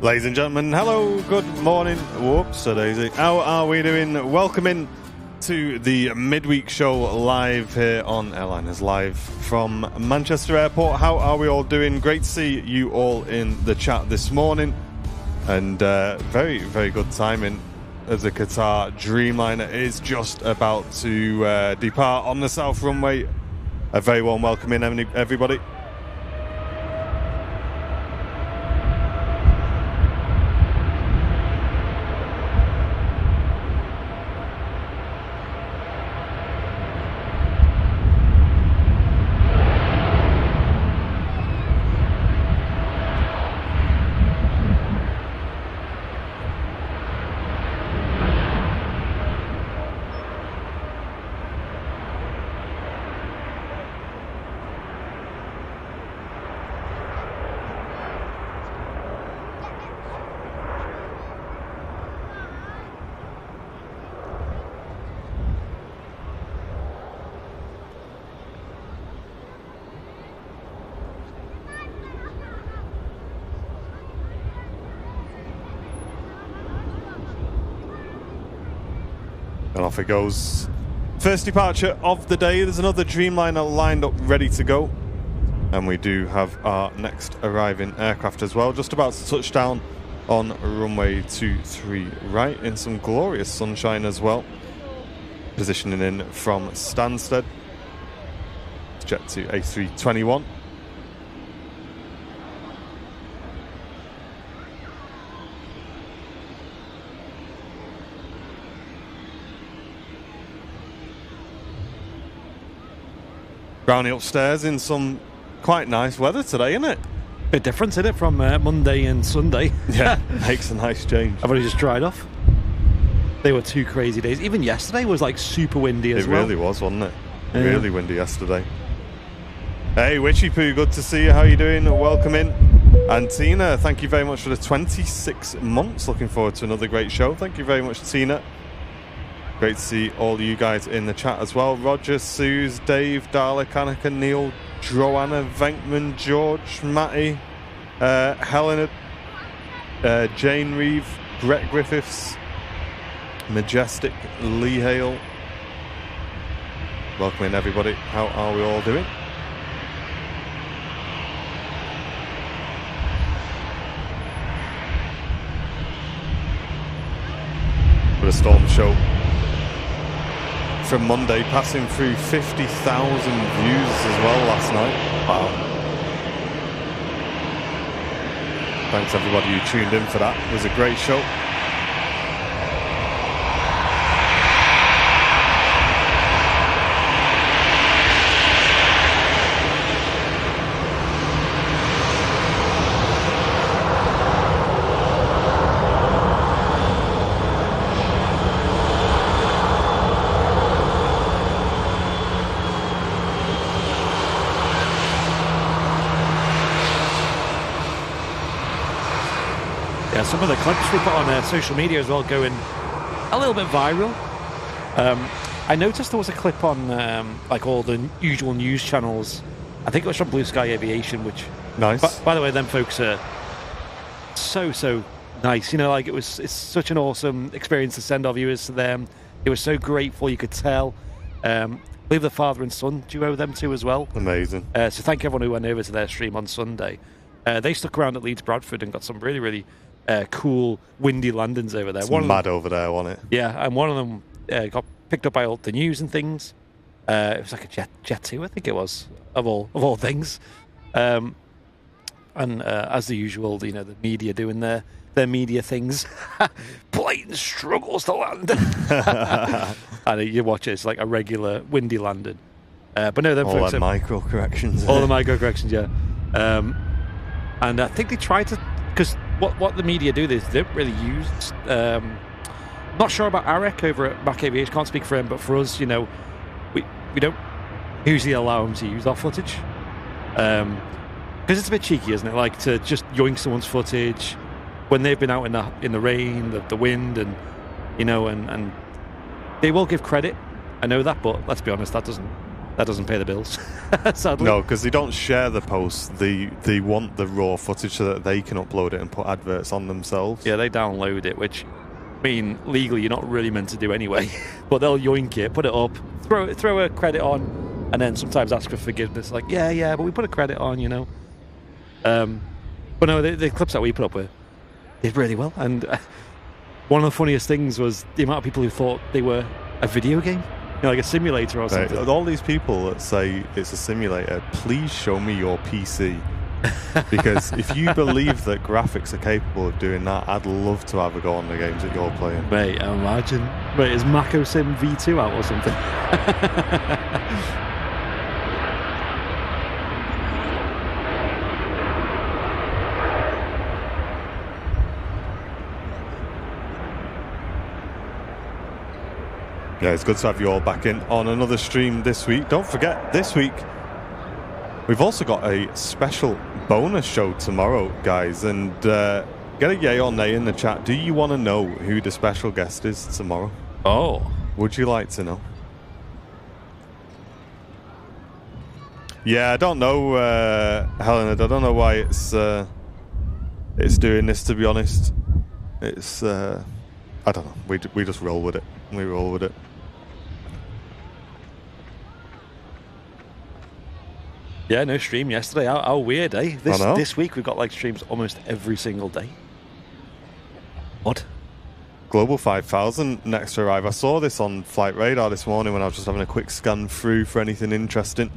Ladies and gentlemen, hello, good morning. Whoops, so Daisy. How are we doing? Welcome in to the midweek show live here on Airliners Live from Manchester Airport. How are we all doing? Great to see you all in the chat this morning. And very, very good timing as the Qatar Dreamliner is just about to depart on the south runway. A very warm welcome in, everybody. And off it goes. First departure of the day. There's another Dreamliner lined up ready to go. And we do have our next arriving aircraft as well. Just about to touch down on runway 23 right in some glorious sunshine as well. Positioning in from Stansted. Jet to A321. Brownie upstairs in some quite nice weather today, isn't it? Bit different, isn't it, from Monday and Sunday? Yeah, makes a nice change. I've only just dried off. They were 2 crazy days. Even yesterday was like super windy as well. It really was, wasn't it? Yeah. Really windy yesterday. Hey, Witchy Poo, good to see you. How you doing? Welcome in. And Tina, thank you very much for the 26 months. Looking forward to another great show. Thank you very much, Tina. Great to see all you guys in the chat as well. Roger, Suze, Dave, Darla, Kanika, Neil, Joanna, Venkman, George, Matty, Helena, Jane Reeve, Brett Griffiths, Majestic, Lee Hale. Welcome in, everybody. How are we all doing? For the Storm Show from Monday, passing through 50,000 views as well last night. Wow. Thanks everybody who tuned in for that. It was a great show. Some of the clips we put on social media as well going a little bit viral. I noticed there was a clip on like all the usual news channels. I think it was from Blue Sky Aviation, which nice. By the way, them folks are so nice. You know, like it's such an awesome experience to send our viewers to them. They were so grateful, you could tell. I believe the father and son duo them too as well. Amazing. So thank everyone who went over to their stream on Sunday. They stuck around at Leeds Bradford and got some really cool windy landings over there. It's mad over there, wasn't it? Yeah, and one of them got picked up by all the news and things. It was like a Jet 2, I think it was, of all things. And as the usual, you know, the media doing their media things. Blatant struggles to land. And you watch it, it's like a regular windy landing. But no, them all folks the micro corrections. All the micro corrections, yeah. And I think they tried to, because what the media do is they don't really use. Not sure about Arek over at Mac Aviation. Can't speak for him, but for us, you know, we don't usually allow him to use our footage because it's a bit cheeky, isn't it? Like to just yoink someone's footage when they've been out in the rain, the wind, and you know, and they will give credit. I know that, but let's be honest, that doesn't That doesn't pay the bills, sadly. No, because they don't share the posts. They want the raw footage so that they can upload it and put adverts on themselves. Yeah, they download it, which, I mean, legally you're not really meant to do anyway. But they'll yoink it, put it up, throw a credit on, and then sometimes ask for forgiveness. Like, yeah, but we put a credit on, you know. But no, the clips that we put up did really well. And one of the funniest things was the amount of people who thought they were a video game. You know, like a simulator or something. Right. All these people that say it's a simulator, please show me your PC. Because if you believe that graphics are capable of doing that, I'd love to have a go on the games that you're playing. Mate, imagine. Wait, is Mako Sim V2 out or something? Yeah, it's good to have you all back in on another stream this week. Don't forget, this week we've also got a special bonus show tomorrow, guys. And get a yay or nay in the chat. Do you want to know who the special guest is tomorrow? Oh. Would you like to know? Yeah, I don't know, Helen. I don't know why it's doing this, to be honest. It's, I don't know. We just roll with it. We roll with it. Yeah, no stream yesterday. How weird, eh? This week we've got like streams almost every single day. What? Global 5000 next to arrive. I saw this on Flight Radar this morning when I was just having a quick scan through for anything interesting.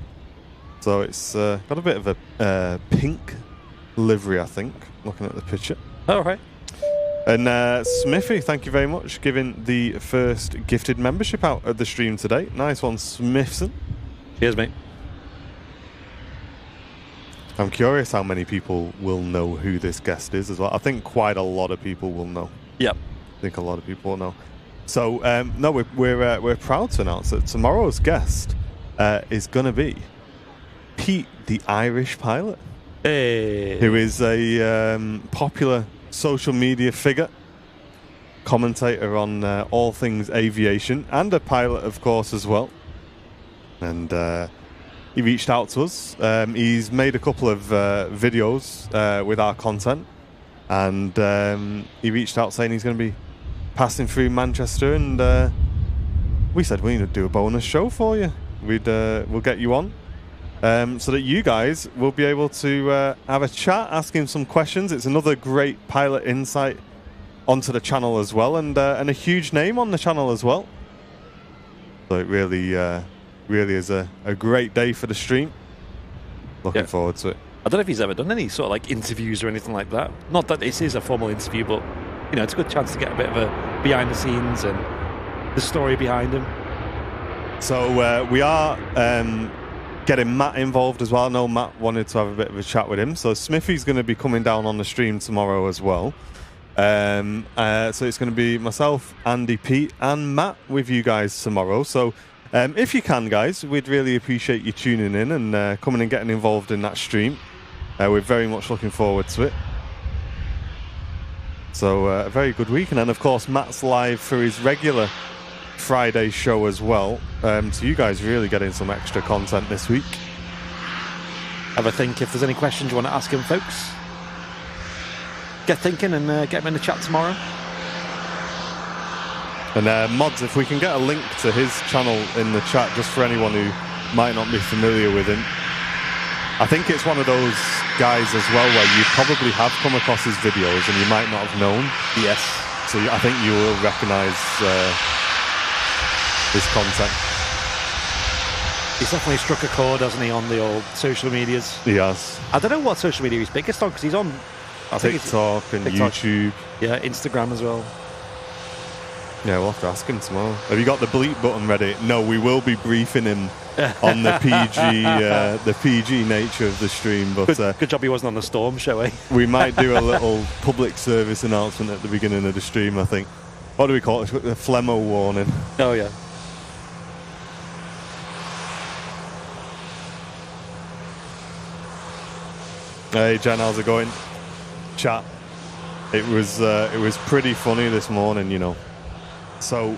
So it's got a bit of a pink livery, I think, looking at the picture. All right. And Smithy, thank you very much, giving the first gifted membership out of the stream today. Nice one, Smithson. Cheers, mate. I'm curious how many people will know who this guest is as well. I think quite a lot of people will know. Yep. I think a lot of people will know. So, no, we're proud to announce that tomorrow's guest is going to be Pete, the Irish pilot. Hey. Who is a popular social media figure, commentator on all things aviation, and a pilot, of course, as well. And he reached out to us. He's made a couple of videos with our content, and he reached out saying he's going to be passing through Manchester, and we said we need to do a bonus show for you. We'll get you on. So that you guys will be able to have a chat, ask him some questions. It's another great pilot insight onto the channel as well, and a huge name on the channel as well. So it really is a great day for the stream. Looking forward to it. I don't know if he's ever done any sort of like interviews or anything like that. Not that this is a formal interview, but you know, it's a good chance to get a bit of a behind the scenes and the story behind him. So we are getting Matt involved as well. I know Matt wanted to have a bit of a chat with him. So Smithy's going to be coming down on the stream tomorrow as well. So it's going to be myself, Andy, Pete, and Matt with you guys tomorrow. So if you can, guys, we'd really appreciate you tuning in and coming and getting involved in that stream. We're very much looking forward to it. So a very good week. And then, of course, Matt's live for his regular Friday show as well. So you guys really getting some extra content this week. Have a think if there's any questions you want to ask him, folks. Get thinking and get him in the chat tomorrow. And Mods, if we can get a link to his channel in the chat, just for anyone who might not be familiar with him. I think it's one of those guys as well where you probably have come across his videos and you might not have known. Yes. So I think you will recognise his content. He's definitely struck a chord, hasn't he, on the old social medias? He has. I don't know what social media he's biggest on, because he's on TikTok and YouTube. Yeah, Instagram as well. Yeah, we'll have to ask him tomorrow. Have you got the bleep button ready? No, we will be briefing him on the PG nature of the stream. But good job he wasn't on the Storm show, eh? We might do a little public service announcement at the beginning of the stream, I think. What do we call it? The Flemmo warning. Oh, yeah. Hey, Jen, how's it going? Chat. It was pretty funny this morning, you know. So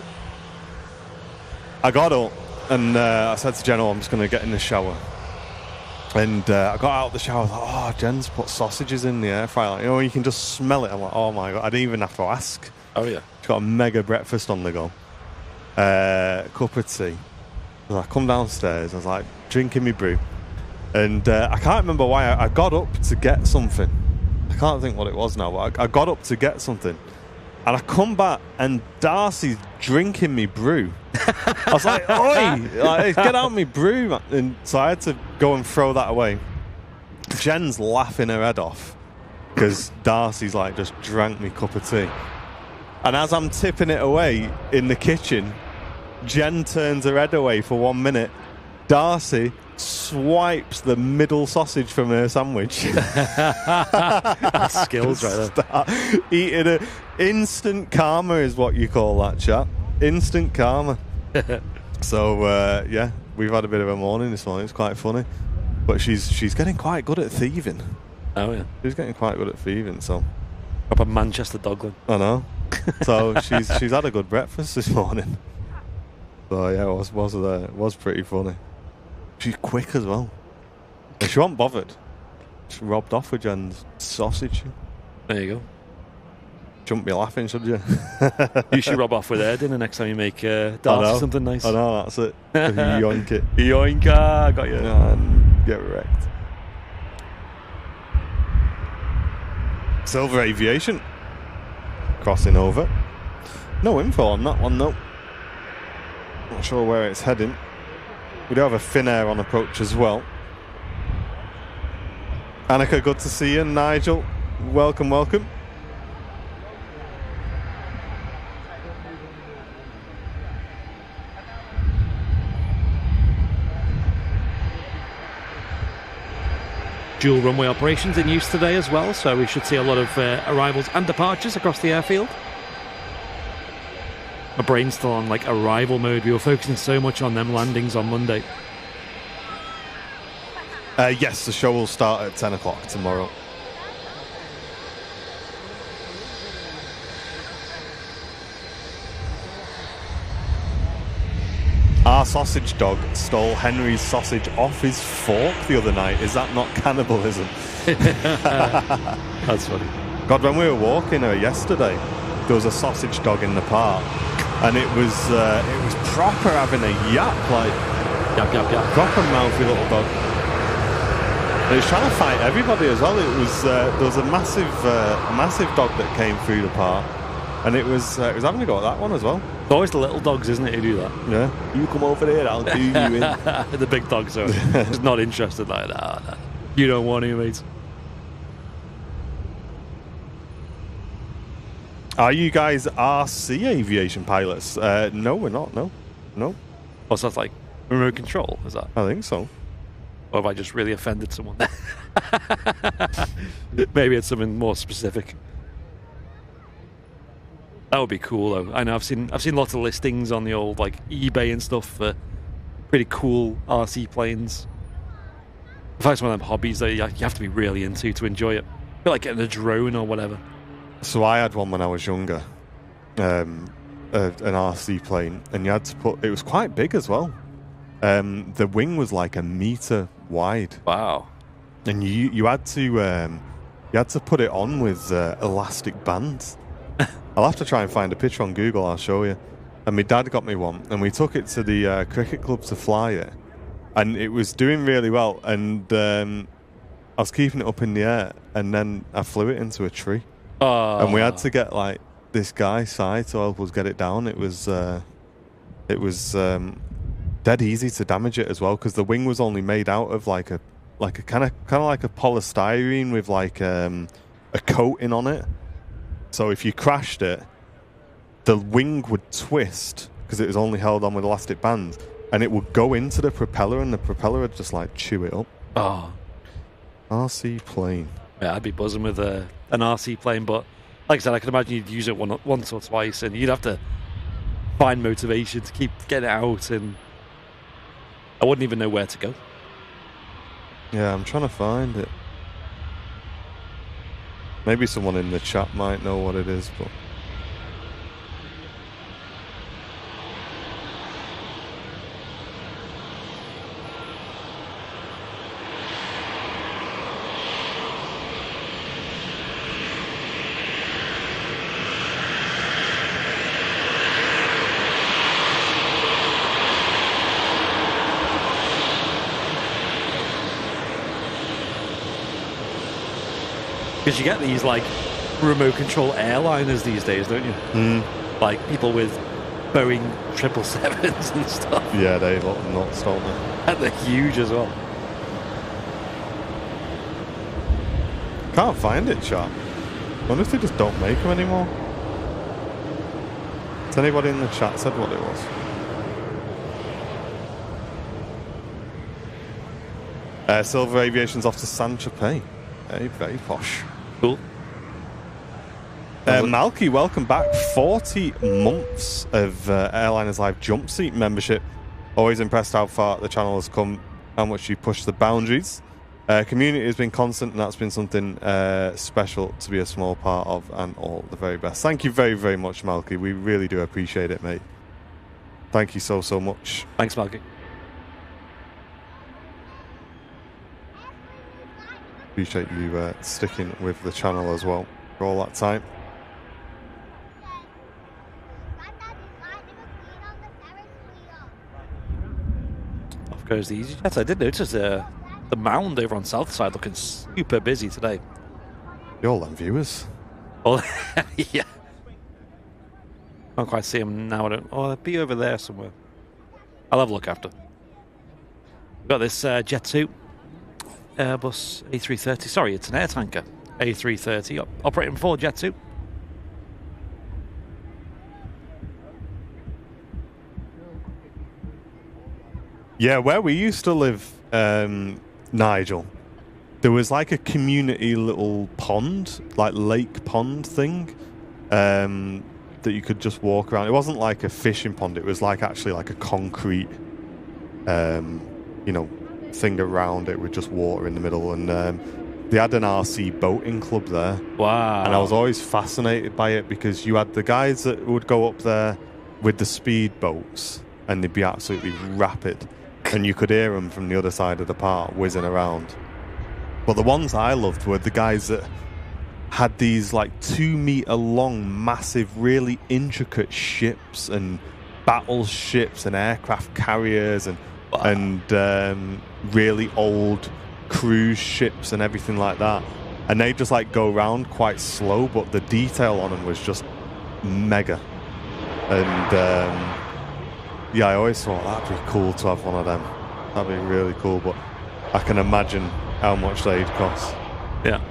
I got up And I said to Jen, I'm just going to get in the shower. And I got out of the shower, I was like, oh, Jen's put sausages in the air fryer. Like, you can just smell it. I'm like, oh my God, I didn't even have to ask. Oh, yeah. She's got a mega breakfast on the go. Cup of tea. And I come downstairs, I was like, drinking me brew. And I can't remember why I got up to get something. I can't think what it was now, but I got up to get something. And I come back and Darcy's drinking me brew. I was like, oi, like, get out me brew, man. And so I had to go and throw that away. Jen's laughing her head off because Darcy's like just drank me cup of tea. And as I'm tipping it away in the kitchen, Jen turns her head away for 1 minute. Darcy swipes the middle sausage from her sandwich. That's skills right there. Eating it. Instant karma is what you call that, chap. Instant karma. So, yeah, we've had a bit of a morning this morning. It's quite funny. But she's getting quite good at thieving. Oh, yeah. She's getting quite good at thieving, so... Proper Manchester dogling. I know. So she's had a good breakfast this morning. So, yeah, it was pretty funny. She's quick as well. And she wasn't bothered. She robbed off with Jen's sausage. There you go. Shouldn't be laughing, should you? You should rob off with her dinner next time you make Darcy something nice. I know, that's it. Yoink it. Yoinka, got you. And get wrecked. Silver Aviation. Crossing over. No info on that one, though. Not sure where it's heading. We do have a Finnair on approach as well. Annika, good to see you. Nigel, welcome, welcome. Dual runway operations in use today as well, so we should see a lot of arrivals and departures across the airfield. My brain's still on like arrival mode. We were focusing so much on them landings on Monday. Yes, the show will start at 10 o'clock tomorrow. Our sausage dog stole Henry's sausage off his fork the other night. Is that not cannibalism? That's funny. God, when we were walking yesterday, there was a sausage dog in the park, and it was proper having a yap, like Yap. proper mouthy little dog. And it was trying to fight everybody as well. It was there was a massive dog that came through the park, and it was having a go at that one as well. It's always the little dogs, isn't it, who do that? Yeah, you come over here, I'll do you in. The big dogs are just not interested like that. No. You don't want to, mate. Are you guys RC aviation pilots? No, we're not. No. Oh, so that's like remote control, is that? I think so. Or have I just really offended someone? Maybe it's something more specific. That would be cool, though. I know I've seen lots of listings on the old like eBay and stuff for pretty cool RC planes. I find it's one of them hobbies that you have to be really into to enjoy it. I feel like getting a drone or whatever. So I had one when I was younger, an RC plane, and you had to put. It was quite big as well. The wing was like a meter wide. Wow! And you had to put it on with elastic bands. I'll have to try and find a picture on Google. I'll show you. And my dad got me one, and we took it to the cricket club to fly it, and it was doing really well. And I was keeping it up in the air, and then I flew it into a tree. Oh. And we had to get like this guy Si to help us get it down. It was dead easy to damage it as well, because the wing was only made out of like a kind of like a polystyrene with like a coating on it. So if you crashed it, the wing would twist because it was only held on with elastic bands, and it would go into the propeller, and the propeller would just like chew it up. Oh. RC plane. Yeah, I'd be buzzing with an RC plane, but like I said, I can imagine you'd use it once or twice, and you'd have to find motivation to keep getting it out, and I wouldn't even know where to go. Yeah, I'm trying to find it. Maybe someone in the chat might know what it is, but... Because you get these, like, remote control airliners these days, don't you? Like, people with Boeing 777s and stuff. Yeah, they look nuts, don't they? And they're huge as well. Can't find it, chat. Wonder if they just don't make them anymore. Has anybody in the chat said what it was? Silver Aviation's off to San Tropez. Hey, very posh. Cool. Malky, welcome back. 40 months of Airliners Live jump seat membership. Always impressed how far the channel has come, how much you push the boundaries. Community has been constant, and that's been something special to be a small part of, and all the very best. Thank you very, very much, Malky. We really do appreciate it, mate. Thank you so, so much. Thanks, Malky. Appreciate you sticking with the channel as well for all that time. Off goes the EasyJet. I did notice the mound over on South Side looking super busy today. You're all them viewers. Oh, yeah. Can't quite see them now. Oh, they'll be over there somewhere. I'll have a look after. We've got this Jet 2 Airbus A330. Sorry, it's an air tanker. A330 operating for Jet 2. Yeah, where we used to live, Nigel, there was like a community little pond, like lake pond thing, that you could just walk around. It wasn't like a fishing pond. It was like actually like a concrete, thing around it with just water in the middle. And they had an RC boating club there. Wow. And I was always fascinated by it because you had the guys that would go up there with the speed boats and they'd be absolutely rapid. And you could hear them from the other side of the park whizzing around. But the ones I loved were the guys that had these like 2 meter long, massive, really intricate ships and battleships and aircraft carriers and really old cruise ships and everything like that. And they just like go around quite slow, but the detail on them was just mega. And yeah, I always thought that'd be cool to have one of them. That'd be really cool, but I can imagine how much they'd cost. Yeah.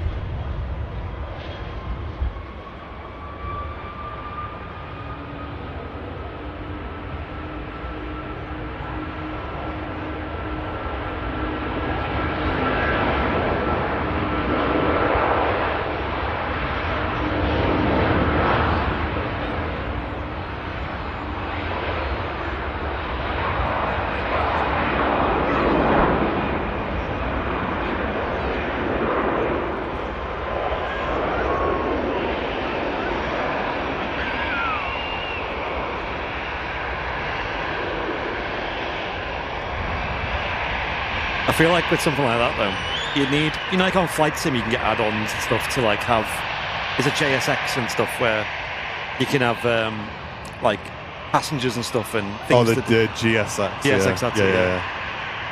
I feel like with something like that, though, you need, like on Flight Sim, you can get add-ons and stuff to like have, is it JSX and stuff where you can have like passengers and stuff and things. Oh, the GSX. GSX, that's it. Yeah.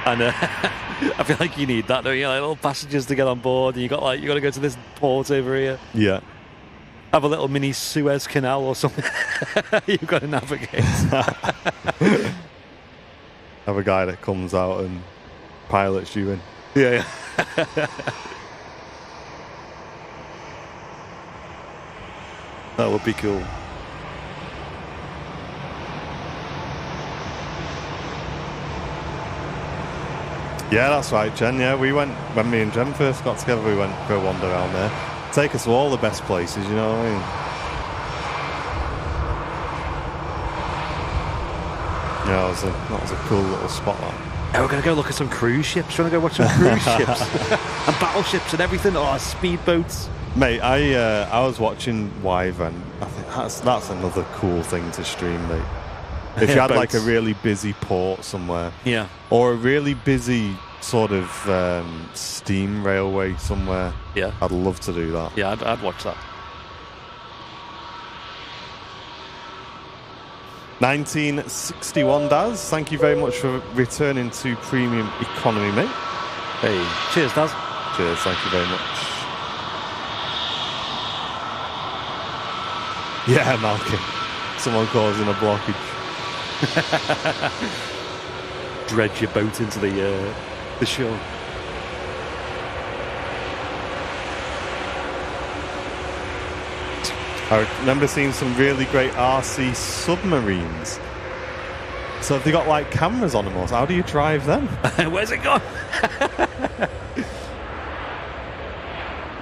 And I feel like you need that, don't you? Like little passengers to get on board, and you got to go to this port over here. Yeah. Have a little mini Suez Canal or something. You've got to navigate. Have a guy that comes out and pilots you in. Yeah. That would be cool. Yeah, that's right, Jen. Yeah, we went, when me and Jen first got together, we went for a wander around there. Take us to all the best places, you know what I mean? Yeah, that was a cool little spot, that. Yeah, we're going to go look at some cruise ships. We're going to go watch some cruise ships and battleships and everything. Oh, speedboats. Mate, I was watching Wyvern. I think that's another cool thing to stream, mate. If you had like a really busy port somewhere, yeah, or a really busy sort of steam railway somewhere, yeah, I'd love to do that. Yeah, I'd watch that. 1961 Daz, thank you very much for returning to premium economy, mate. Hey, cheers, Daz. Cheers, thank you very much. Yeah, Malky. Someone causing a blockage. Dredge your boat into the shore. I remember seeing some really great RC submarines. So have they got like cameras on them or how do you drive them? Where's it gone?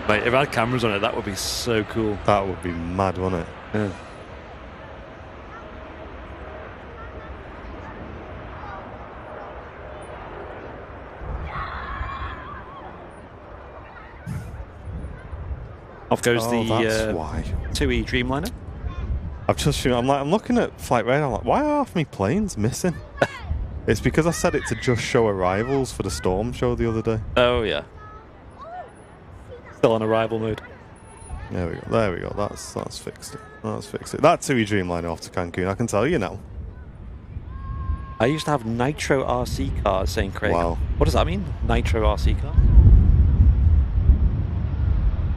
Mate, if I had cameras on it, that would be so cool. That would be mad, wouldn't it? Yeah. Off goes the 2E Dreamliner. I'm looking at flight radar. I'm like, why are half my planes missing? It's because I set it to just show arrivals for the Storm show the other day. Oh yeah. Still on arrival mode. There we go. That's fixed it. That's fixed it. That 2E Dreamliner off to Cancun, I can tell you now. I used to have Nitro RC cars, saying Craig. Wow. What does that mean? Nitro RC car?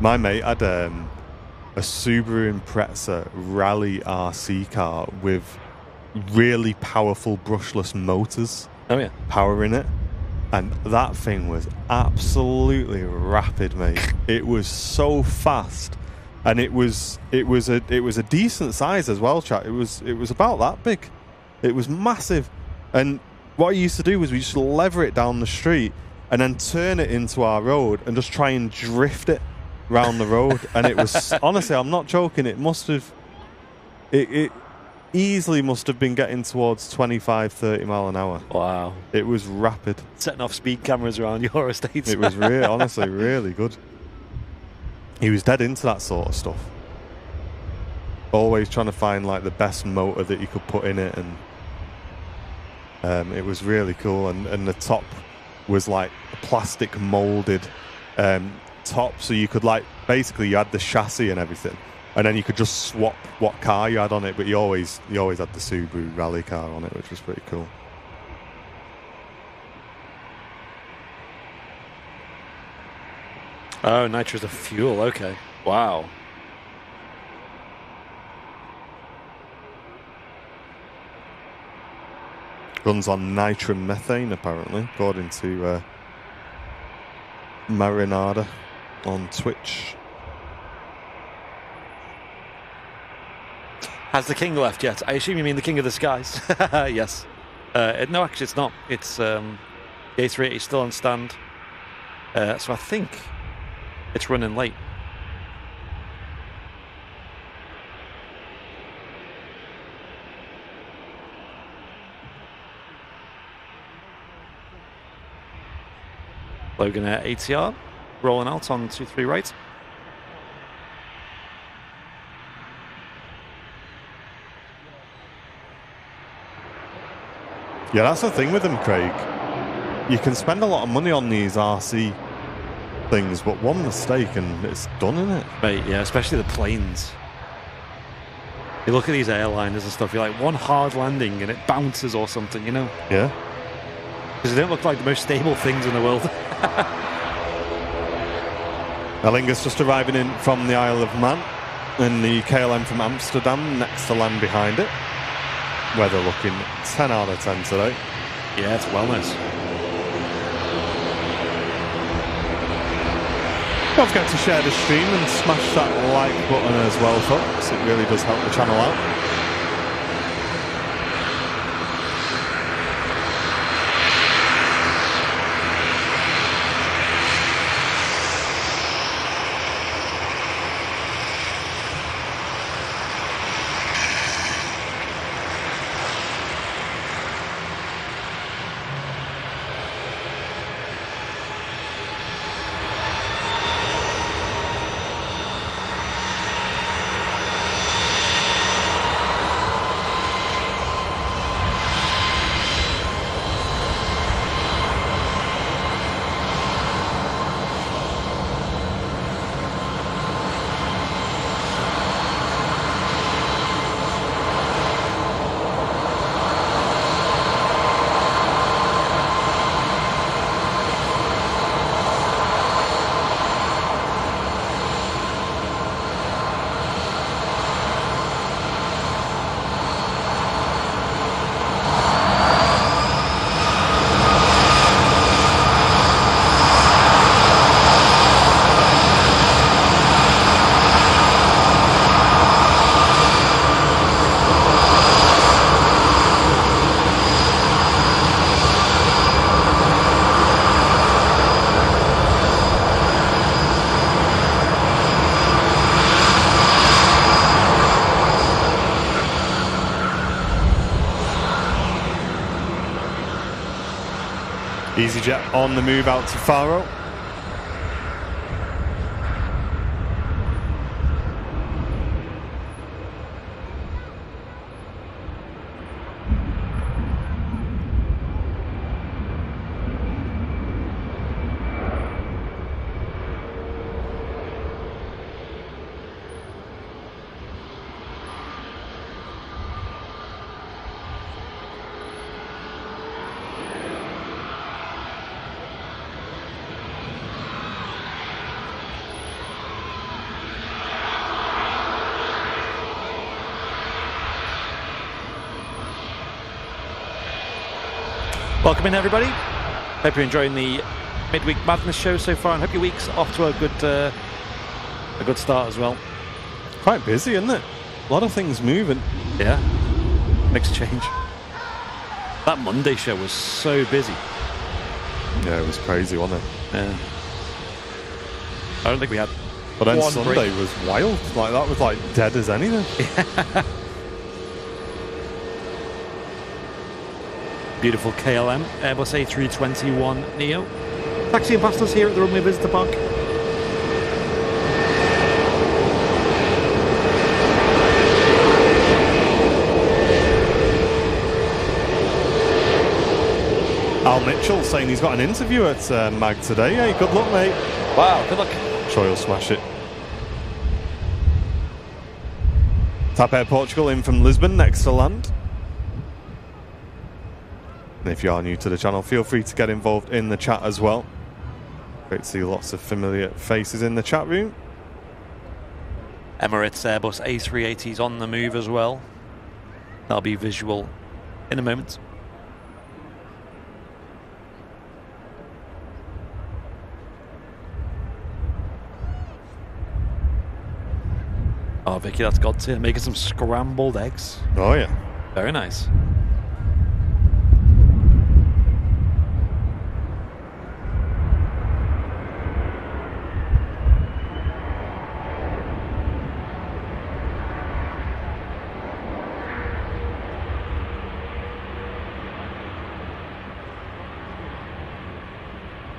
My mate had a Subaru Impreza Rally RC car with really powerful brushless motors. Oh yeah. Powering it. And that thing was absolutely rapid, mate. It was so fast. And it was a decent size as well, chat. It was about that big. It was massive. And what I used to do was we used to lever it down the street and then turn it into our road and just try and drift it round the road. And it was, honestly, I'm not joking, it easily must have been getting towards 25, 30 mile an hour. Wow. It was rapid. Setting off speed cameras around your estate. It was really, honestly, really good. He was dead into that sort of stuff. Always trying to find like the best motor that you could put in it, and it was really cool. And the top was like a plastic molded top, so you could like basically you had the chassis and everything, and then you could just swap what car you had on it. But you always had the Subaru rally car on it, which was pretty cool. Oh, nitro's the fuel. Okay. Wow. Runs on nitromethane, apparently, according to Marinada on Twitch. Has the king left yet? I assume you mean the king of the skies. Yes. No, actually, it's not. It's the A380 is still on stand. So I think it's running late. Logan Air ATR rolling out on 23 right. Yeah, that's the thing with them, Craig. You can spend a lot of money on these RC things, but one mistake and it's done, isn't it? Mate, yeah, especially the planes. You look at these airliners and stuff, you're like, one hard landing and it bounces or something, you know? Yeah. Because they don't look like the most stable things in the world. Erlinger's just arriving in from the Isle of Man, and the KLM from Amsterdam next to land behind it. Weather looking 10 out of 10 today. Yeah, it's wellness. Don't forget to share the stream and smash that like button as well, folks. It really does help the channel out. EasyJet on the move out to Faro. Welcome in, everybody. Hope you're enjoying the midweek madness show so far, and hope your week's off to a good start as well. Quite busy, isn't it? A lot of things moving. Yeah, makes a change. That Monday show was so busy. Yeah, it was crazy, wasn't it? Yeah. I don't think we had. But then one Sunday break. was wild. Like that was like dead as anything. Beautiful KLM Airbus A321 Neo. Taxiing past us here at the runway visitor park. Al Mitchell saying he's got an interview at MAG today. Hey, good luck, mate. Wow, good luck. Sure he'll smash it. Tap Air Portugal in from Lisbon, next to land. And if you are new to the channel, feel free to get involved in the chat as well. Great to see lots of familiar faces in the chat room. Emirates Airbus A380s on the move as well. That'll be visual in a moment. Oh, Vicky, that's got to making some scrambled eggs. Oh, yeah. Very nice.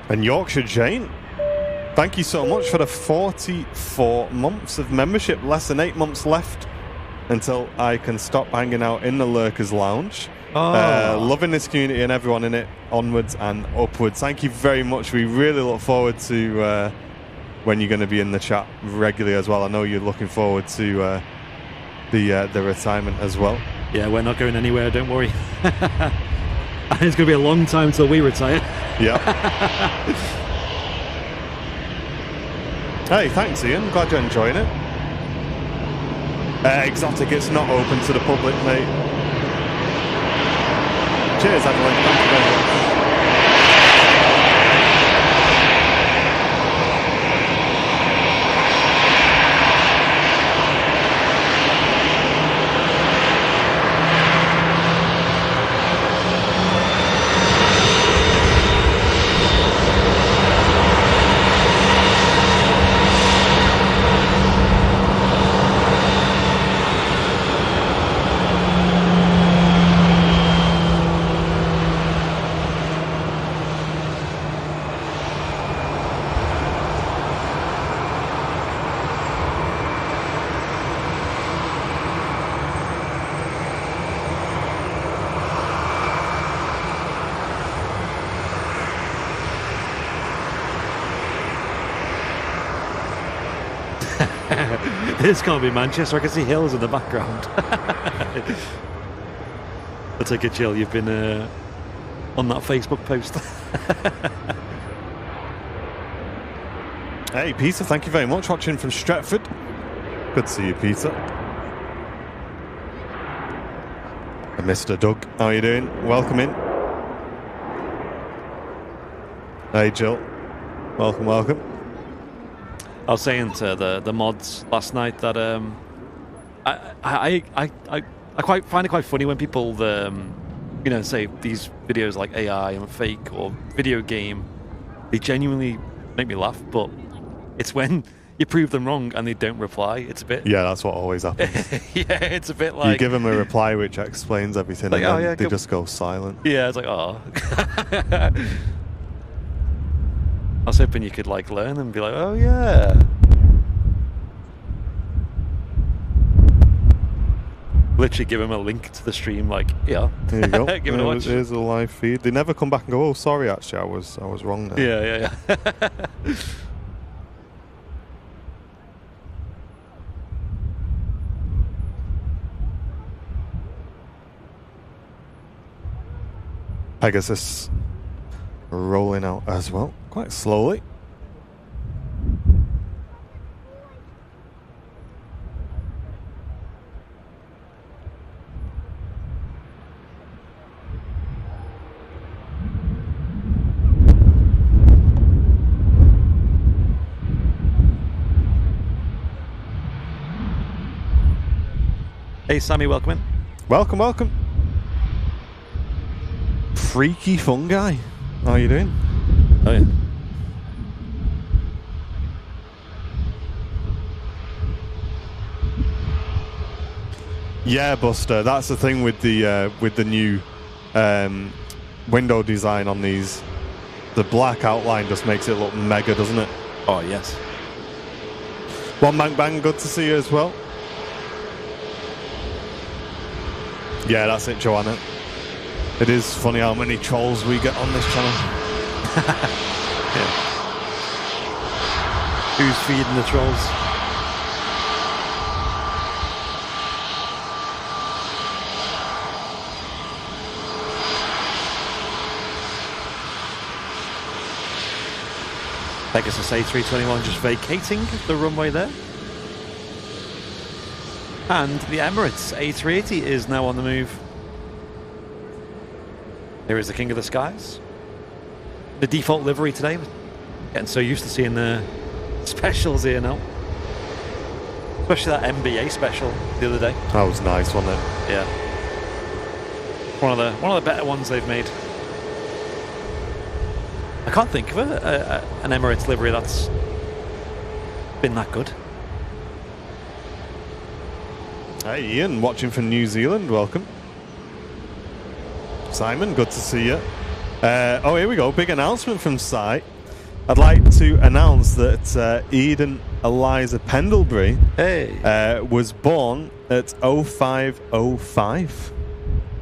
And Yorkshire Jane, thank you so much for the 44 months of membership. Less than 8 months left until I can stop hanging out in the Lurkers Lounge. Loving this community and everyone in it, onwards and upwards. Thank you very much. We really look forward to when you're going to be in the chat regularly as well. I know you're looking forward to the retirement as well. Yeah, we're not going anywhere, don't worry. It's going to be a long time till we retire. Yeah. Hey, thanks, Ian. Glad you're enjoying it. Exotic, it's not open to the public, mate. Cheers, everyone. Thank you very much. This can't be Manchester. I can see hills in the background. I'll take a chill. You've been on that Facebook post. Hey, Peter, thank you very much. Watching from Stretford. Good to see you, Peter. And Mr. Doug, how are you doing? Welcome in. Hey, Jill. Welcome, welcome. I was saying to the mods last night that I quite find it quite funny when people say these videos like AI and fake or video game, they genuinely make me laugh, but it's when you prove them wrong and they don't reply. It's a bit... Yeah, that's what always happens. Yeah, it's a bit like... You give them a reply which explains everything, like, and then they just go silent. Yeah, it's like, oh. was hoping you could like learn and be like, oh yeah. Literally give him a link to the stream, like, yeah. There you go. Give it a watch. Here's a live feed. They never come back and go, oh, sorry, actually, I was wrong there. Yeah. Pegasus rolling out as well, quite slowly. Hey, Sammy, welcome in. Welcome. Freaky fungi. How are you doing? Oh, yeah. Yeah, Buster. That's the thing with the new window design on these. The black outline just makes it look mega, doesn't it? Oh, yes. One bang, good to see you as well. Yeah, that's it, Joanna. It is funny how many trolls we get on this channel. Yeah. Who's feeding the trolls? Pegasus A321 just vacating the runway there. And the Emirates A380 is now on the move. Here is the King of the Skies. The default livery today. Getting so used to seeing the specials here now. Especially that MBA special the other day. That was nice, wasn't it? Yeah. One of the better ones they've made. I can't think of an Emirates livery that's been that good. Hey, Ian, watching from New Zealand. Welcome. Simon, good to see you. Oh, here we go. Big announcement from Sight. I'd like to announce that Eden Eliza Pendlebury was born at 0505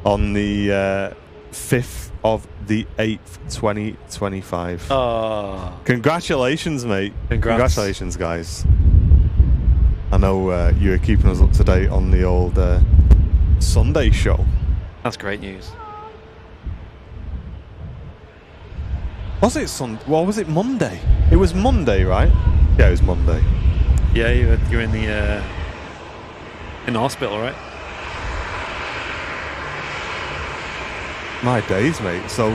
on the 5th of the 8th, 2025. Oh. Congratulations, mate. Congratulations, guys. I know you were keeping us up to date on the old Sunday show. That's great news. Was it Well, was it Monday? It was Monday, right? Yeah, it was Monday. Yeah, you're in the hospital, right? My days, mate. So,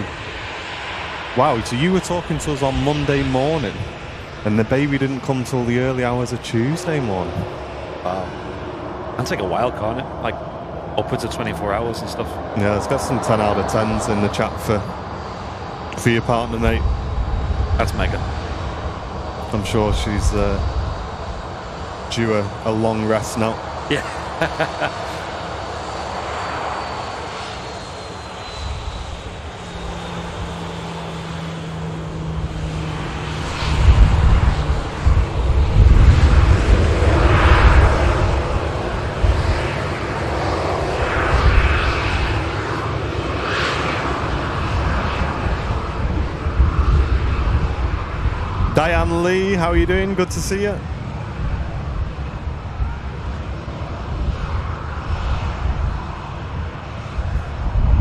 wow. So you were talking to us on Monday morning, and the baby didn't come till the early hours of Tuesday morning. Wow. That's like a while, can't it? Like upwards of 24 hours and stuff. Yeah, let's get some 10 out of 10s in the chat for your partner, mate. That's mega. I'm sure she's due a long rest now. Yeah. Diane Lee, how are you doing? Good to see you.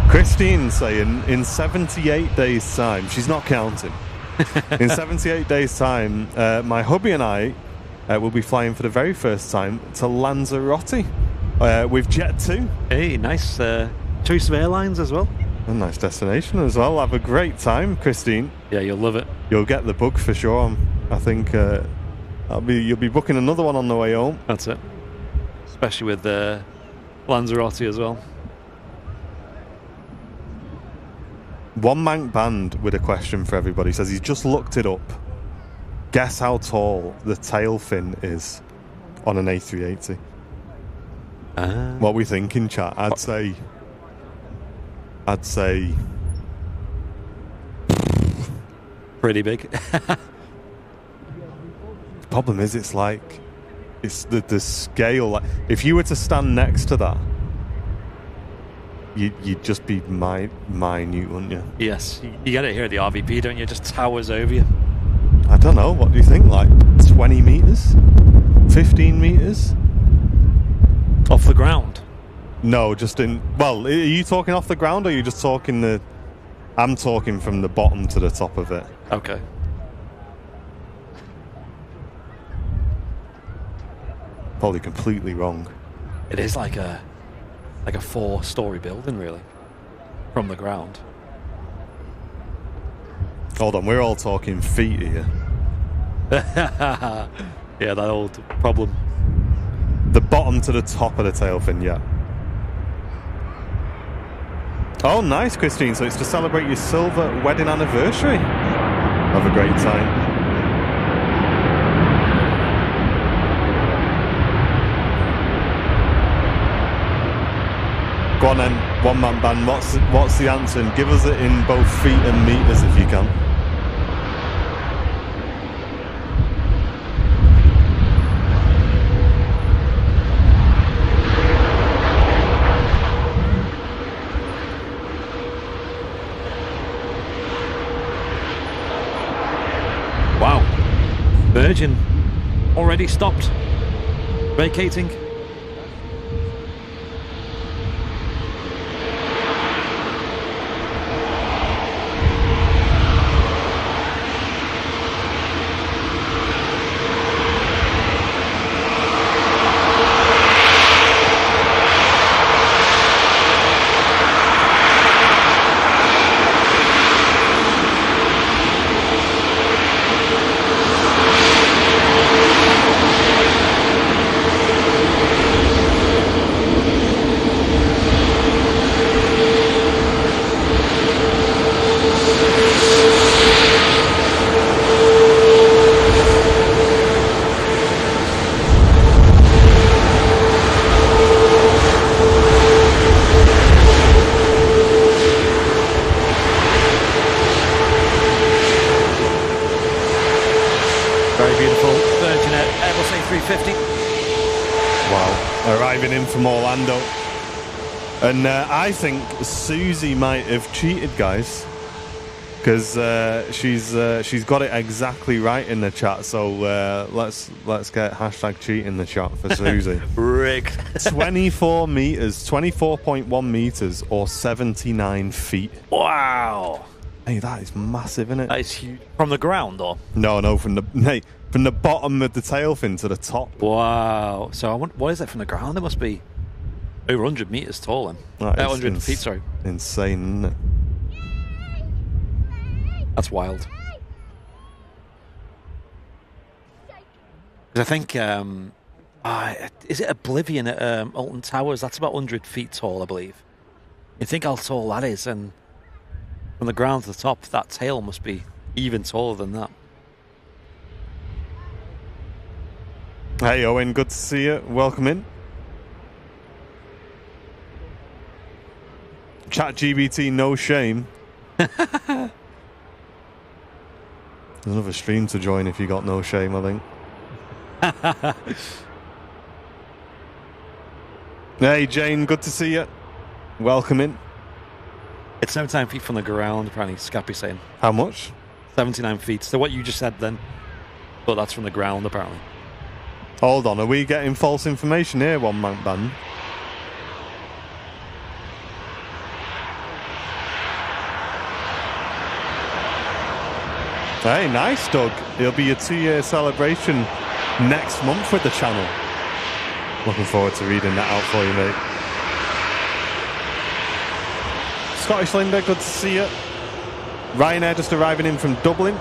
Christine saying in 78 days' time, she's not counting. In 78 days' time, my hubby and I will be flying for the very first time to Lanzarote with Jet2. Hey, nice choice of airlines as well. A nice destination as well. Have a great time, Christine. Yeah, you'll love it. You'll get the bug for sure. I think you'll be booking another one on the way home. That's it. Especially with Lanzarote as well. One Mank Band with a question for everybody. Says he's just looked it up. Guess how tall the tail fin is on an A380. What we thinking, chat? I'd say pretty big. Problem is, it's like it's the scale. Like, if you were to stand next to that, you'd just be minute, wouldn't you? Yes, you get it here at the RVP, don't you? It just towers over you. I don't know. What do you think? Like 20 meters, 15 meters Off the ground? No, just in. Well, are you talking off the ground, or are you just talking the? I'm talking from the bottom to the top of it. Okay. Probably completely wrong. It is like a 4-story building, really, from the ground. Hold on, we're all talking feet here. Yeah, that old problem. The bottom to the top of the tail fin, yeah. Oh, nice, Christine. So it's to celebrate your silver wedding anniversary. Have a great time. Go on then, one-man band. What's the answer? And give us it in both feet and meters if you can. Wow. Virgin already stopped vacating. Very beautiful Virgin Airbus A350. Wow, arriving in from Orlando. And I think Susie might have cheated, guys. Because she's got it exactly right in the chat. So let's get hashtag cheat in the chat for Susie. Rigged. 24 meters, 24.1 meters, or 79 feet. Wow. Hey, that is massive, isn't it? That is huge. From the ground, or? No, from the bottom of the tail fin to the top. Wow. So I want, what is that from the ground? It must be over 100 meters tall then. That is 100 feet, sorry. Insane, isn't it? That's wild. 'Cause I think, is it Oblivion at Alton Towers? That's about 100 feet tall, I believe. You think how tall that is, and from the ground to the top, that tail must be even taller than that. Hey, Owen, good to see you. Welcome in. ChatGPT, no shame. There's another stream to join if you got no shame, I think. Hey, Jane, good to see you. Welcome in. It's 79 feet from the ground, apparently, Scappy's saying. How much? 79 feet. So what you just said then, but that's from the ground, apparently. Hold on, are we getting false information here, one-man band? Hey, nice, Doug. It'll be a 2-year celebration next month with the channel. Looking forward to reading that out for you, mate. Scottish Linda, good to see you. Ryanair just arriving in from Dublin.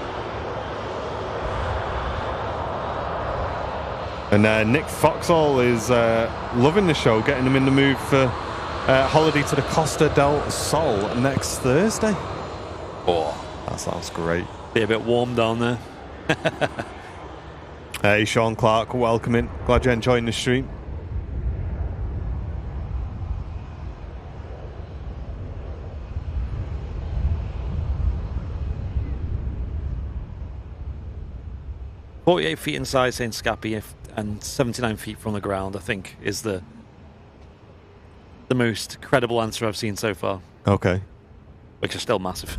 And Nick Foxall is loving the show, getting them in the mood for holiday to the Costa del Sol next Thursday. Oh, that sounds great. Be a bit warm down there. Hey, Sean Clark, welcome in. Glad you're enjoying the stream. 48 feet inside St. Scapi and 79 feet from the ground, I think, is the most credible answer I've seen so far. Okay. Which is still massive.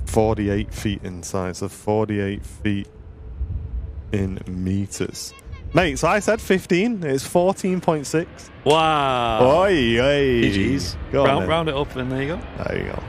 48 feet inside, so 48 feet in meters. Mate, so I said 15, it's 14.6. Wow. Oi, oi. GG's. Round it up and there you go. There you go.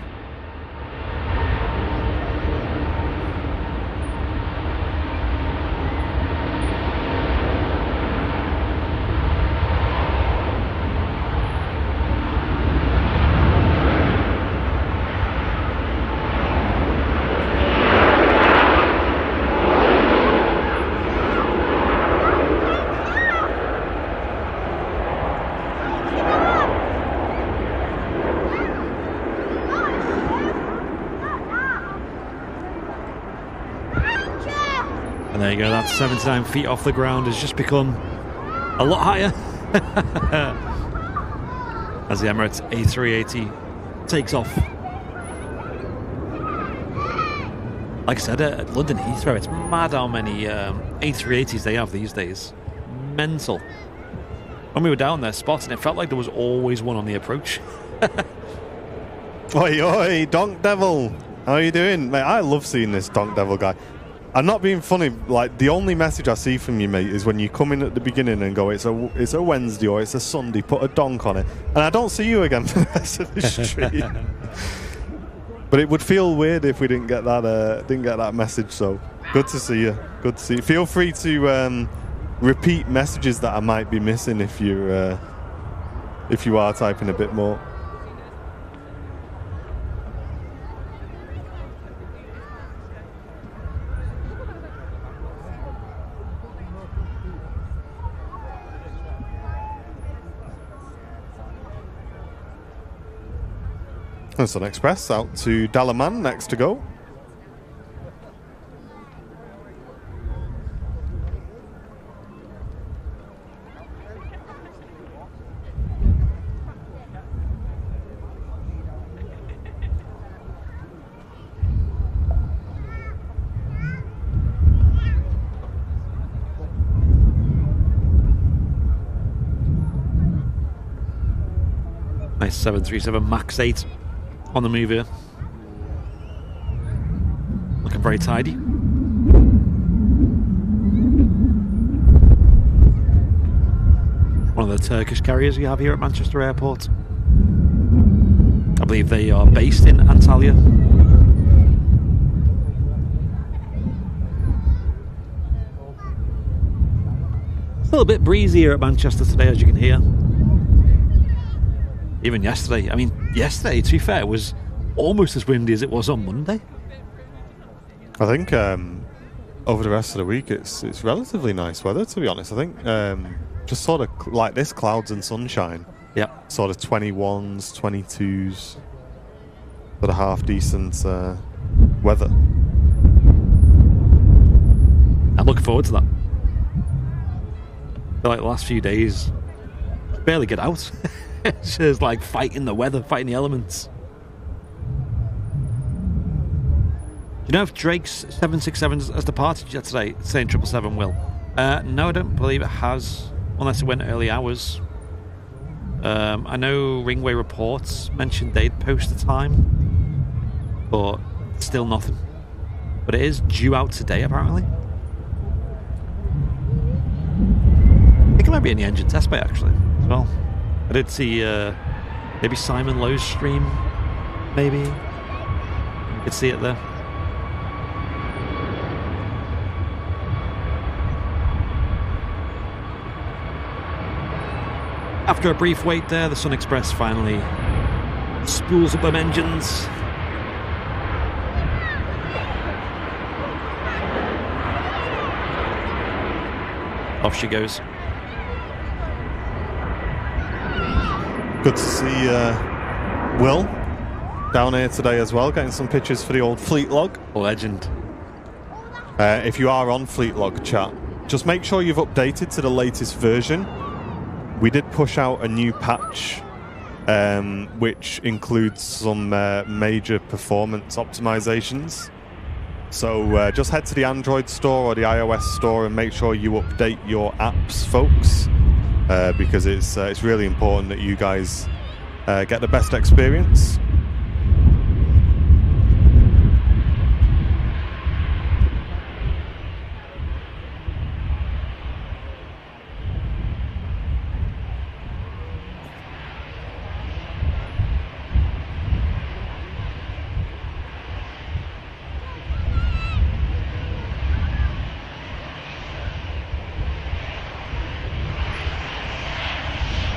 There you go, that's 79 feet off the ground, has just become a lot higher as the Emirates A380 takes off. Like I said, at London Heathrow, it's mad how many A380s they have these days. Mental. When we were down there spotting, it felt like there was always one on the approach. Oi, oi, Donk Devil. How are you doing? Mate, I love seeing this Donk Devil guy. I'm not being funny, like, the only message I see from you, mate, is when you come in at the beginning and go, it's a Wednesday or it's a Sunday, put a donk on it. And I don't see you again for the rest of the stream. But it would feel weird if we didn't get that message, so good to see you. Good to see you. Feel free to repeat messages that I might be missing if you are typing a bit more. Sun Express out to Dalaman next to go. Nice 737 MAX 8 on the move here. Looking very tidy. One of the Turkish carriers we have here at Manchester Airport. I believe they are based in Antalya. It's a little bit breezy here at Manchester today, as you can hear. Even yesterday. I mean, yesterday, to be fair, was almost as windy as it was on Monday. I think over the rest of the week, it's relatively nice weather, to be honest. I think just sort of like this, clouds and sunshine. Yeah. Sort of 21s, 22s, sort of half decent weather. I'm looking forward to that. I feel like the last few days, barely get out. It's just like fighting the weather, fighting the elements. Do you know if Drake's 767 has departed yet today, saying 777 will? No, I don't believe it has, unless it went early hours. I know Ringway Reports mentioned they'd post the time, but still nothing. But it is due out today, apparently. I think it might be in the engine test bay, actually, as well. I did see maybe Simon Lowe's stream, maybe. You could see it there. After a brief wait there, the Sun Express finally spools up them engines. Off she goes. Good to see Will down here today as well, getting some pictures for the old Fleet Log. Legend. If you are on Fleet Log chat, just make sure you've updated to the latest version. We did push out a new patch which includes some major performance optimizations. So just head to the Android store or the iOS store and make sure you update your apps, folks, because it's really important that you guys get the best experience.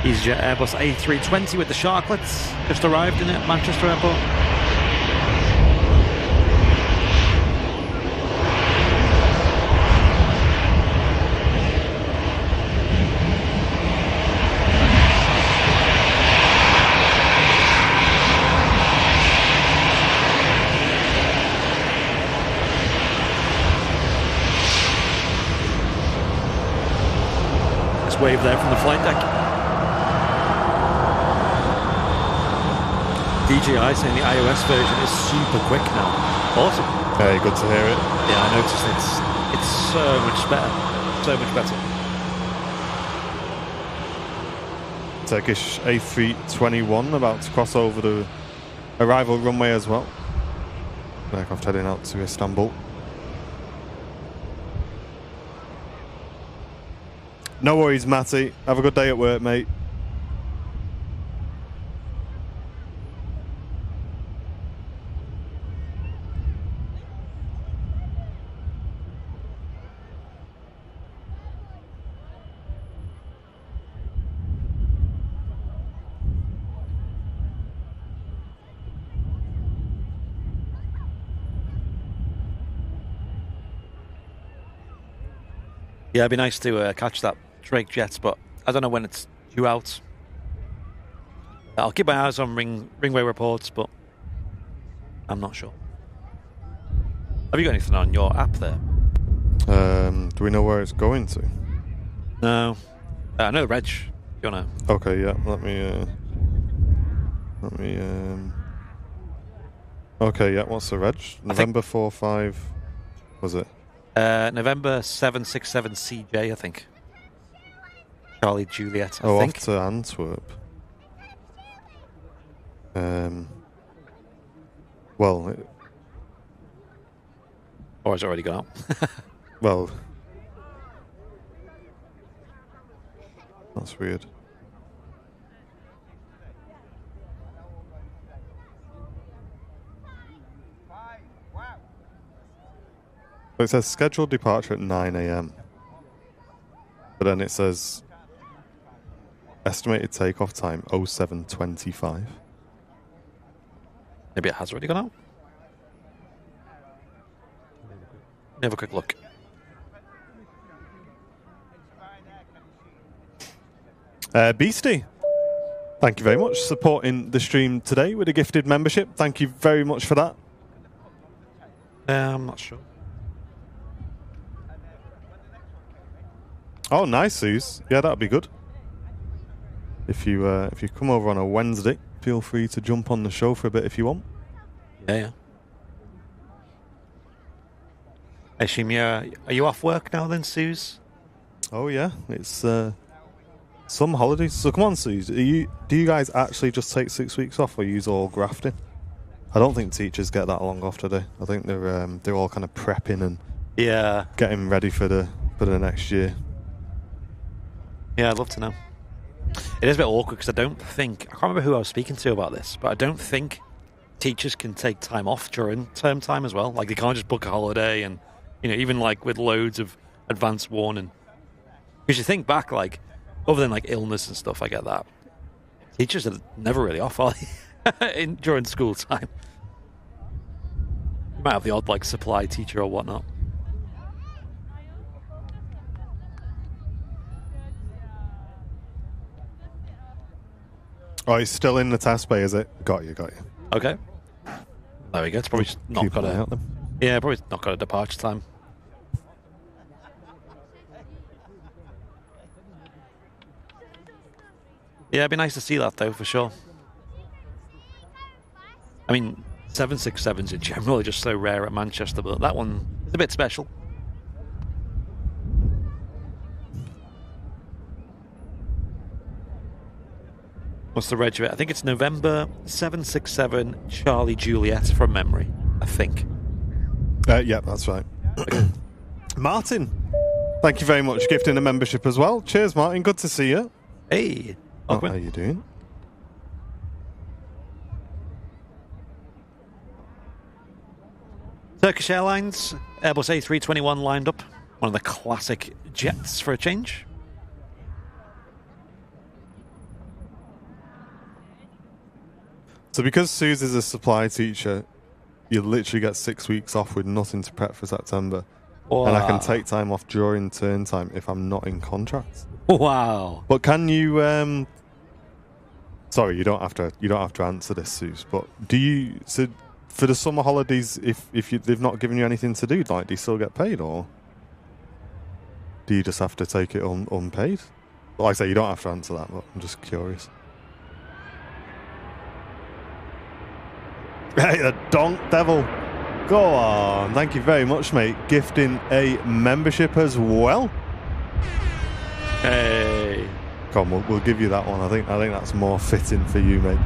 EasyJet Airbus A320 with the Sharklets just arrived in at Manchester Airport. Let's wave there from the flight deck. DJI saying the iOS version is super quick now. Awesome. Hey, good to hear it. Yeah, I noticed it's so much better. So much better. Turkish A321 about to cross over the arrival runway as well. Aircraft heading out to Istanbul. No worries, Matty. Have a good day at work, mate. Yeah, it'd be nice to catch that Drake jet, but I don't know when it's due out. I'll keep my eyes on Ringway reports, but I'm not sure. Have you got anything on your app there? Do we know where it's going to? No. I know the reg. You wanna? Okay, yeah. Let me. Okay, yeah. What's the reg? November 45. Was it? November 767 CJ, I think. Charlie Juliet, I think. Off to Antwerp. Well... Or it's already gone out. Well... That's weird. It says scheduled departure at 9 a.m. But then it says estimated takeoff time 07:25. Maybe it has already gone out. Let me have a quick look. Beastie, thank you very much supporting the stream today with a gifted membership. Thank you very much for that. I'm not sure. Oh, nice, Suze. Yeah, that'd be good. If you come over on a Wednesday, feel free to jump on the show for a bit if you want. Yeah. Hey, Shimia, are you off work now then, Suze? Oh yeah, it's some holidays. So come on, Suze. Do you guys actually just take 6 weeks off, or use all grafting? I don't think teachers get that long off, do they? I think they're all kind of prepping and getting ready for the next year. Yeah, I'd love to know. It is a bit awkward because I can't remember who I was speaking to about this, but I don't think teachers can take time off during term time as well. Like, they can't just book a holiday and, even like with loads of advance warning. Because you think back, like, other than like illness and stuff, I get that. Teachers are never really off, are they? During school time. You might have the odd like supply teacher or whatnot. Oh, it's still in the test bay, is it? Got you. Okay. There we go. It's probably just not got a... Yeah, probably not got a departure time. Yeah, it'd be nice to see that, though, for sure. I mean, 767s in general are just so rare at Manchester, but that one is a bit special. What's the reg of it? I think it's November 767 Charlie Juliet from memory, I think. Yeah, that's right. Martin, thank you very much for gifting a membership as well. Cheers, Martin. Good to see you. Hey. How are you doing? Turkish Airlines, Airbus A321 lined up. One of the classic jets for a change. So because Susie's a supply teacher, you literally get 6 weeks off with nothing to prep for September. Wow. And I can take time off during turn time if I'm not in contract. Wow. But can you sorry, you don't have to answer this, Suze, but do you for the summer holidays, if they've not given you anything to do, like, do you still get paid, or do you just have to take it unpaid? Like I say, you don't have to answer that, but I'm just curious. Hey, the Donk Devil. Go on. Thank you very much, mate. Gifting a membership as well. Hey. Come on, we'll give you that one. I think that's more fitting for you, mate.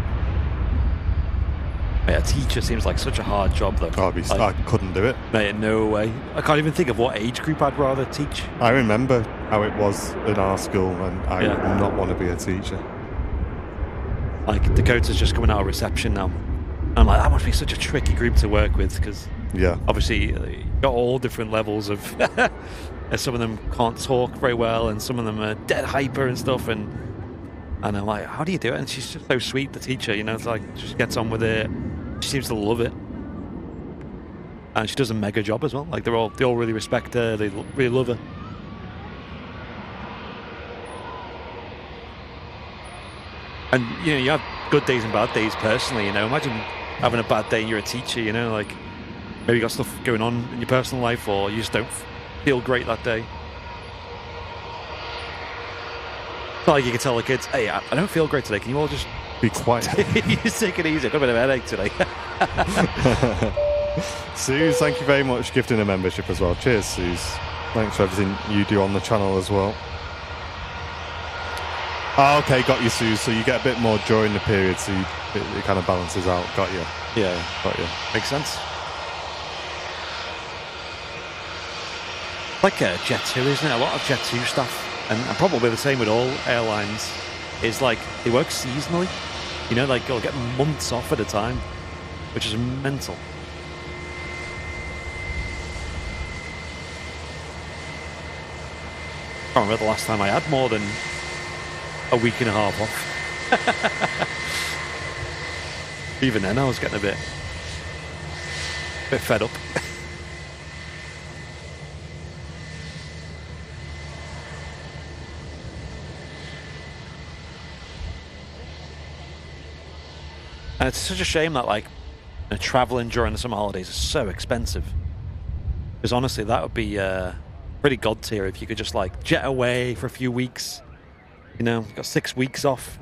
Yeah, teacher seems like such a hard job, though. I couldn't do it. Mate, no way. I can't even think of what age group I'd rather teach. I remember how it was in our school, and I would not want to be a teacher. Like, Dakota's just coming out of reception now. I'm like, that must be such a tricky group to work with, because obviously you've got all different levels of some of them can't talk very well, and some of them are dead hyper and stuff, and I'm like, how do you do it? And she's just so sweet, the teacher, you know. It's like, she just gets on with it. She seems to love it, and she does a mega job as well. Like, they all really respect her, they really love her. And you know, you have good days and bad days personally, you know. Imagine having a bad day and you're a teacher, you know, like maybe you got stuff going on in your personal life, or you just don't feel great that day. It's not like you can tell the kids, hey, I don't feel great today, can you all just be quiet? Just take it easy, I've got a bit of a headache today. Suze, thank you very much for gifting a membership as well. Cheers, Suze. Thanks for everything you do on the channel as well. Oh, okay, got you, Suze. So you get a bit more during the period, so it kind of balances out. Got you. Yeah. Got you. Makes sense. Like Jet 2, isn't it? A lot of Jet 2 stuff, and probably the same with all airlines, is like they work seasonally. You know, like they'll get months off at a time, which is mental. I can't remember the last time I had more than a week and a half off. Even then I was getting a bit fed up. And it's such a shame that, like, traveling during the summer holidays is so expensive. Because honestly, that would be pretty god tier if you could just, like, jet away for a few weeks. You know, got 6 weeks off.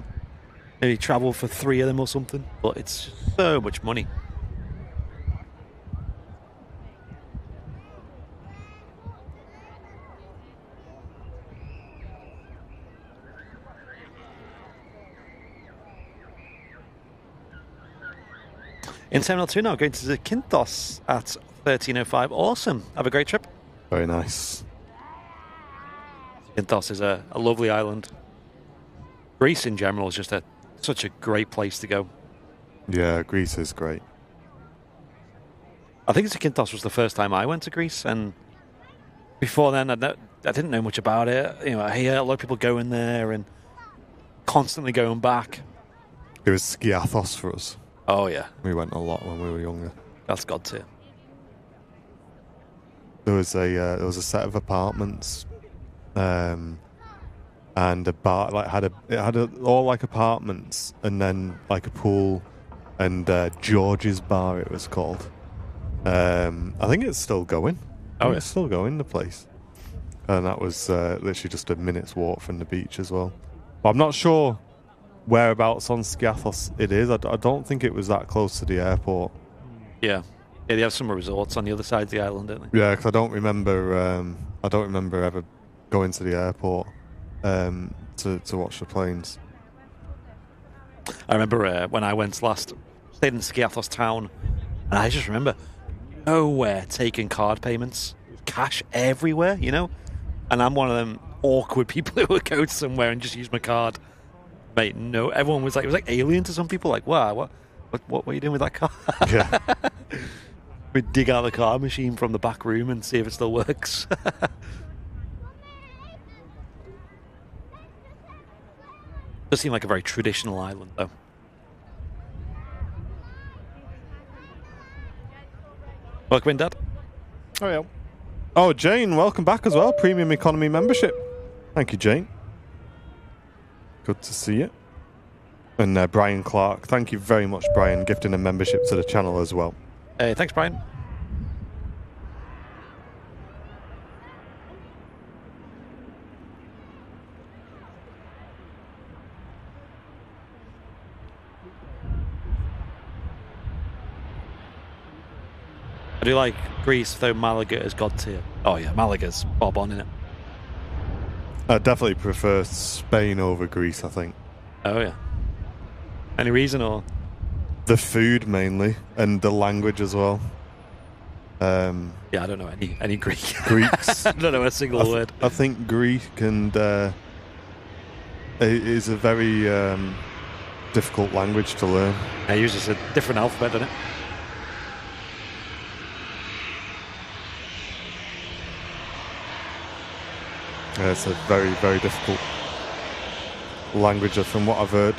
Maybe travel for 3 of them or something. But it's so much money. In Terminal 2 now, going to the Zakynthos at 13:05. Awesome. Have a great trip. Very nice. Zakynthos is a lovely island. Greece in general is just such a great place to go. Yeah, Greece is great. I think Zakynthos was the first time I went to Greece, and before then I didn't know much about it. You know, I hear a lot of people going there and constantly going back. It was Skiathos for us. Oh yeah, we went a lot when we were younger. That's god tier. There was a set of apartments, and a bar. Like it had all like apartments, and then like a pool, and George's Bar it was called. I think it's still going. Oh, it's still going, the place, and that was literally just a minute's walk from the beach as well. But I'm not sure whereabouts on Skiathos it is. I don't think it was that close to the airport. Yeah, they have some resorts on the other side of the island, don't they? Yeah, because I don't remember ever going to the airport to watch the planes. I remember when I went last, stayed in Skiathos town, and I just remember nowhere taking card payments, cash everywhere, you know. And I'm one of them awkward people who would go somewhere and just use my card. Mate, no, everyone was like, it was like alien to some people. Like, wow, what were you doing with that card? Yeah. We'd dig out the card machine from the back room and see if it still works. Does seem like a very traditional island, though. Welcome in, Dad. Oh, yeah. Oh, Jane, welcome back as well. Premium Economy membership. Thank you, Jane. Good to see you. And Brian Clark. Thank you very much, Brian, gifting a membership to the channel as well. Hey, thanks, Brian. I do like Greece, though Malaga is god tier. Oh yeah, Malaga's bob on, innit? I definitely prefer Spain over Greece, I think. Oh yeah. Any reason, or? The food mainly, and the language as well. Yeah, I don't know any Greek. Greeks. I don't know a single word. I think Greek and is a very difficult language to learn. It uses a different alphabet, doesn't it? Yeah, it's a very, very difficult language from what I've heard.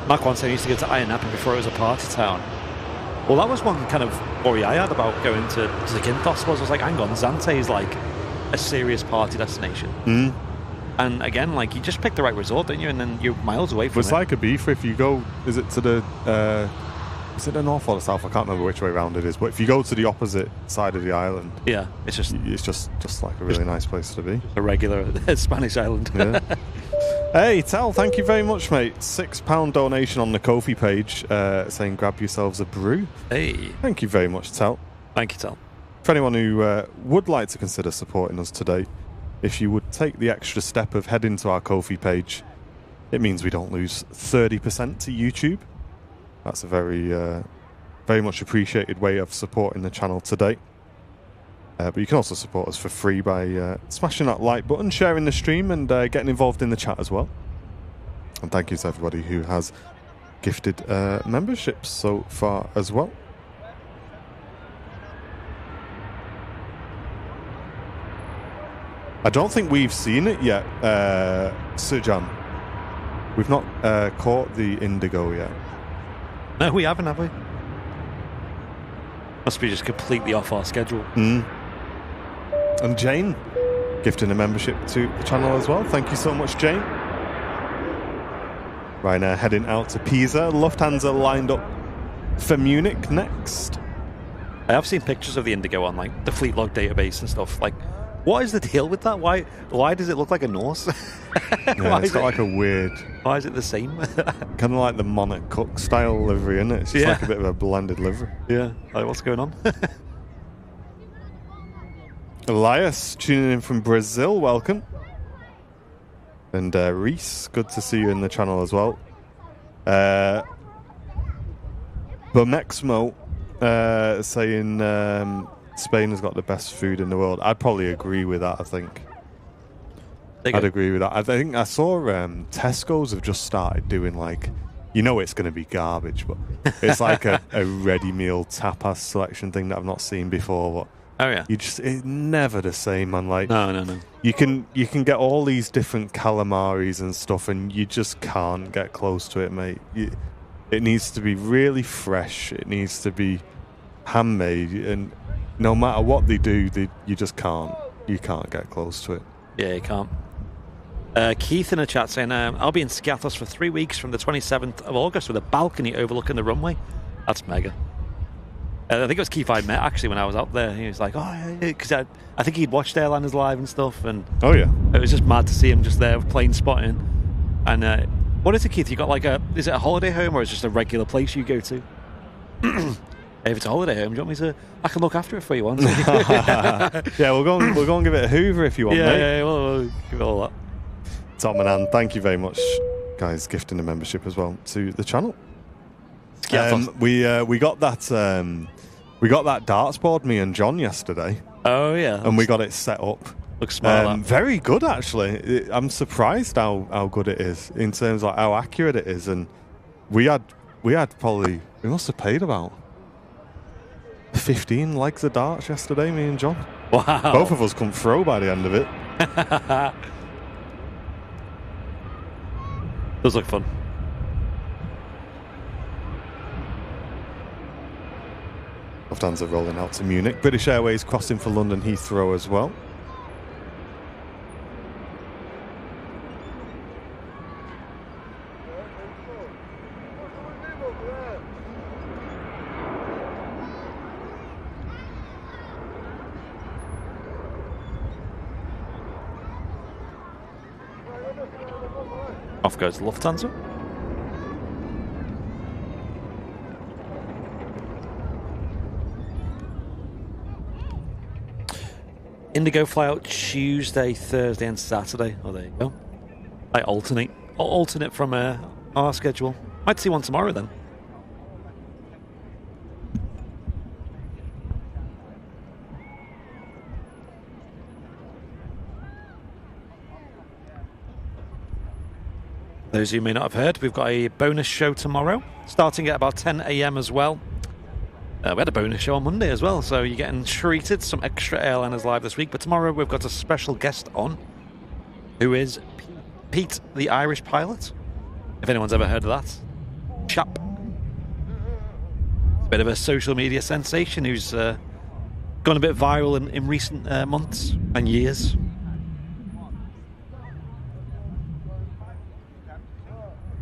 Mark once said he used to go to Ayia Napa before it was a party town. Well, that was one kind of worry I had about going to Zakynthos. I was like, hang on, Zante is like a serious party destination. Mm. And again, like, you just pick the right resort, don't you? And then you're miles away from it. It's like a beef if you go, is it to the... is it the north or the south? I can't remember which way around it is. But if you go to the opposite side of the island, yeah, it's just like a really nice place to be. A regular Spanish island. Yeah. Hey, Tal, thank you very much, mate. £6 donation on the Ko-fi page saying grab yourselves a brew. Hey. Thank you very much, Tal. Thank you, Tal. For anyone who would like to consider supporting us today, if you would take the extra step of heading to our Ko-fi page, it means we don't lose 30% to YouTube. That's a very, very much appreciated way of supporting the channel today. But you can also support us for free by smashing that like button, sharing the stream, and getting involved in the chat as well. And thank you to everybody who has gifted memberships so far as well. I don't think we've seen it yet, Sujan. We've not caught the Indigo yet. No, we haven't, have we? Must be just completely off our schedule. Mm. And Jane, gifting a membership to the channel as well. Thank you so much, Jane. Right now, heading out to Pisa. Lufthansa lined up for Munich next. I have seen pictures of the Indigo on like the fleet log database and stuff. Like, what is the deal with that? Why does it look like a Norse? Yeah, it's got like a weird... Why is it the same? Kind of like the Monarch Cook style livery, isn't it? It's just like a bit of a blended livery. Yeah, like, what's going on? Elias, tuning in from Brazil, welcome. And Reese, good to see you in the channel as well. Bomexmo saying Spain has got the best food in the world. I'd probably agree with that, I think. I'd agree with that. I think I saw Tesco's have just started doing like, you know it's going to be garbage, but it's like a ready meal tapas selection thing that I've not seen before. But oh yeah, it's never the same, man. Like no. You can get all these different calamaris and stuff, and you just can't get close to it, mate. It needs to be really fresh. It needs to be handmade, and no matter what they do, you just can't. You can't get close to it. Yeah, you can't. Keith in the chat saying, I'll be in Skiathos for 3 weeks from the 27th of August with a balcony overlooking the runway. That's mega. I think it was Keith I met actually when I was out there. He was like, "Oh, yeah," because I think he'd watched Airliners live and stuff, and Oh yeah. it was just mad to see him just there plane spotting. And what is it, Keith? You got like is it a holiday home or is it just a regular place you go to? If it's a holiday home, do you want me to? I can look after it for you once. Yeah, we'll go and give it a hoover if you want, mate. Yeah, we'll give it all that. Tom and Anne, thank you very much, guys, gifting the membership as well to the channel. We got that darts board, me and John, yesterday. Oh yeah, and we got it set up. Looks smart. Very good, actually. I'm surprised how good it is in terms of how accurate it is. And we must have paid about 15 legs of darts yesterday, me and John. Wow. Both of us come throw by the end of it. Does look fun. Lufthansa rolling out to Munich. British Airways crossing for London Heathrow as well. Off goes Lufthansa. Indigo fly out Tuesday, Thursday and Saturday. Oh, there you go. I alternate from our schedule. Might see one tomorrow then. Those of you who may not have heard, we've got a bonus show tomorrow, starting at about 10 a.m. as well. We had a bonus show on Monday as well, so you're getting treated. Some extra Airliners live this week. But tomorrow we've got a special guest on, who is Pete, the Irish pilot. If anyone's ever heard of that chap. It's a bit of a social media sensation who's gone a bit viral in recent months and years.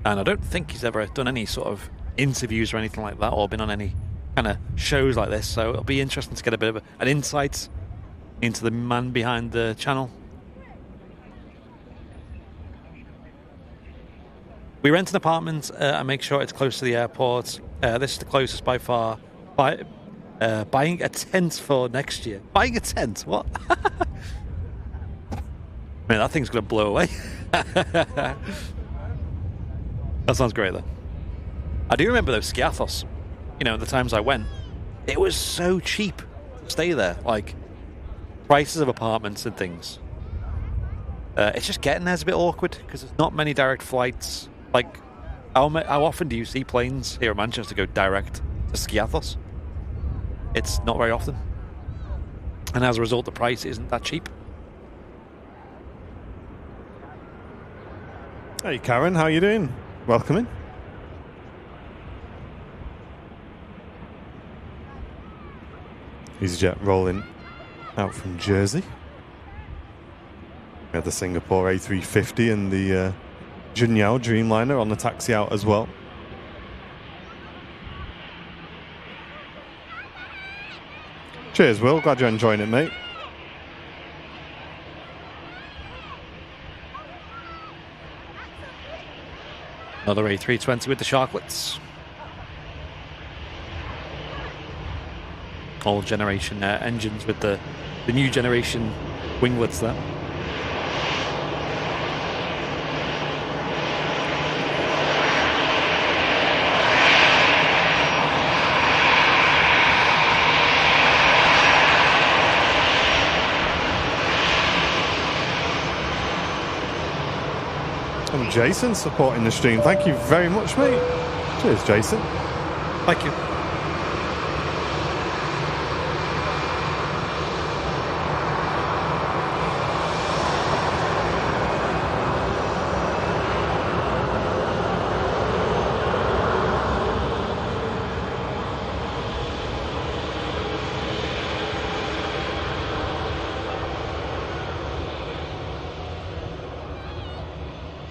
And I don't think he's ever done any sort of interviews or anything like that, or been on any kind of shows like this. So it'll be interesting to get a bit of an insight into the man behind the channel. We rent an apartment and make sure it's close to the airport. This is the closest by far. Buying a tent for next year. Buying a tent? What? Man, that thing's going to blow away. That sounds great, though. I do remember those Skiathos. You know, the times I went, it was so cheap to stay there. Like, prices of apartments and things. It's just getting there's a bit awkward because there's not many direct flights. Like, how often do you see planes here in Manchester go direct to Skiathos? It's not very often. And as a result, the price isn't that cheap. Hey, Karen, how you doing? Welcome in. EasyJet rolling out from Jersey. We had the Singapore A350 and the Junyao Dreamliner on the taxi out as well. Cheers, Will. Glad you're enjoying it, mate. Another A320 with the Sharklets. Old generation engines with the new generation winglets there. And Jason supporting the stream. Thank you very much, mate. Cheers, Jason. Thank you.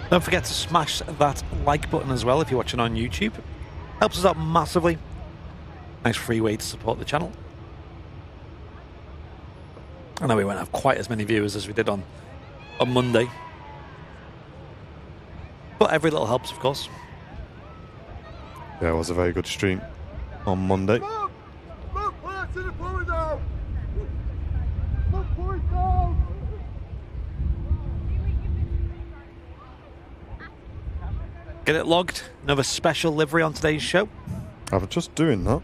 Don't forget to smash that like button as well if you're watching on YouTube. Helps us out massively. Nice free way to support the channel. I know we won't have quite as many viewers as we did on Monday. But every little helps, of course. Yeah, it was a very good stream on Monday. Get it logged. Another special livery on today's show. I was just doing that.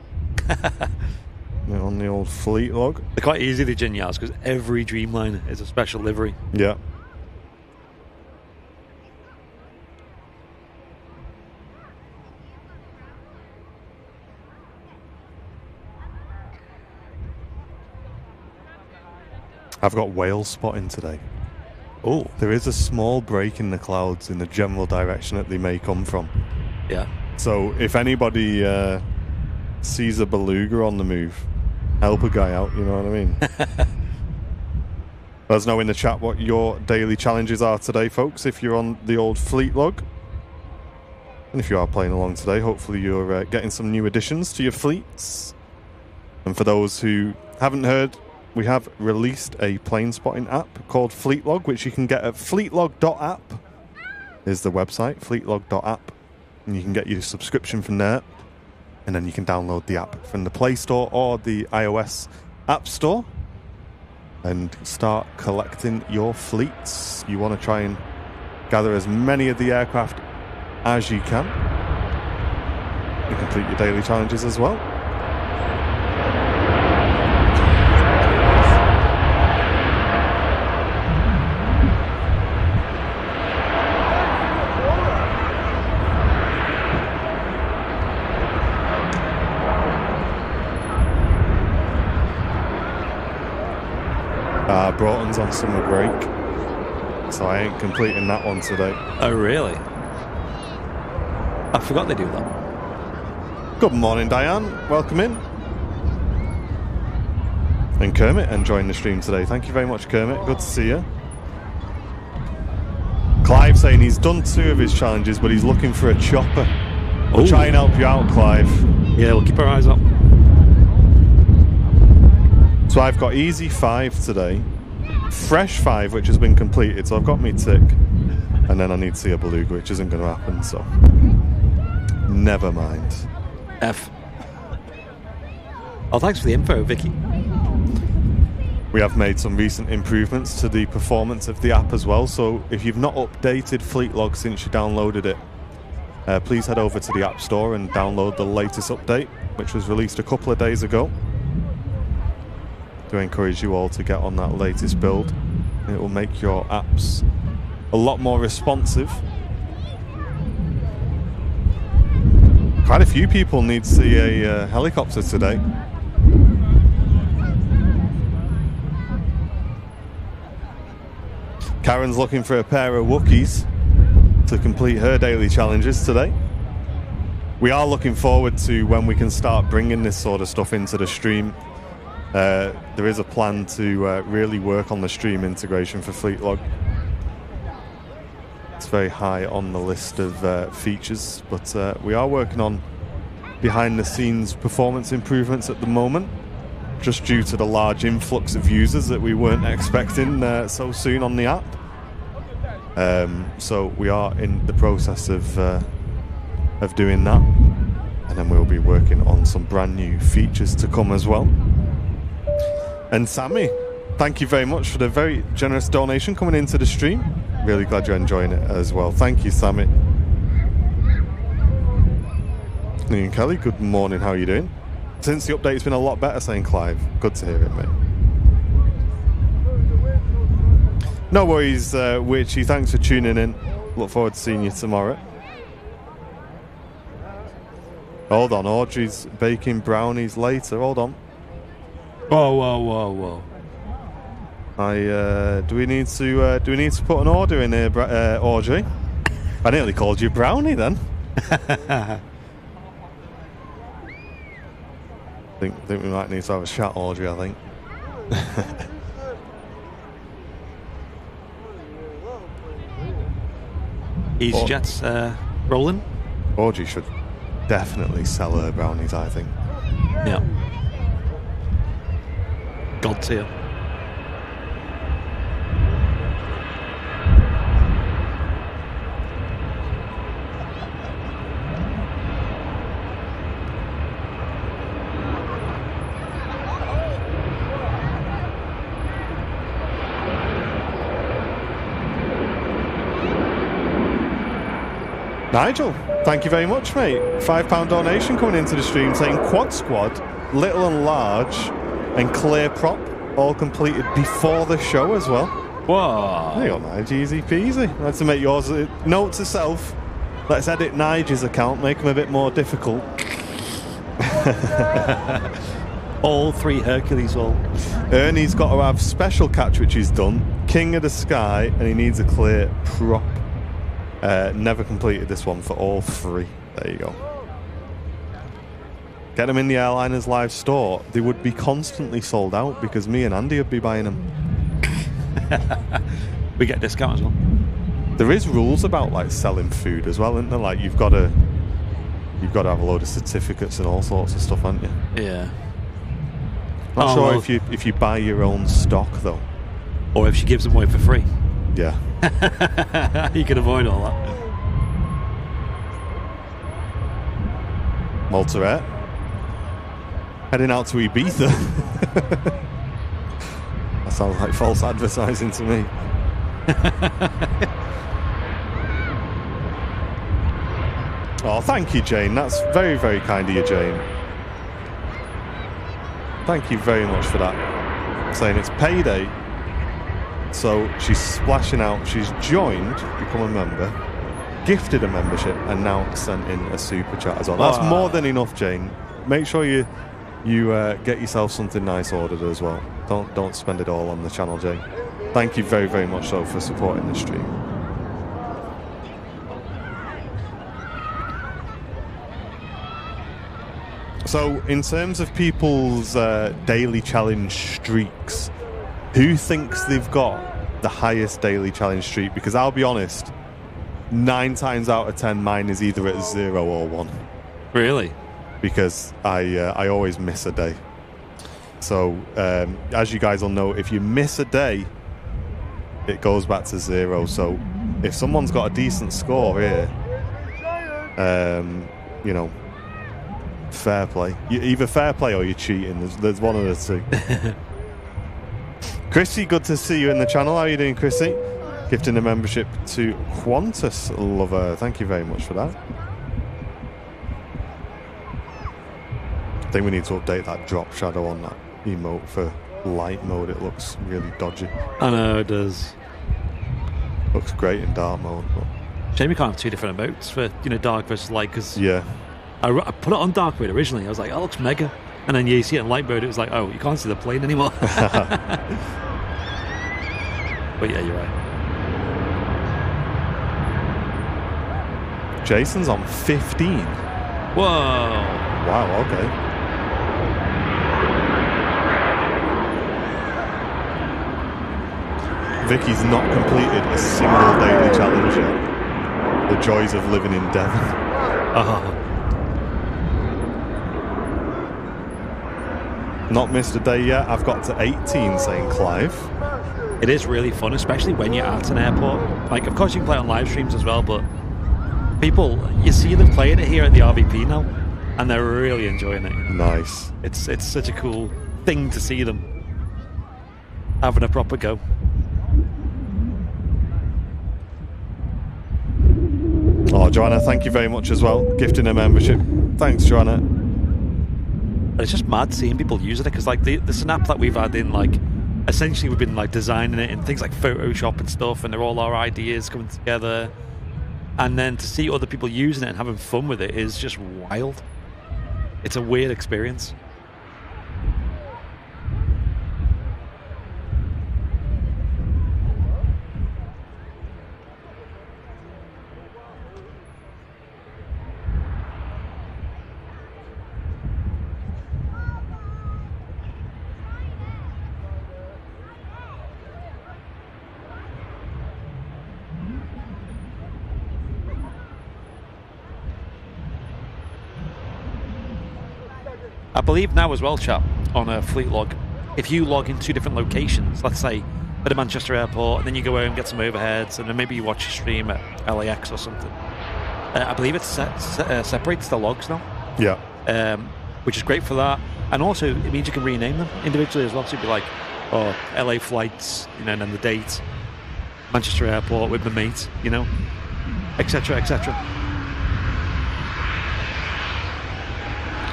Yeah, on the old fleet log. They're quite easy, the Ginyards, because every Dreamliner is a special livery. Yeah. I've got whale spotting today. Oh. There is a small break in the clouds in the general direction that they may come from. Yeah. So if anybody sees a beluga on the move, help a guy out, you know what I mean? Let us know in the chat what your daily challenges are today, folks, if you're on the old fleet log. And if you are playing along today, hopefully you're getting some new additions to your fleets. And for those who haven't heard, we have released a plane spotting app called Fleetlog, which you can get at fleetlog.app is the website, fleetlog.app. And you can get your subscription from there. And then you can download the app from the Play Store or the iOS App Store and start collecting your fleets. You want to try and gather as many of the aircraft as you can and complete your daily challenges as well. Broughton's on summer break, so I ain't completing that one today. Oh, really? I forgot they do that. Good morning, Diane. Welcome in. And Kermit enjoying the stream today. Thank you very much, Kermit. Good to see you. Clive saying he's done 2 of his challenges, but he's looking for a chopper. We'll try and help you out, Clive. Yeah, we'll keep our eyes up. So I've got easy 5 today, fresh 5 which has been completed, so I've got me tick, and then I need to see a beluga, which isn't going to happen, so never mind. F. Oh, thanks for the info, Vicky. We have made some recent improvements to the performance of the app as well, so if you've not updated Fleetlog since you downloaded it, please head over to the App Store and download the latest update, which was released a couple of days ago. I encourage you all to get on that latest build. It will make your apps a lot more responsive. Quite a few people need to see a helicopter today. Karen's looking for a pair of Wookiees to complete her daily challenges today. We are looking forward to when we can start bringing this sort of stuff into the stream. There is a plan to really work on the stream integration for Fleetlog. It's very high on the list of features, but we are working on behind the scenes performance improvements at the moment, just due to the large influx of users that we weren't expecting so soon on the app. So we are in the process of doing that, and then we'll be working on some brand new features to come as well. And Sammy, thank you very much for the very generous donation coming into the stream. Really glad you're enjoying it as well. Thank you, Sammy. Ian Kelly, good morning. How are you doing? Since the update, it's been a lot better, saying Clive. Good to hear it, mate. No worries, Witchy. Thanks for tuning in. Look forward to seeing you tomorrow. Hold on, Audrey's baking brownies later. Hold on. Whoa. Do we need to put an order in here, Audrey? I nearly called you Brownie then. I think we might need to have a chat, Audrey, I think. EasyJet's rolling. Audrey should definitely sell her brownies, I think. Yeah. God tier. Nigel, thank you very much, mate. £5 donation coming into the stream saying Quad Squad, Little and Large, and Clear Prop all completed before the show as well. Whoa. There you go, Nige, easy peasy. Let's make yours. Note to self, let's edit Nige's account, make him a bit more difficult. All 3 Hercules all. Ernie's got to have special catch, which he's done. King of the Sky, and he needs a Clear Prop. Never completed this one for all 3. There you go. Get them in the Airliners live store. They would be constantly sold out because me and Andy would be buying them. We get a discount as well. There is rules about like selling food as well, isn't there? Like you've got to have a load of certificates and all sorts of stuff, haven't you? Yeah. Not sure if you buy your own stock though, or if she gives them away for free. Yeah. You can avoid all that. Montserrat heading out to Ibiza. That sounds like false advertising to me. Oh, thank you, Jane. That's very, very kind of you, Jane. Thank you very much for that. Saying it's payday, so she's splashing out. She's joined, become a member, gifted a membership, and now sent in a super chat as well. That's more than enough, Jane. Make sure you get yourself something nice ordered as well. Don't spend it all on the channel, Jane. Thank you very, very much so for supporting the stream. So, in terms of people's daily challenge streaks, who thinks they've got the highest daily challenge streak? Because I'll be honest, 9 times out of 10, mine is either at 0 or 1. Really? Because I always miss a day. So, as you guys will know, if you miss a day, it goes back to 0. So, if someone's got a decent score here, you know, fair play. Either fair play or you're cheating. There's one of the two. Chrissy, good to see you in the channel. How are you doing, Chrissy? Gifting a membership to Qantas Lover. Thank you very much for that. I think we need to update that drop shadow on that emote for light mode. It looks really dodgy. I know, it does. Looks great in dark mode. But... shame you can't have 2 different emotes for, dark versus light, because yeah. I put it on dark mode originally. I was like, oh, it looks mega. And then you see it in light mode, it was like, oh, you can't see the plane anymore. But yeah, you're right. Jason's on 15. Whoa. Wow, okay. Vicky's not completed a single daily challenge yet. The joys of living in Devon. Oh. Not missed a day yet. I've got to 18, saying Clive. It is really fun, especially when you're at an airport. Like, of course you can play on live streams as well, but people, you see them playing it here at the RVP now, and they're really enjoying it. Nice. It's such a cool thing to see them having a proper go. Oh, Joanna, thank you very much as well. Gifting a membership. Thanks, Joanna. And it's just mad seeing people using it, because like the snap that we've had in, like, essentially we've been like designing it in things like Photoshop and stuff, and they're all our ideas coming together, and then to see other people using it and having fun with it is just wild. It's a weird experience. I believe now as well, chat, on a fleet log, if you log in 2 different locations, let's say at a Manchester airport, and then you go home, get some overheads, and then maybe you watch a stream at LAX or something, I believe it separates the logs now. Yeah. Which is great for that. And also, it means you can rename them individually as well. So you'd be like, oh, LA flights, and then the date, Manchester airport with my mate, etc., etc.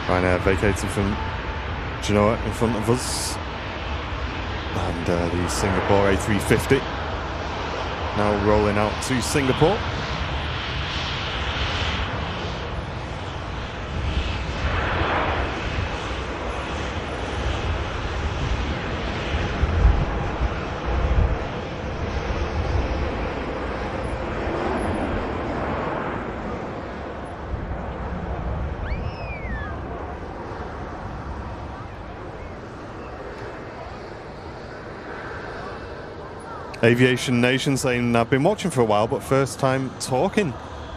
Right now, vacating from Genoa in front of us. And the Singapore A350 now rolling out to Singapore. Aviation Nation saying, I've been watching for a while, but first time talking.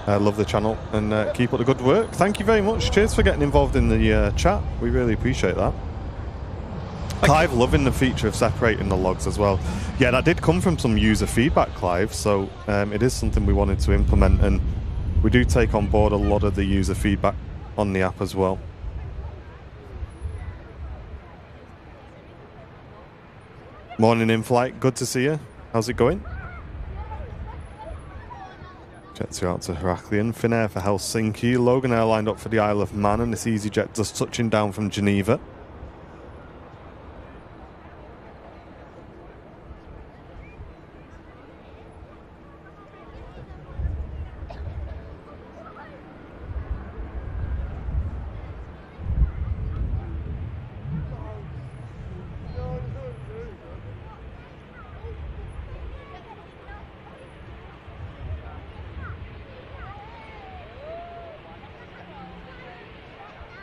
Love the channel and keep up the good work. Thank you very much. Cheers for getting involved in the chat. We really appreciate that. Clive loving the feature of separating the logs as well. Yeah, that did come from some user feedback, Clive, so it is something we wanted to implement, and we do take on board a lot of the user feedback on the app as well. Morning in flight, good to see you. How's it going? Jets are out to Heraklion. Finnair for Helsinki. Logan Air lined up for the Isle of Man, and this EasyJet just touching down from Geneva.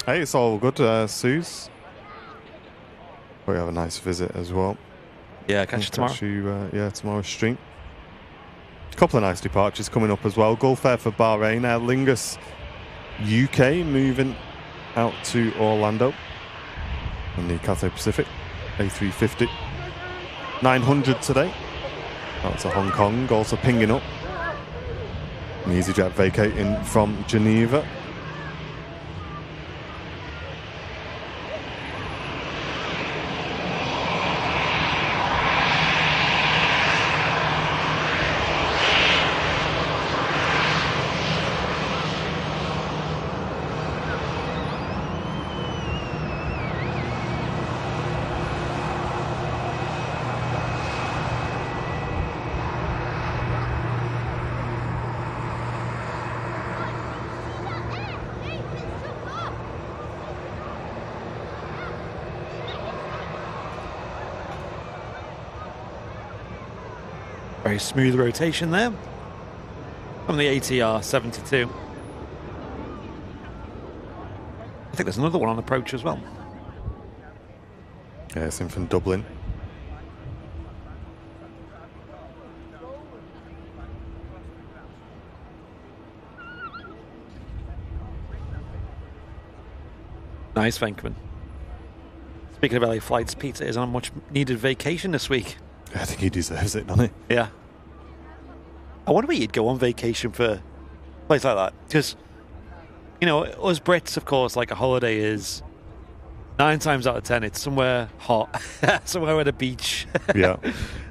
Hey, it's all good, Suze. Hope you have a nice visit as well. Yeah, catch you tomorrow. Catch you, tomorrow's stream. A couple of nice departures coming up as well. Gulf Air for Bahrain. Aer Lingus UK moving out to Orlando. And the Cathay Pacific A350. 900 today. Out to Hong Kong, also pinging up. And EasyJet vacating from Geneva. Very smooth rotation there from the ATR 72. I think there's another one on approach as well. Yeah, it's in from Dublin. Nice, Venkman. Speaking of LA flights, Peter is on a much needed vacation this week. I think he deserves it, doesn't he? Yeah. I wonder where you'd go on vacation for a place like that. Because, us Brits, of course, like a holiday is 9 times out of 10, it's somewhere hot, somewhere with a beach, Yeah.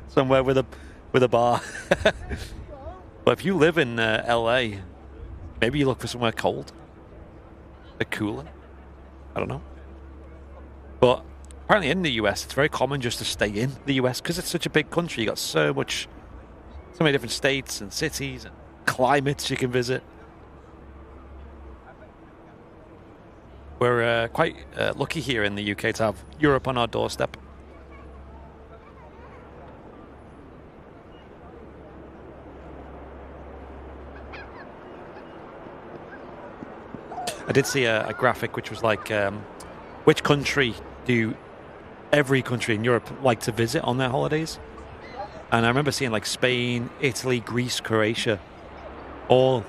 somewhere with a bar. But if you live in LA, maybe you look for somewhere cold, a cooler. I don't know. But apparently in the US, it's very common just to stay in the US because it's such a big country. You got so many different states and cities and climates you can visit. We're quite lucky here in the UK to have Europe on our doorstep. I did see a graphic which was like, which country do every country in Europe like to visit on their holidays? And I remember seeing like Spain, Italy, Greece, Croatia all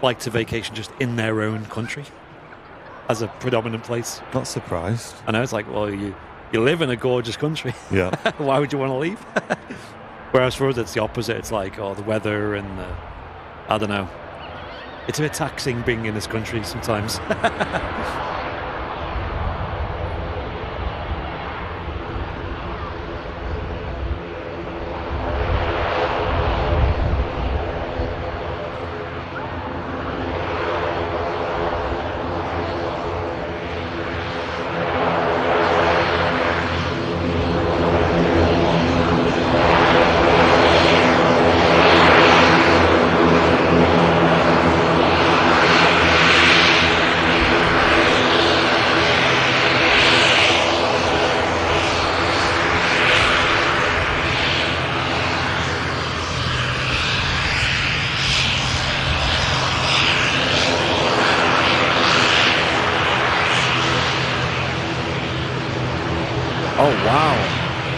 like to vacation just in their own country. as a predominant place. Not surprised. I know, it's like, well, you live in a gorgeous country. Yeah. Why would you want to leave? Whereas for us, it's the opposite. It's like, the weather and I don't know. It's a bit taxing being in this country sometimes. Oh, wow.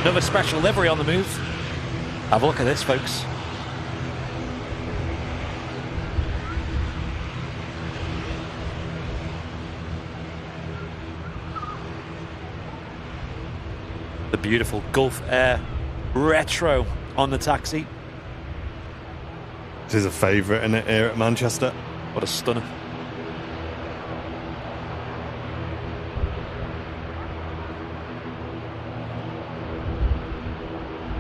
Another special livery on the move. Have a look at this, folks. The beautiful Gulf Air Retro on the taxi. This is a favourite, isn't it, here at Manchester? What a stunner.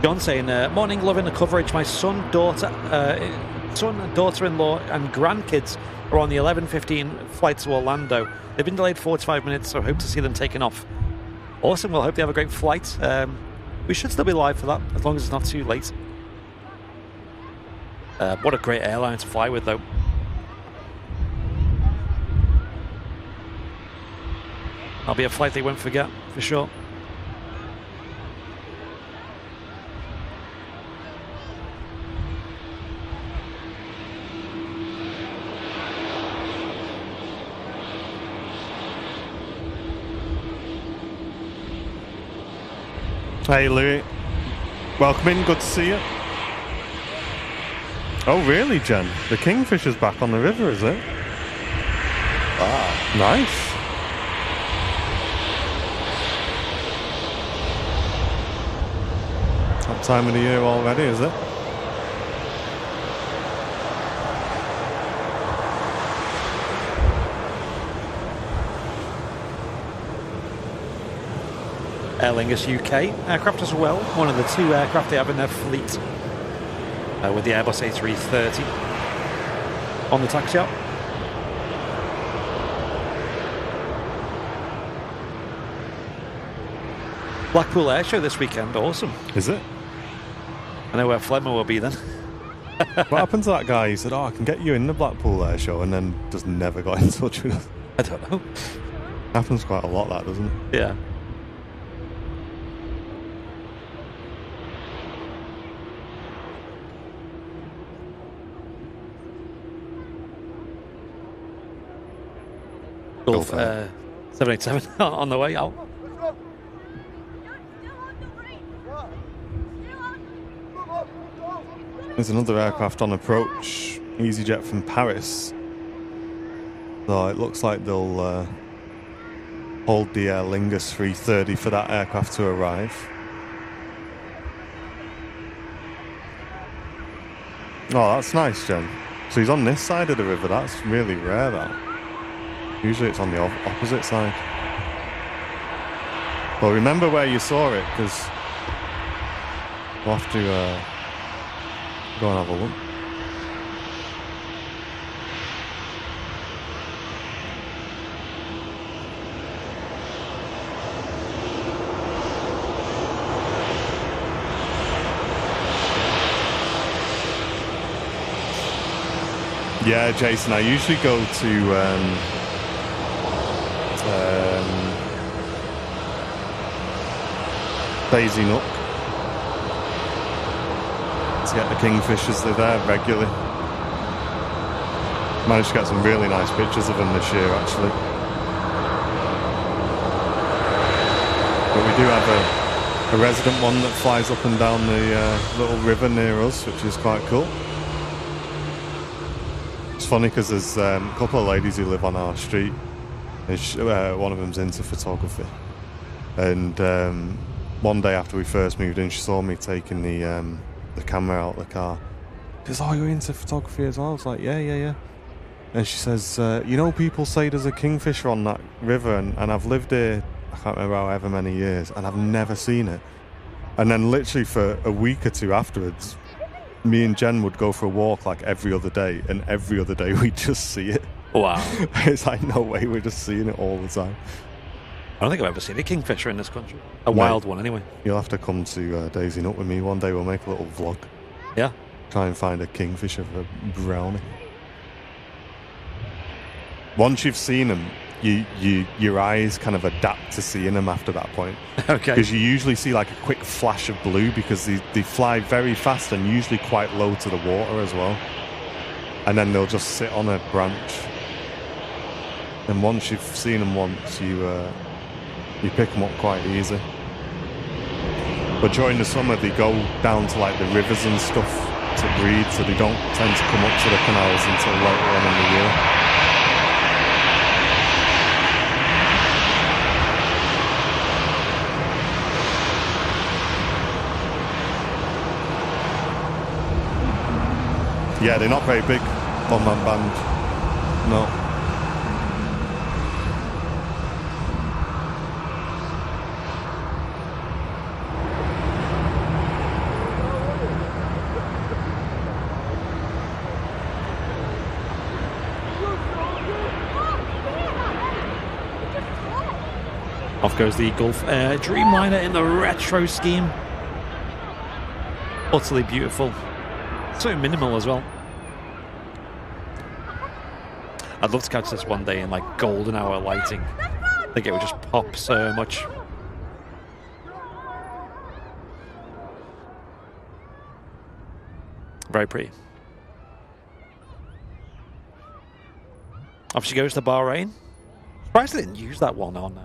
John saying, morning, loving the coverage. My son, daughter-in-law and grandkids are on the 11:15 flight to Orlando. They've been delayed 45 minutes, so I hope to see them taking off. Awesome, well, hope they have a great flight. We should still be live for that, as long as it's not too late. What a great airline to fly with, though. That'll be a flight they won't forget, for sure. Hey Louis, welcome in, good to see you. Oh really, Jen? The Kingfisher's back on the river, is it? Wow, nice. That time of the year already, is it? Aer Lingus UK aircraft as well, one of the two aircraft they have in their fleet, with the Airbus A330 on the taxi up. Blackpool Air Show this weekend, awesome. Is it? I know where Flemmer will be then. What happened to that guy? He said, I can get you in the Blackpool Air Show, and then just never got in touch with us. I don't know. Happens quite a lot, that, doesn't it? Yeah. Gulf 787 on the way out. There's another aircraft on approach, EasyJet from Paris. So it looks like they'll hold the Aer Lingus 330 for that aircraft to arrive. Oh, that's nice, Jen. So he's on this side of the river. That's really rare, that. Usually it's on the opposite side. Well, remember where you saw it, because we'll have to go and have a look. Yeah, Jason, I usually go to Daisy Nook to get the Kingfishers. They're there regularly. Managed to get some really nice pictures of them this year, actually. But we do have a resident one that flies up and down the little river near us, which is quite cool. It's funny because there's a couple of ladies who live on our street, One of them's into photography. And one day after we first moved in, she saw me taking the camera out of the car. She says, "Oh, you're into photography as well?" I was like, yeah. And she says, "You know, people say there's a kingfisher on that river, and I've lived here, I can't remember however many years, and I've never seen it." And then literally for a week or two afterwards, me and Jen would go for a walk like every other day, and every other day we'd just see it. Wow. It's like, no way, we're just seeing it all the time. I don't think I've ever seen a kingfisher in this country. A wild one, anyway. You'll have to come to Daisy Nut with me one day. We'll make a little vlog. Yeah. Try and find a kingfisher for brownie. Once you've seen them, your eyes kind of adapt to seeing them after that point. Okay. Because you usually see like a quick flash of blue because they fly very fast and usually quite low to the water as well. And then they'll just sit on a branch. And once you've seen them once, you pick them up quite easy. But during the summer, they go down to like the rivers and stuff to breed, so they don't tend to come up to the canals until later on in the year. Yeah, they're not very big on that band. No. Off goes the Gulf Air Dreamliner in the retro scheme. Utterly beautiful. So minimal as well. I'd love to catch this one day in like golden hour lighting. I think it would just pop so much. Very pretty. Off she goes to Bahrain. Surprised they didn't use that one on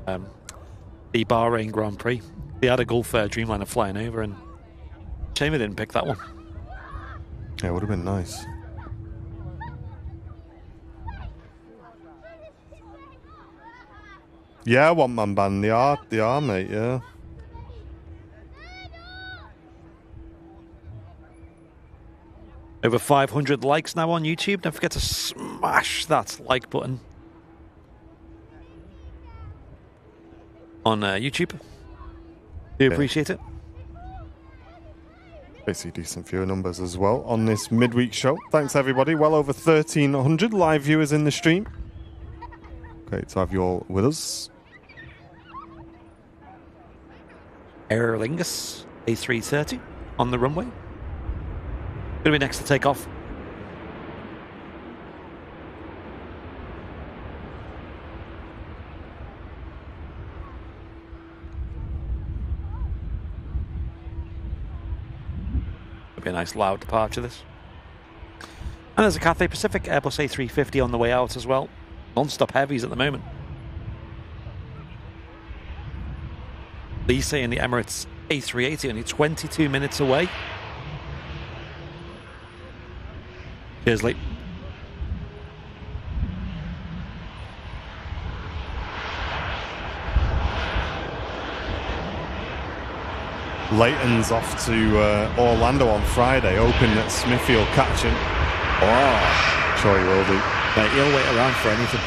the Bahrain Grand Prix. They had a Gulf Air Dreamliner flying over, and shame they didn't pick that one. Yeah, it would have been nice. Yeah, one man band. They are, mate. Yeah. Over 500 likes now on YouTube. Don't forget to smash that like button on YouTube. Do appreciate it. Basically decent viewer numbers as well on this midweek show. Thanks everybody. Well over 1,300 live viewers in the stream. Great to have you all with us. Aer Lingus A330 on the runway. Going to be next to take off. Be a nice loud departure this. And there's a Cathay Pacific Airbus A350 on the way out as well. Non-stop heavies at the moment. Lisa in the Emirates A380 only 22 minutes away. Cheers, Lee. Leighton's off to Orlando on Friday, open at Smithfield catching. Oh, sure he will do. Mate, he'll wait around for anything.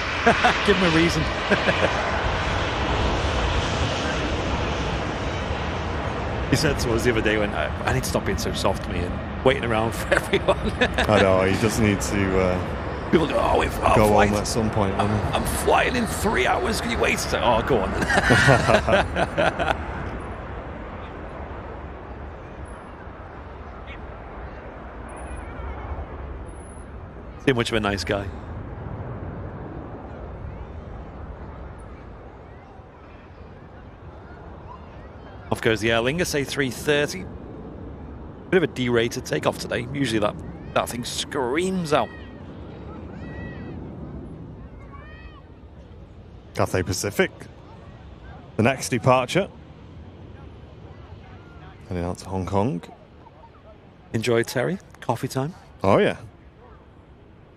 Give him a reason. He said to us the other day, when I need to stop being so soft to me and waiting around for everyone. I know, he does need to people go, go home at some point. I'm flying in 3 hours. Can you wait? Like, oh, go on then. Too much of a nice guy. Off goes the Aer Lingus A330. Bit of a derated takeoff today. Usually that thing screams out. Cathay Pacific. The next departure. Heading out to Hong Kong. Enjoy, Terry. Coffee time. Oh, yeah.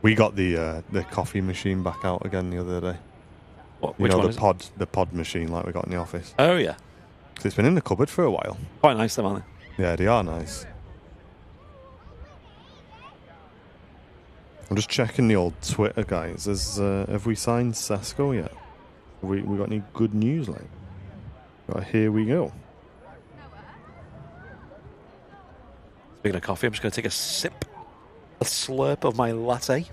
We got the coffee machine back out again the other day. Which one is the pod machine like we got in the office. Oh, yeah. So it's been in the cupboard for a while. Quite nice, them, aren't they? Yeah, they are nice. I'm just checking the old Twitter, guys. Have we signed Sesko yet? We got any good news, like? Right, here we go. Speaking of coffee, I'm just going to take a slurp of my latte.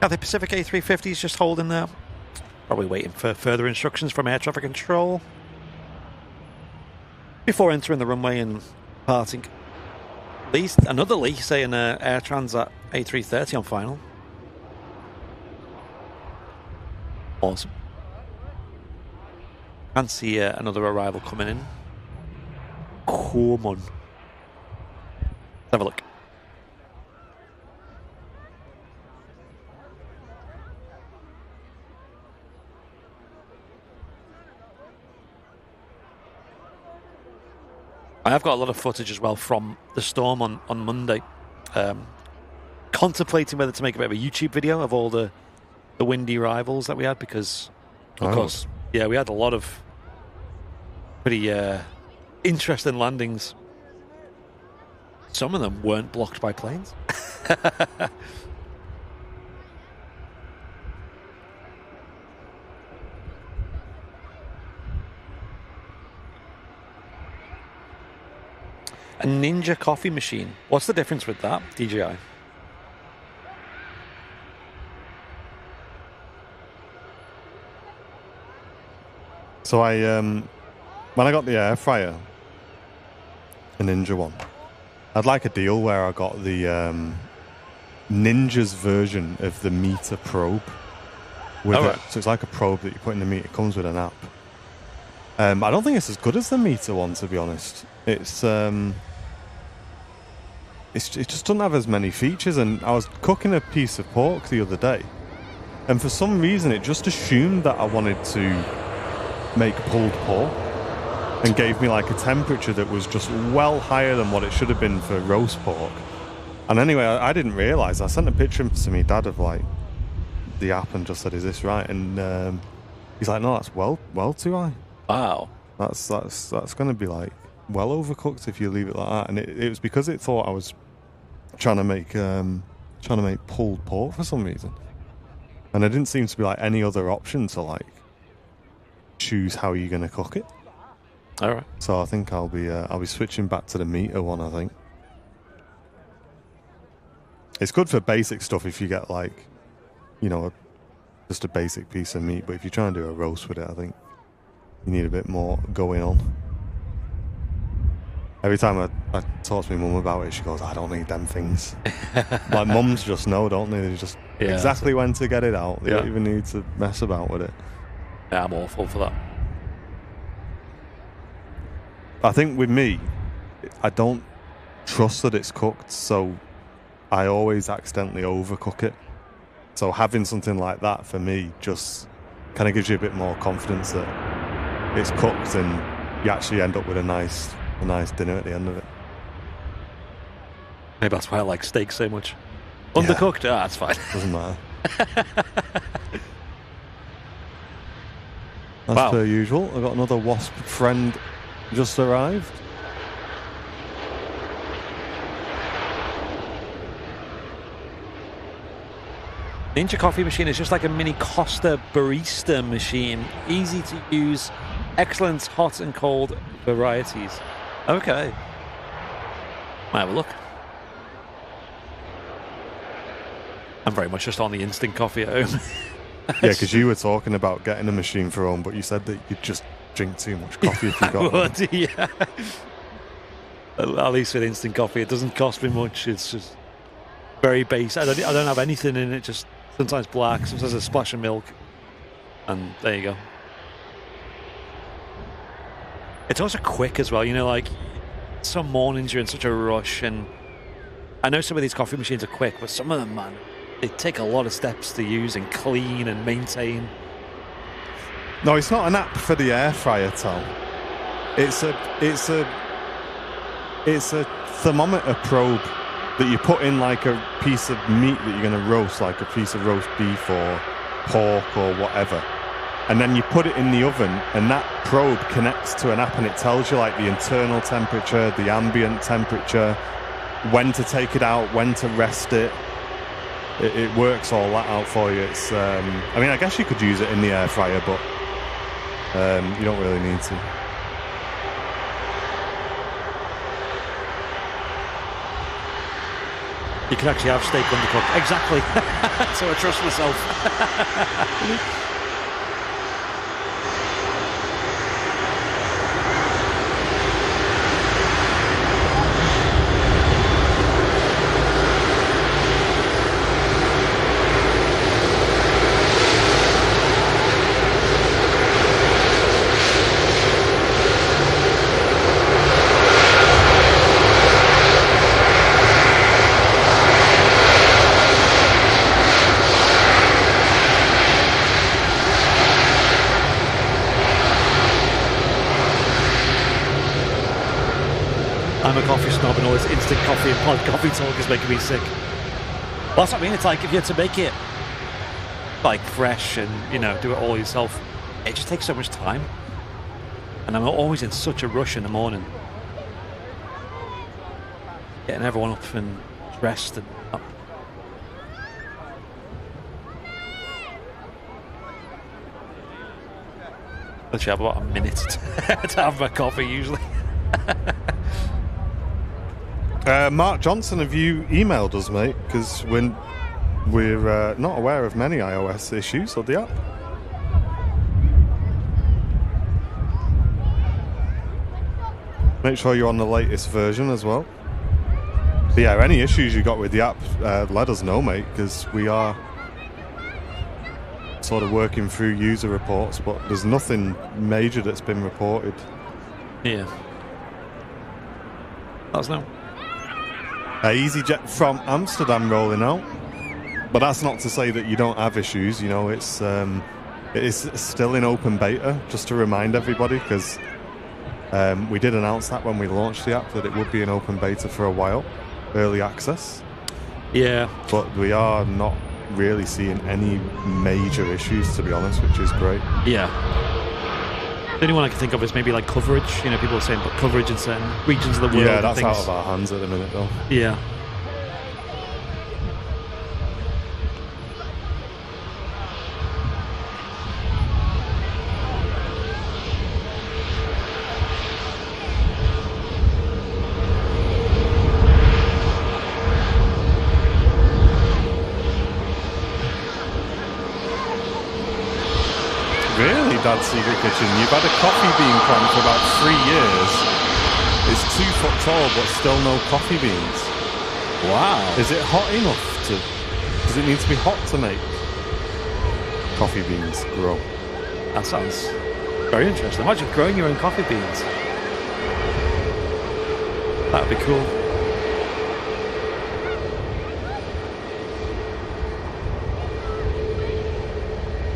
The Pacific A350 is just holding there. Probably waiting for further instructions from air traffic control before entering the runway and parting. Another Lee saying Air Transat A330 on final. Awesome. Can't see another arrival coming in. Come on. Let's have a look. I have got a lot of footage as well from the storm on Monday. Contemplating whether to make a bit of a YouTube video of all the windy arrivals that we had because, of course, yeah, we had a lot of pretty interesting landings. Some of them weren't blocked by planes. A Ninja coffee machine. What's the difference with that, DJI? So when I got the air fryer, a Ninja one, I'd like a deal where I got the Ninja's version of the meter probe with it. So it's like a probe that you put in the meter. It comes with an app. I don't think it's as good as the meter one, to be honest. It just doesn't have as many features, and I was cooking a piece of pork the other day, and for some reason it just assumed that I wanted to make pulled pork and gave me like a temperature that was just well higher than what it should have been for roast pork. And anyway, I didn't realise. I sent a picture to my dad of like the app and just said, "Is this right?" And he's like, "No, that's well too high. Wow, that's going to be like well overcooked if you leave it like that." And it was because it thought I was trying to make pulled pork for some reason, and there didn't seem to be like any other option to like choose how you're going to cook it. All right. So I think I'll be switching back to the meter one. I think it's good for basic stuff if you get like, you know, just a basic piece of meat. But if you're trying to do a roast with it, I think you need a bit more going on. Every time I talk to my mum about it, she goes, "I don't need them things." Like mums just know, don't they? They just exactly when to get it out. They don't even need to mess about with it. Yeah, I'm awful for that. I think with me, I don't trust that it's cooked, so I always accidentally overcook it. So having something like that for me just kind of gives you a bit more confidence that it's cooked and you actually end up with a nice dinner at the end of it. Maybe that's why I like steak so much. Undercooked? That's fine. Doesn't matter. As per usual, I've got another Wasp friend just arrived. Ninja coffee machine is just like a mini Costa barista machine. Easy to use, excellent hot and cold varieties. Okay. Might have a look. I'm very much just on the instant coffee at home. Yeah, because you were talking about getting a machine for home, but you said that you'd just drink too much coffee if you got one. Yeah. At least with instant coffee, it doesn't cost me much. It's just very basic. I don't have anything in it. Just sometimes black, sometimes a splash of milk, and there you go. It's also quick as well. You know, like some mornings you're in such a rush, and I know some of these coffee machines are quick, but some of them, man, they take a lot of steps to use and clean and maintain. No, it's not an app for the air fryer, Tal. It's a thermometer probe that you put in like a piece of meat that you're going to roast, like a piece of roast beef or pork or whatever. And then you put it in the oven, and that probe connects to an app, and it tells you like the internal temperature, the ambient temperature, when to take it out, when to rest it. It works all that out for you. It's, I mean, I guess you could use it in the air fryer, but you don't really need to. You can actually have steak undercooked. Exactly. So I trust myself. I'm a coffee snob, and all this instant coffee and pod coffee talk is making me sick. Well, that's what I mean. It's like if you had to make it like fresh and, you know, do it all yourself, it just takes so much time. And I'm always in such a rush in the morning. Getting everyone up and dressed and up. Literally have about a minute to have my coffee usually. Mark Johnson, have you emailed us, mate? Because we're not aware of many iOS issues of the app. Make sure you're on the latest version as well. But yeah, any issues you got with the app, let us know, mate, because we are sort of working through user reports, but there's nothing major that's been reported. Yeah. That's no. EasyJet from Amsterdam rolling out, but that's not to say that you don't have issues. You know, it is still in open beta, just to remind everybody, because we did announce that when we launched the app that it would be in open beta for a while, early access. Yeah, but we are not really seeing any major issues, to be honest, which is great. Yeah. The only one I can think of is maybe like coverage. You know, people are saying but coverage in certain regions of the world. Yeah, that's out of our hands at the minute, though. Yeah. Really, Dad's Secret Kitchen? You've had a coffee bean plant for about 3 years. It's 2 foot tall, but still no coffee beans. Wow. Is it hot enough to... Does it need to be hot to make coffee beans grow? That sounds very interesting. Imagine growing your own coffee beans. That'd be cool.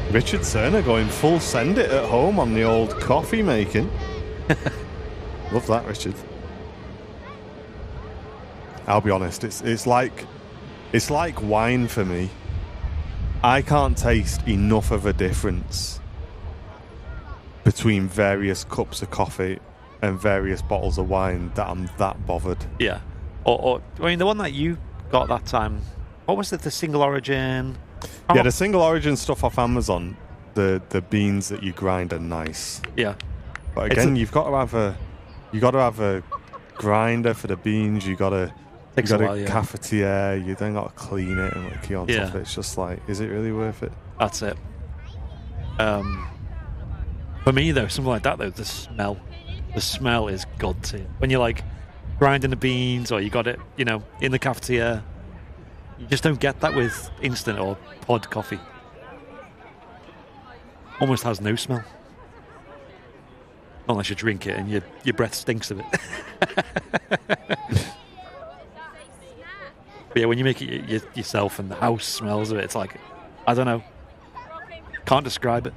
Richard Cerner going full send it at home on the old coffee making. Love that, Richard. I'll be honest, it's like wine for me. I can't taste enough of a difference between various cups of coffee and various bottles of wine that I'm that bothered. Yeah. Or I mean, the one that you got that time, what was it, the single origin? Yeah, the single origin stuff off Amazon, the beans that you grind are nice. Yeah. But again, you've got to have a grinder for the beans. You got a cafetiere. You then got to clean it and like on top of it. It's just like, is it really worth it? That's it. For me though, something like that though, the smell is god tier. When you're like grinding the beans, or you got it, you know, in the cafetiere. You just don't get that with instant or pod coffee. Almost has no smell. Unless you drink it and your breath stinks of it. But yeah, when you make it yourself and the house smells of it, it's like, I don't know. Can't describe it.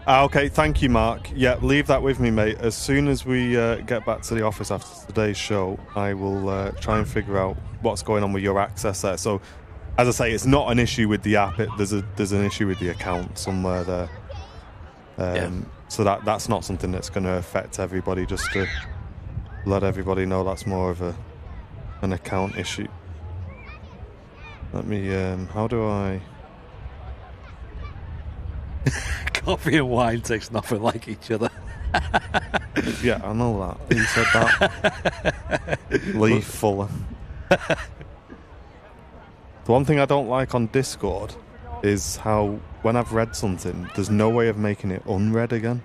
Okay, thank you, Mark. Yeah, leave that with me, mate. As soon as we get back to the office after today's show, I will try and figure out what's going on with your access there. So, as I say, it's not an issue with the app. There's an issue with the account somewhere there. So that's not something that's going to affect everybody. Just to let everybody know, that's more of an account issue. Let me. How do I? Coffee and wine taste nothing like each other. Yeah, I know that. Who said that? Lee Fuller. The one thing I don't like on Discord is how when I've read something, there's no way of making it unread again.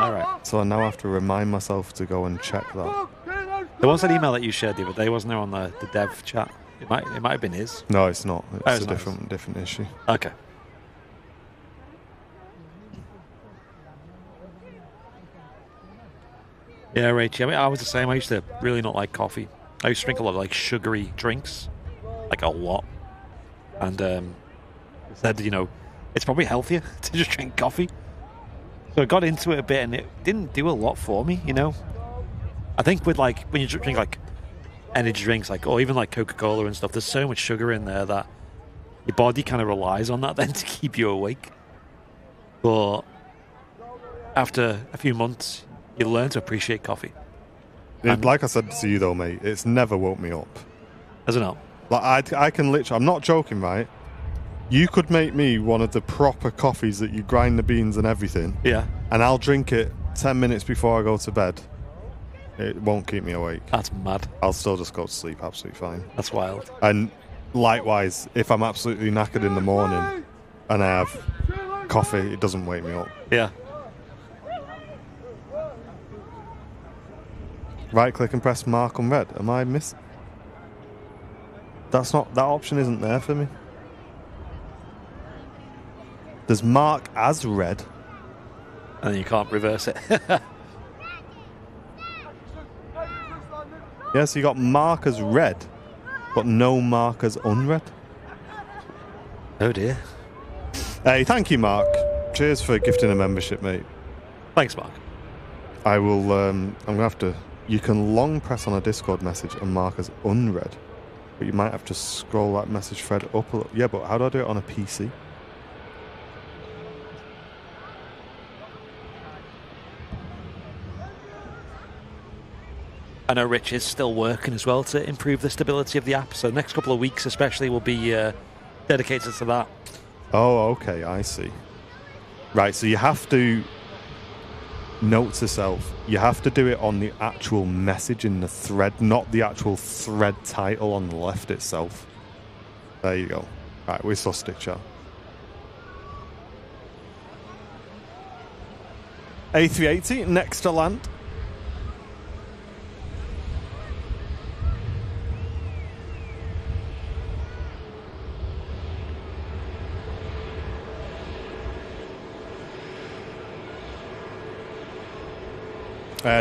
All right. So I now have to remind myself to go and check that. There was an email that you shared the other day, wasn't there, on the dev chat? It might have been his. No, it's not. It's a not different issue. Okay. Yeah, Rachel. I mean, I was the same. I used to really not like coffee. I used to drink a lot of like sugary drinks, like a lot. And said, it's probably healthier to just drink coffee. So I got into it a bit, and it didn't do a lot for me. I think with like when you drink like energy drinks, like or even like Coca-Cola and stuff, there's so much sugar in there that your body kind of relies on that then to keep you awake. But after a few months, you learn to appreciate coffee. Like I said to you though, mate, it's never woke me up. Has it not? Like I can literally, I'm not joking, right? You could make me one of the proper coffees that you grind the beans and everything. Yeah. And I'll drink it 10 minutes before I go to bed. It won't keep me awake. That's mad. I'll still just go to sleep absolutely fine. That's wild. And likewise, if I'm absolutely knackered in the morning and I have coffee, it doesn't wake me up. Yeah. Right click and press mark unread. Am I missing? That option isn't there for me. There's mark as read. And then you can't reverse it. Yeah, so you got mark as read, but no mark as unread. Oh dear. Hey, thank you, Mark. Cheers for gifting a membership, mate. Thanks, Mark. I will, I'm going to have to... You can long press on a Discord message and mark as unread, but you might have to scroll that message thread up a little. Yeah, but how do I do it on a PC? I know Rich is still working as well to improve the stability of the app, so the next couple of weeks especially will be dedicated to that. Oh, okay, I see. Right, so you have to... Note to self, you have to do it on the actual message in the thread, not the actual thread title on the left itself. There you go. Right, we're still stick chat. A380, next to land.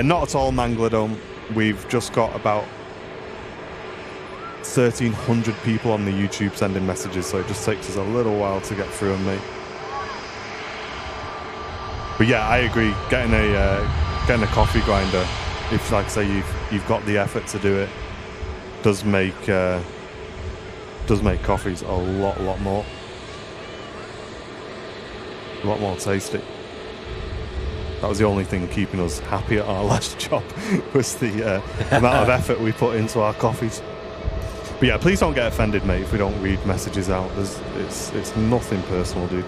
Not at all, Mangladome. We've just got about 1,300 people on the YouTube sending messages, so it just takes us a little while to get through them, mate. But yeah, I agree. Getting a coffee grinder, if like I say you've got the effort to do it, does make coffees a lot more tasty. That was the only thing keeping us happy at our last job, was the amount of effort we put into our coffees. But yeah, please don't get offended, mate, if we don't read messages out. It's nothing personal, dude.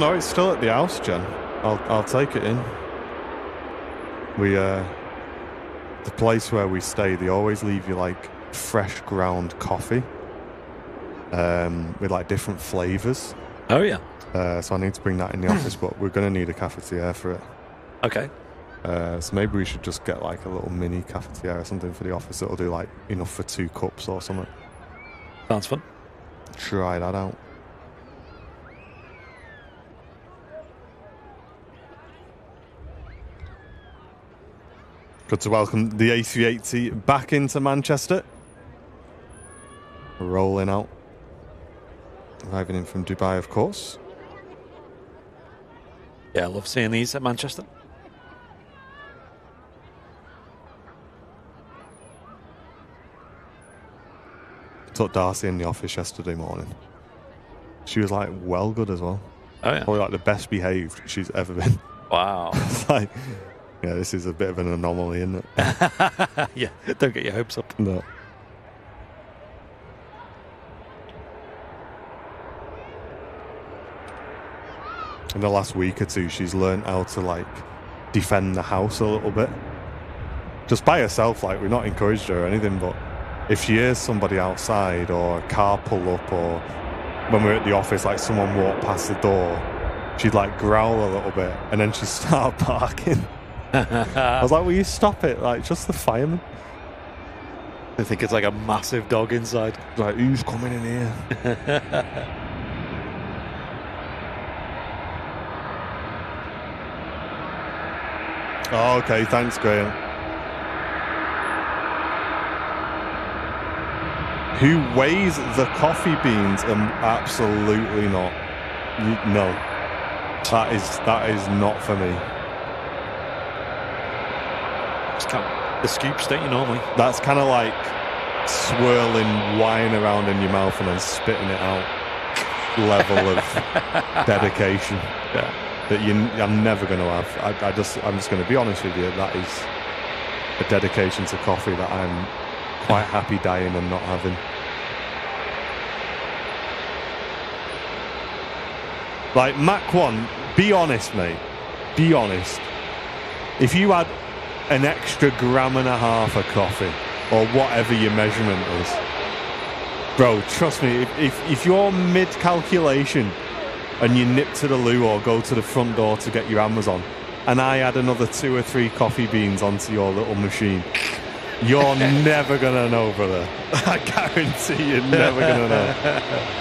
Oh no, it's still at the house, Jen. I'll take it in. We the place where we stay, they always leave you like fresh ground coffee, with like different flavors. Oh yeah. So I need to bring that in the office, but we're gonna need a cafetiere for it. Okay. So maybe we should just get like a little mini cafetiere or something for the office that'll do like enough for 2 cups or something. Sounds fun. Try that out. Good to welcome the A380 back into Manchester. Rolling out. Arriving in from Dubai, of course. Yeah, I love seeing these at Manchester. Took Darcy in the office yesterday morning. She was like well good as well. Oh yeah. Probably like the best behaved she's ever been. Wow. It's like, yeah, this is a bit of an anomaly, isn't it? Yeah, don't get your hopes up. No. In the last week or two, she's learned how to like defend the house a little bit. Just by herself, like we're not encouraged her or anything, but if she hears somebody outside or a car pull up or when we're at the office, like someone walk past the door, she'd like growl a little bit and then she'd start barking. I was like, will you stop it? Like, just the fireman. I think it's like a massive dog inside. Like, who's coming in here? Oh, okay, thanks, Graham. Who weighs the coffee beans? Absolutely not. No, that is not for me. Just count the scoops, don't you normally? That's kind of like swirling wine around in your mouth and then spitting it out. Level of dedication. Yeah. That I'm never going to have. I'm just going to be honest with you. That is a dedication to coffee that I'm quite happy dying and not having. Like Mach 1, be honest, mate. Be honest. If you had an extra gram and a half of coffee, or whatever your measurement is, bro, trust me. If you're mid-calculation and you nip to the loo or go to the front door to get your Amazon, and I add another 2 or 3 coffee beans onto your little machine, you're never going to know, brother. I guarantee you're never going to know.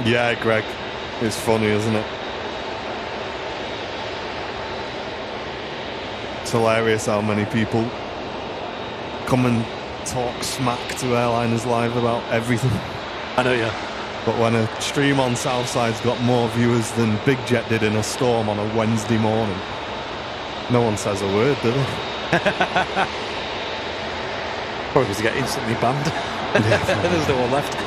Yeah, Greg. It's funny, isn't it? It's hilarious how many people come and talk smack to airliners live about everything. I know, yeah. But when a stream on Southside's got more viewers than Big Jet did in a storm on a Wednesday morning, no one says a word, do they? Probably because you get instantly banned. Yeah, there's no one left.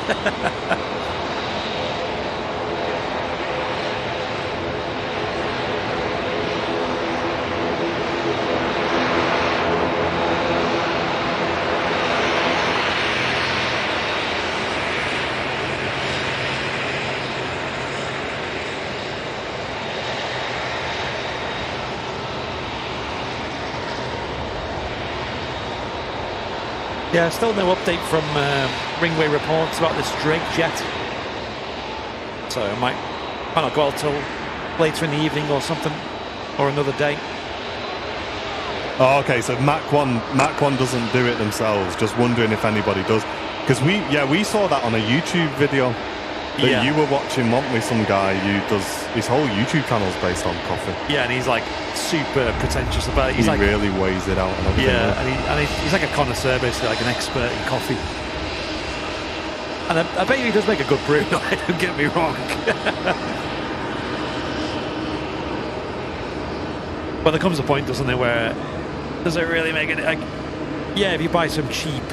Yeah, still no update from Ringway reports about this Drake jet. So I might not go out till later in the evening or something, or another day. Oh, okay, so Mach 1 doesn't do it themselves. Just wondering if anybody does, because we saw that on a YouTube video that you were watching, weren't we? Some guy who does his whole YouTube channel is based on coffee. Yeah, and he's like super pretentious about it. He like, really weighs it out and everything. Yeah, and he's like a connoisseur, basically, like an expert in coffee. And I bet he does make a good brew. Don't get me wrong. But there comes a point, doesn't there, where does it really make it? Like, yeah, if you buy some cheap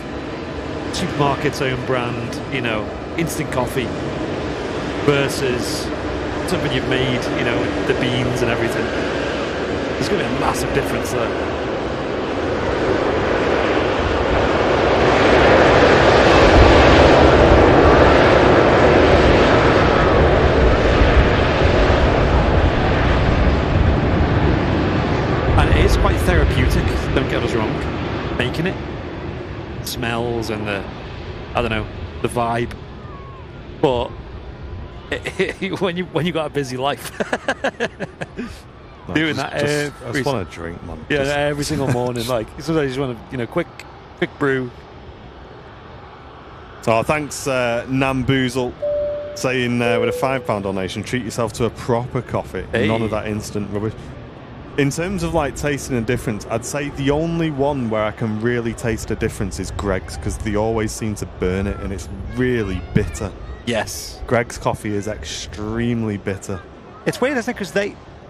supermarket's own brand, you know, instant coffee versus something you've made, you know, with the beans and everything, there's going to be a massive difference there. Quite therapeutic, don't get us wrong, making it. Smells and the, I don't know, the vibe. But when you got a busy life, doing that I just want to drink, man. Yeah, every single morning. Like sometimes you just want to, you know, quick brew. So thanks, Namboozle, saying with a £5 donation, treat yourself to a proper coffee. Hey. None of that instant rubbish. In terms of like tasting a difference, I'd say the only one where I can really taste a difference is Greg's, because they always seem to burn it and it's really bitter. Yes. Greg's coffee is extremely bitter. It's weird, isn't it? Because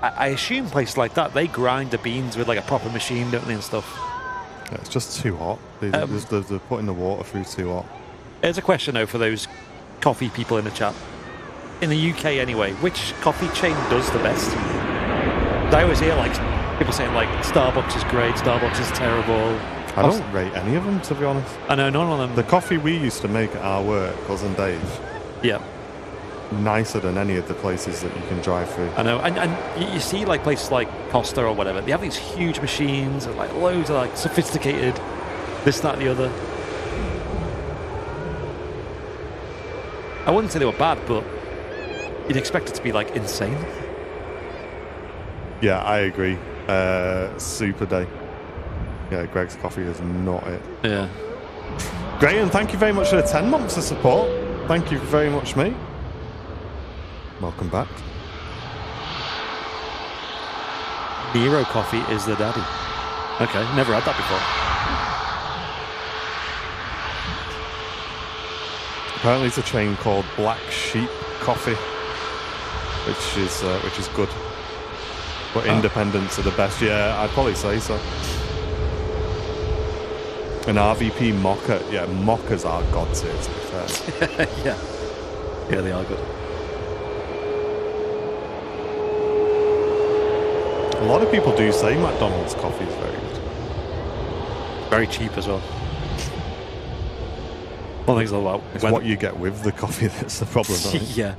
I assume places like that, they grind the beans with like a proper machine, don't they, and stuff. Yeah, it's just too hot. They're putting the water through too hot. Here's a question though for those coffee people in the chat. In the UK anyway, which coffee chain does the best? I always hear like people saying like Starbucks is great, Starbucks is terrible. I don't rate any of them, to be honest. I know none of them. The coffee we used to make at our work, Cousin Dave, yeah, nicer than any of the places that you can drive through. I know, and you see like places like Costa or whatever, they have these huge machines and like loads of like sophisticated this, that, and the other. I wouldn't say they were bad, but you'd expect it to be like insane. Yeah, I agree. Super day. Yeah, Greg's coffee is not it. Yeah. Graham, thank you very much for the 10 months of support. Thank you very much, mate. Welcome back. Nero coffee is the daddy. Okay, never had that before. Apparently it's a chain called Black Sheep Coffee, which is good. But independents are the best. Yeah, I'd probably say so. An RVP mocha. Yeah, mochas are god tier, to be fair. Yeah, they are good. A lot of people do say McDonald's coffee is very good. Very cheap as well. One thing's all about It's what you get with the coffee that's the problem, right? Yeah.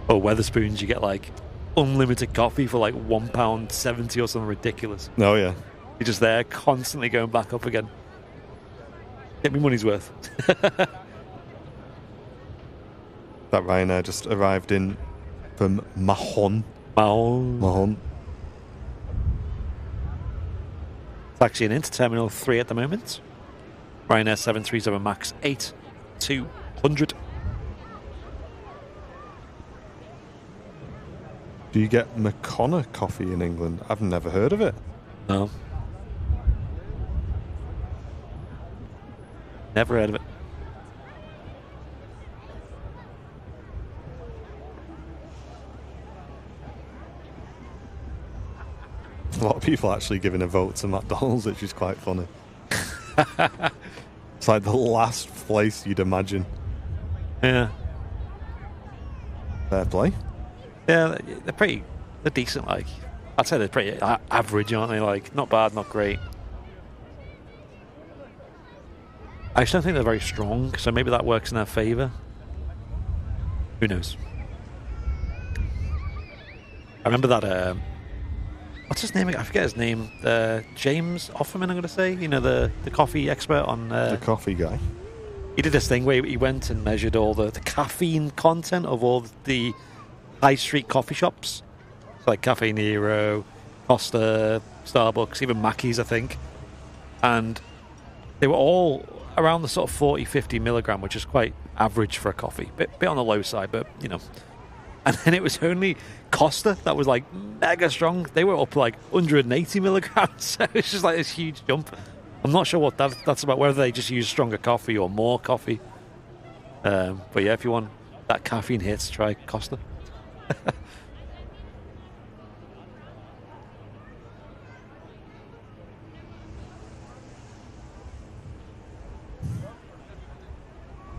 Or Weatherspoons, you get like unlimited coffee for like £1.70 or something ridiculous. Oh, yeah. You're just there constantly going back up again. Get me money's worth. That Ryanair just arrived in from Mahon. Mahon. It's actually an into Terminal 3 at the moment. Ryanair 737 MAX 8-200. Do you get McConnor coffee in England? I've never heard of it. No. Never heard of it. A lot of people actually giving a vote to McDonald's, which is quite funny. It's like the last place you'd imagine. Yeah. Fair play. Yeah, they're decent, like. I'd say they're pretty average, aren't they? Like, not bad, not great. I just don't think they're very strong, so maybe that works in their favour. Who knows? I remember that, what's his name? I forget his name. James Offerman, I'm going to say. You know, the coffee expert on... the coffee guy. He did this thing where he went and measured all the caffeine content of all the high street coffee shops. So like Cafe Nero, Costa, Starbucks, even Mackey's, I think. And they were all around the sort of 40-50 milligram, which is quite average for a coffee. Bit on the low side, but, you know. And then it was only Costa that was like mega strong. They were up like 180 milligrams. So it's just like this huge jump. I'm not sure what that's about, whether they just use stronger coffee or more coffee. But yeah, if you want that caffeine hit, try Costa.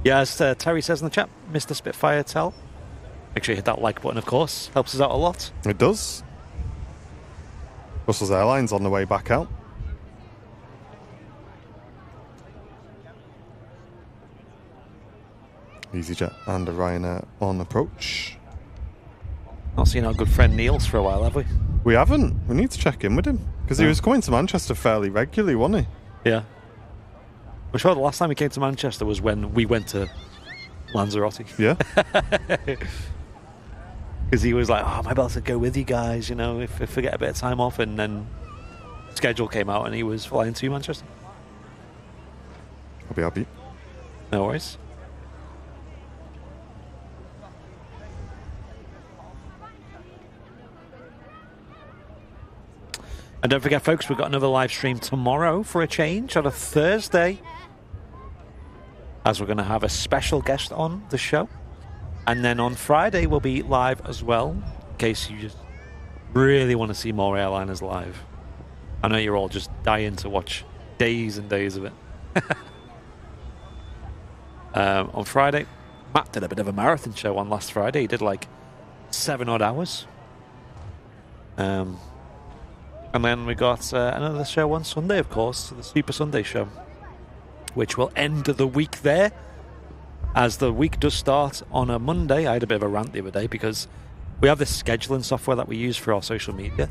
Yeah, as Terry says in the chat, Mr. Spitfire tell. Make sure you hit that like button, of course. Helps us out a lot. It does. Brussels Airlines on the way back out. EasyJet and a Ryanair on approach. Not seen our good friend Niels for a while, have we? We haven't. We need to check in with him. Because he was coming to Manchester fairly regularly, wasn't he? Yeah. I'm sure the last time he came to Manchester was when we went to Lanzarote. Yeah. Because he was like, oh, I might be able to go with you guys, you know, if we get a bit of time off. And then schedule came out and he was flying to Manchester. I'll be happy. No worries. And don't forget, folks, we've got another live stream tomorrow for a change on a Thursday, as we're going to have a special guest on the show. And then on Friday, we'll be live as well, in case you just really want to see more airliners live. I know you're all just dying to watch days and days of it. On Friday, Matt did a bit of a marathon show on last Friday. He did like 7 odd hours. And then we got another show on Sunday, of course, the Super Sunday show, which will end the week there. As the week does start on a Monday, I had a bit of a rant the other day because we have this scheduling software that we use for our social media.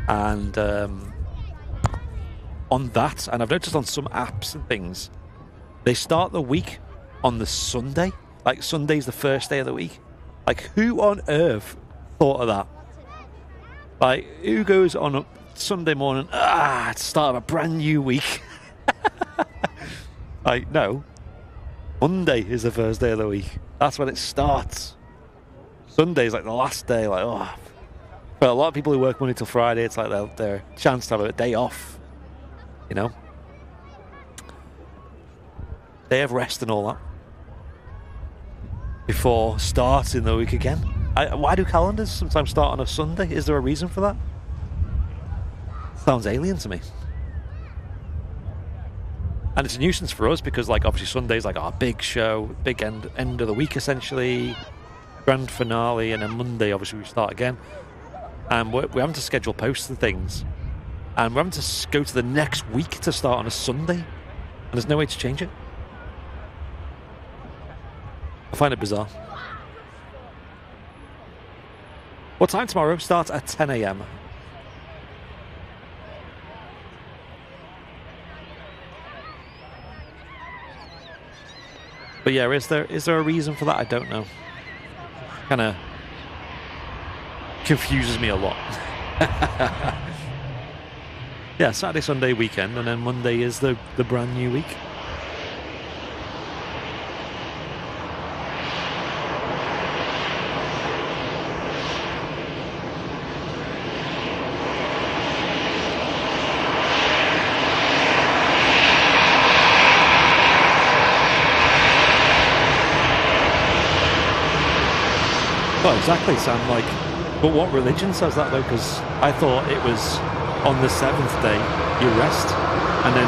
And on that, and I've noticed on some apps and things, they start the week on the Sunday. Like Sunday's the first day of the week. Like, who on earth thought of that? Like, who goes on a Sunday morning, it's the start of a brand new week? Like, no. Monday is the first day of the week. That's when it starts. Sunday's like the last day. Like, oh. For a lot of people who work Monday till Friday, it's like their chance to have a day off. You know? Day of rest and all that. Before starting the week again. Why do calendars sometimes start on a Sunday? Is there a reason for that? Sounds alien to me. And it's a nuisance for us because, like, obviously Sunday's like our big show, big end of the week essentially, grand finale, and then Monday obviously we start again. And we're having to schedule posts and things, and we're having to go to the next week to start on a Sunday, and there's no way to change it. I find it bizarre. What time tomorrow? Starts at 10 a.m. But yeah, is there a reason for that? I don't know. Kind of confuses me a lot. Yeah, Saturday, Sunday, weekend, and then Monday is the brand new week. Well, exactly, Sam. Like, but what religion says that though? Because I thought it was on the 7th day you rest, and then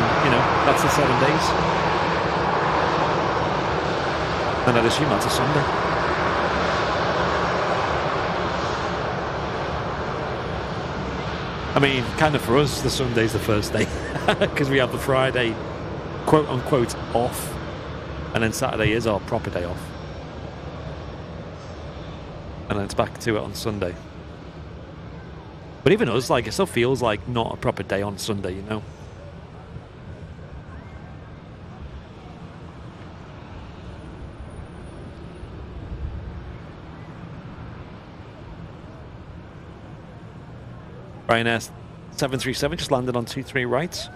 that's the 7 days, and I'd assume that's a Sunday. I mean, kind of for us, the Sunday's the first day because we have the Friday, quote unquote, off, and then Saturday is our proper day off. And then it's back to it on Sunday. But even us, like, it still feels like not a proper day on Sunday, you know? Ryanair 737 just landed on 23 right.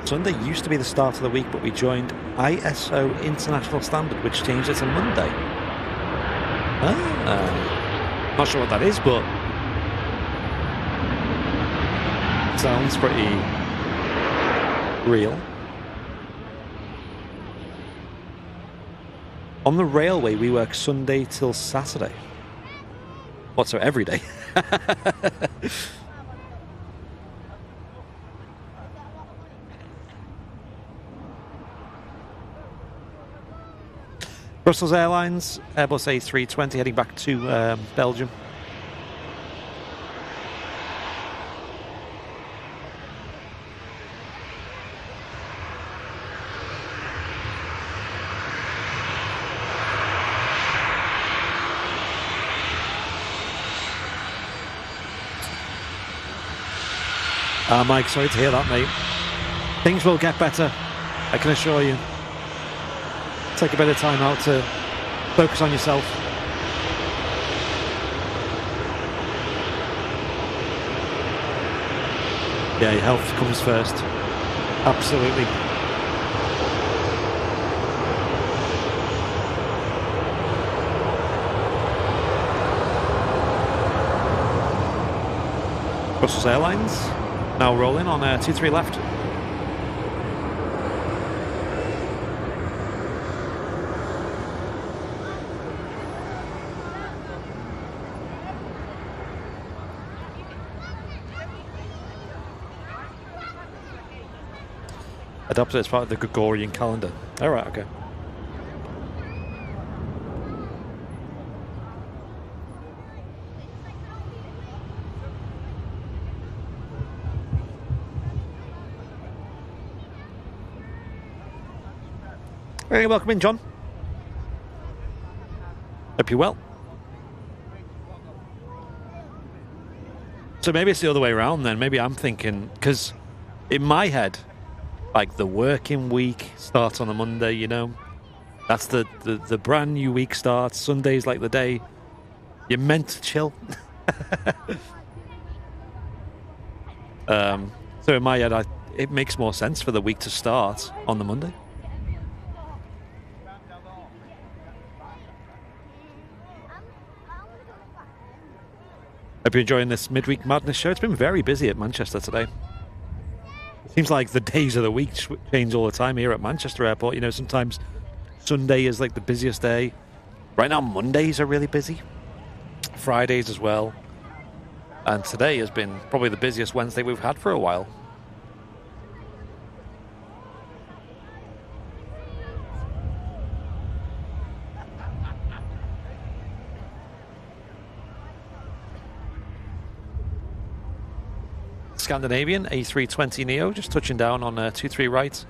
Sunday used to be the start of the week, but we joined ISO International Standard, which changed it to Monday. Not sure what that is, but sounds pretty real. On the railway, we work Sunday till Saturday. What, so every day? Brussels Airlines, Airbus A320 heading back to Belgium. Mike, sorry to hear that, mate. Things will get better, I can assure you. Take a bit of time out to focus on yourself. Yeah, your health comes first. Absolutely. Brussels Airlines now rolling on 23 left. Adopted as part of the Gregorian calendar. All right, okay. Hey, welcome in, John. Hope you're well. So maybe it's the other way around then. Maybe I'm thinking, because in my head, like the working week starts on a Monday, you know? That's the brand new week starts. Sunday's like the day you're meant to chill. So in my head, it makes more sense for the week to start on the Monday. Hope you're enjoying this midweek madness show. It's been very busy at Manchester today. Seems like the days of the week change all the time here at Manchester Airport. You know, sometimes Sunday is like the busiest day. Right now, Mondays are really busy. Fridays as well. And today has been probably the busiest Wednesday we've had for a while. Scandinavian A320 Neo just touching down on 23 right.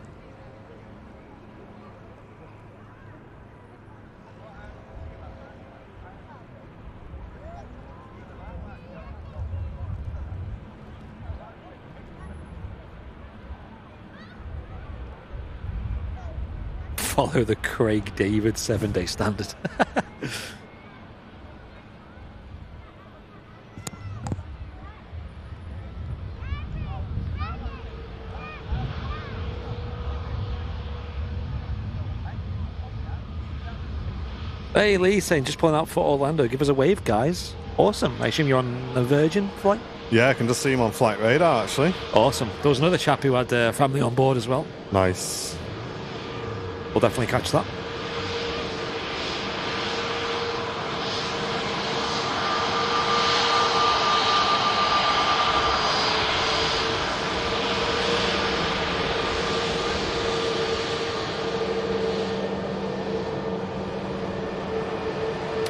Follow the Craig David 7-day standard. Hey Lee saying just pulling out for Orlando. Give us a wave, guys. Awesome. I assume you're on a Virgin flight? Yeah, I can just see him on flight radar, actually. Awesome. There was another chap who had family on board as well. Nice. We'll definitely catch that.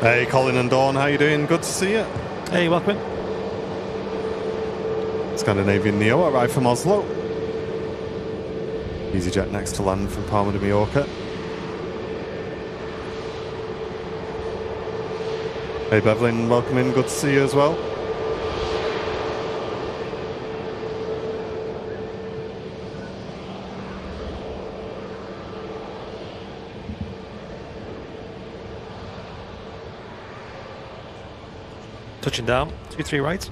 Hey, Colin and Dawn, how you doing? Good to see you. Hey, welcome in. Scandinavian Neo arrived from Oslo. EasyJet next to land from Palma de Mallorca. Hey, Bevlin, welcome in. Good to see you as well. Touching down, 23 right.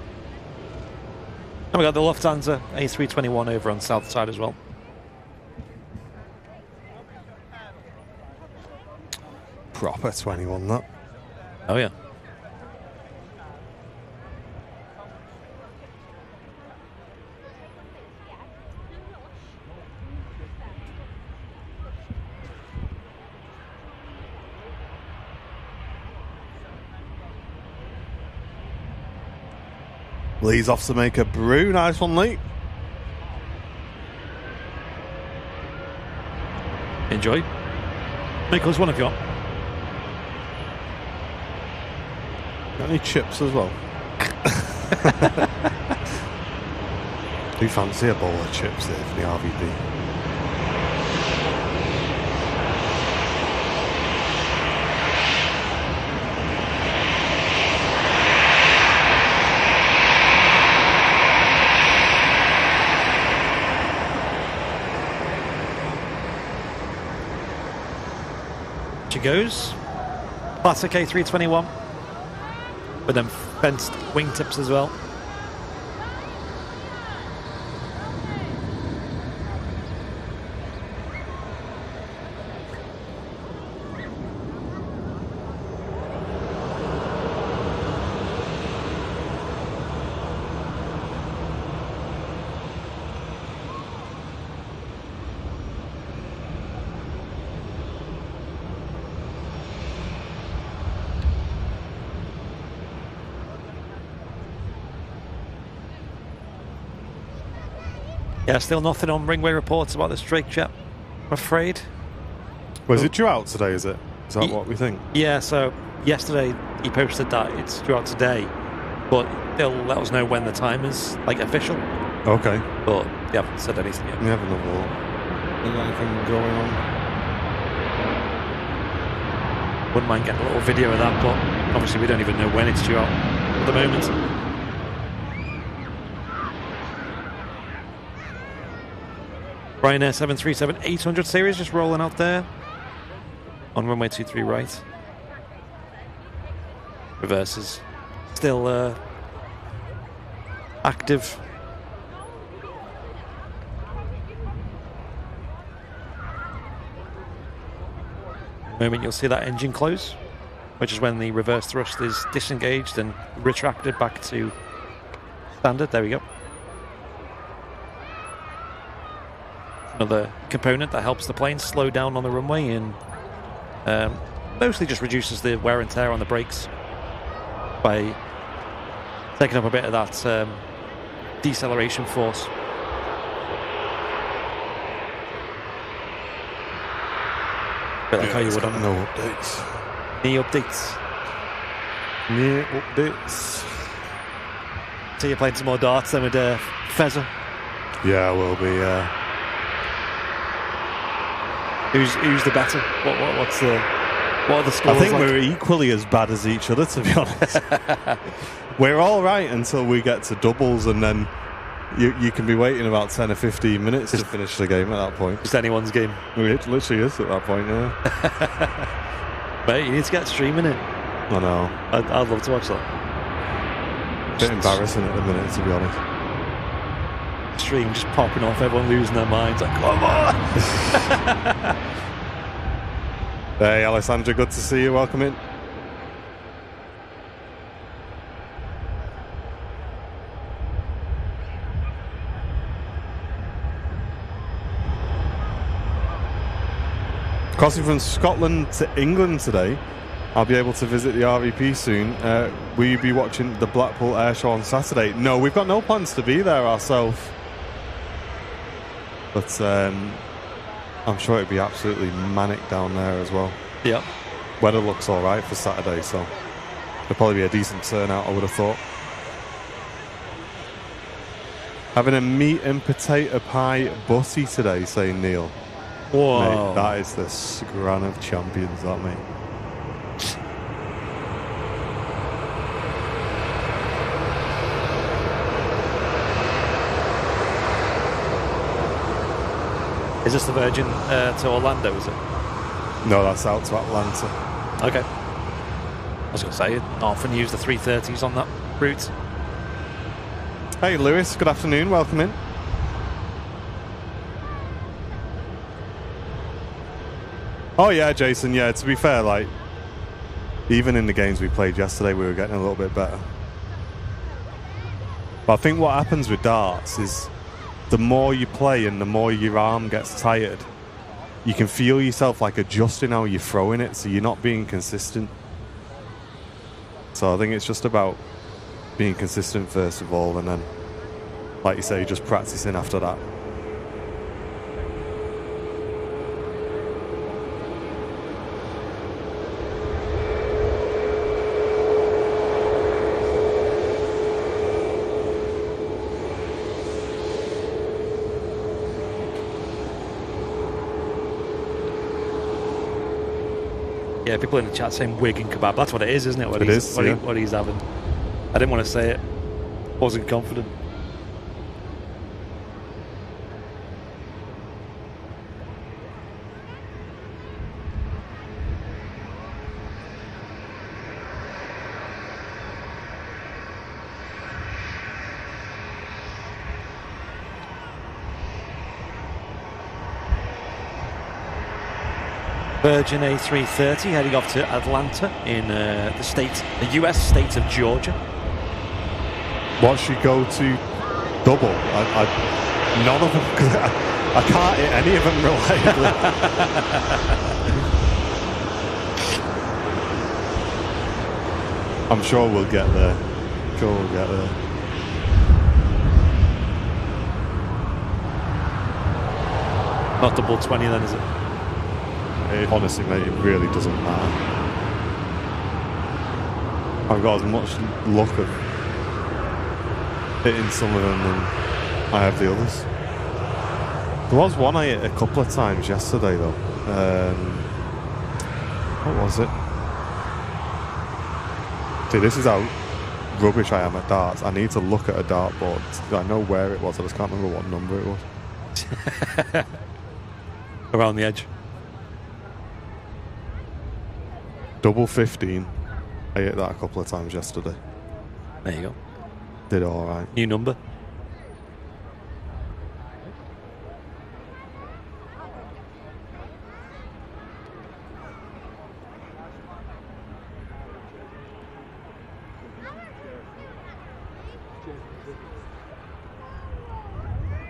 And we got the Lufthansa A321 over on the south side as well. Proper 21, that. Oh, yeah. Lee's off to make a brew. Nice one, Lee. Enjoy. Make us one if you want. Got any chips as well? Do you fancy a bowl of chips there for the RVP? She goes. Classic A321 with them fenced wingtips as well. Yeah, still nothing on Ringway reports about this Drake jet, I'm afraid. Was it due out today, is it? Is that what we think? Yeah, so yesterday he posted that it's due out today, but they'll let us know when the time is, like, official. Okay. But they haven't said anything yet. We have another look. Is there anything going on? Wouldn't mind getting a little video of that, but obviously we don't even know when it's due out at the moment. Ryanair 737-800 series just rolling out there on runway 23 right. Reverses still active. The moment you'll see that engine close, which is when the reverse thrust is disengaged and retracted back to standard. There we go. Another component that helps the plane slow down on the runway and mostly just reduces the wear and tear on the brakes by taking up a bit of that deceleration force. Bit like how you would on no updates. knee updates. Knee updates. So you're playing some more darts then with Fezzer. Yeah, we'll be. Who's the better? What are the scores? I think like? we're equally as bad as each other, to be honest. We're all right until we get to doubles, and then you can be waiting about 10 or 15 minutes to finish the game at that point. Just anyone's game. It literally is at that point, yeah. Mate, you need to get streaming it. I know. I'd love to watch that. A bit embarrassing at the minute, to be honest. Stream just popping off, everyone losing their minds. Like, come on! Hey, Alessandra, good to see you. Welcome in. Crossing from Scotland to England today. I'll be able to visit the RVP soon. Will you be watching the Blackpool Air Show on Saturday? No, we've got no plans to be there ourselves. But I'm sure it'd be absolutely manic down there as well. Yep. Weather looks all right for Saturday, so there'll probably be a decent turnout, I would have thought. Having a meat and potato pie butty today, saying Neil. Whoa. Mate, that is the scran of champions, that, mate. Is this the Virgin to Orlando, is it? No, that's out to Atlanta. Okay. I was going to say, I often use the 330s on that route. Hey, Lewis, good afternoon. Welcome in. Oh, yeah, Jason. Yeah, to be fair, like, even in the games we played yesterday, we were getting a little bit better. But I think what happens with darts is the more you play and the more your arm gets tired, you can feel yourself like adjusting how you're throwing it, so you're not being consistent. So I think it's just about being consistent first of all, and then, like you say, just practicing after that. Yeah, people in the chat saying wig and kebab. That's what it is, isn't it? What It is, yeah. what he's having. I didn't want to say it. Wasn't confident. Virgin A330 heading off to Atlanta in the US state of Georgia. What should go to double? None of them. I can't hit any of them reliably. I'm sure we'll get there. Not double 20 then, is it? Honestly, mate, it really doesn't matter. I've got as much luck of hitting some of them than I have the others. There was one I hit a couple of times yesterday, though. What was it? See, this is how rubbish I am at darts. I need to look at a dartboard. I know where it was, I just can't remember what number it was. Around the edge. Double 15. I hit that a couple of times yesterday. There you go. Did all right. New number.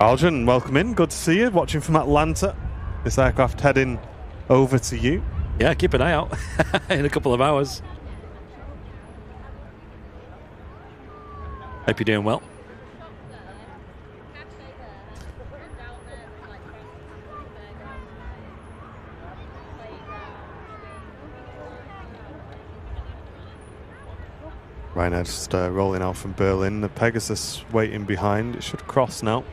Aljan, welcome in. Good to see you. Watching from Atlanta. This aircraft heading over to you. Yeah, keep an eye out in a couple of hours. Hope you're doing well. Ryanair just rolling out from Berlin. The Pegasus waiting behind. It should cross now.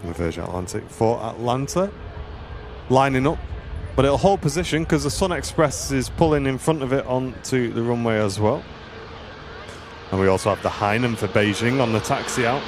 The Virgin Atlantic for Atlanta. Lining up. But it'll hold position because the Sun Express is pulling in front of it onto the runway as well. And we also have the Hainan for Beijing on the taxi out.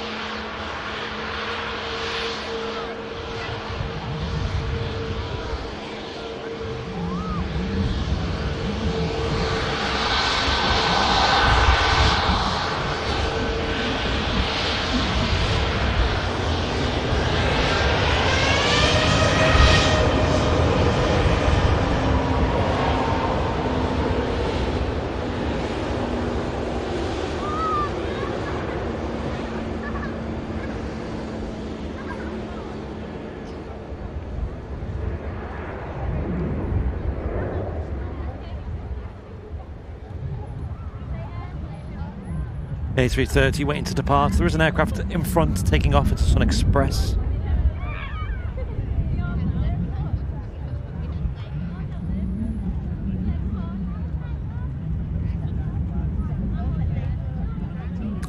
A330 waiting to depart. There is an aircraft in front taking off. It's a Sun Express.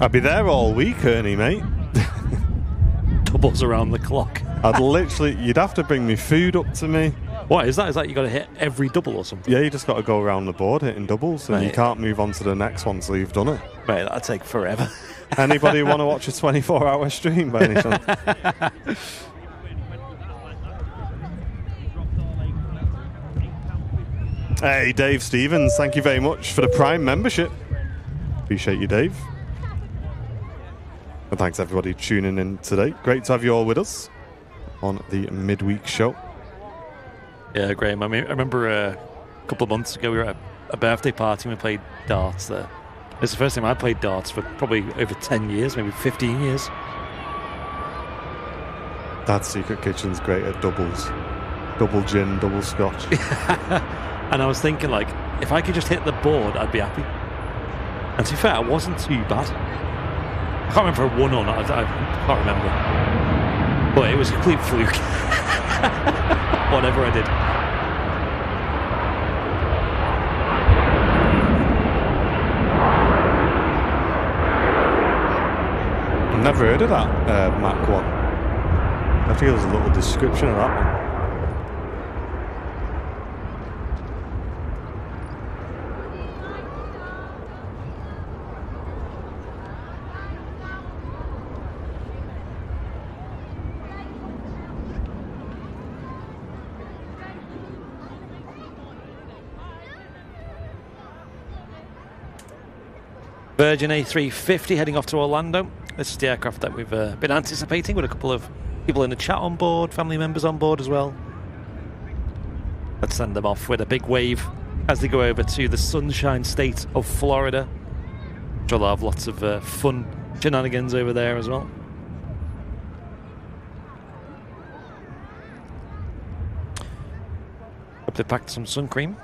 I'd be there all week, Ernie, mate. Doubles around the clock. I'd literally, you'd have to bring me food up to me. What is that? Is that you got to hit every double or something? Yeah, you just got to go around the board hitting doubles, and you can't move on to the next one until you've done it. Mate, that'd take forever. Anybody want to watch a 24-hour stream by any chance? Hey, Dave Stevens, thank you very much for the Prime membership. Appreciate you, Dave. And thanks everybody tuning in today. Great to have you all with us on the midweek show. Yeah, Graham. I mean, I remember a couple of months ago we were at a birthday party and we played darts there. It's the first time I played darts for probably over 10 years, maybe 15 years. That Secret Kitchen's great at doubles. Double gin, double scotch. And I was thinking, like, if I could just hit the board, I'd be happy. And to be fair, it wasn't too bad. I can't remember if I won or not. I can't remember. But it was a complete fluke. Whatever I did. Never heard of that Mach 1. I think there's a little description of that one. Virgin A350 heading off to Orlando. This is the aircraft that we've been anticipating, with a couple of people in the chat on board, family members on board as well. Let's send them off with a big wave as they go over to the Sunshine State of Florida. Which will have lots of fun shenanigans over there as well. Hope they packed some sun cream.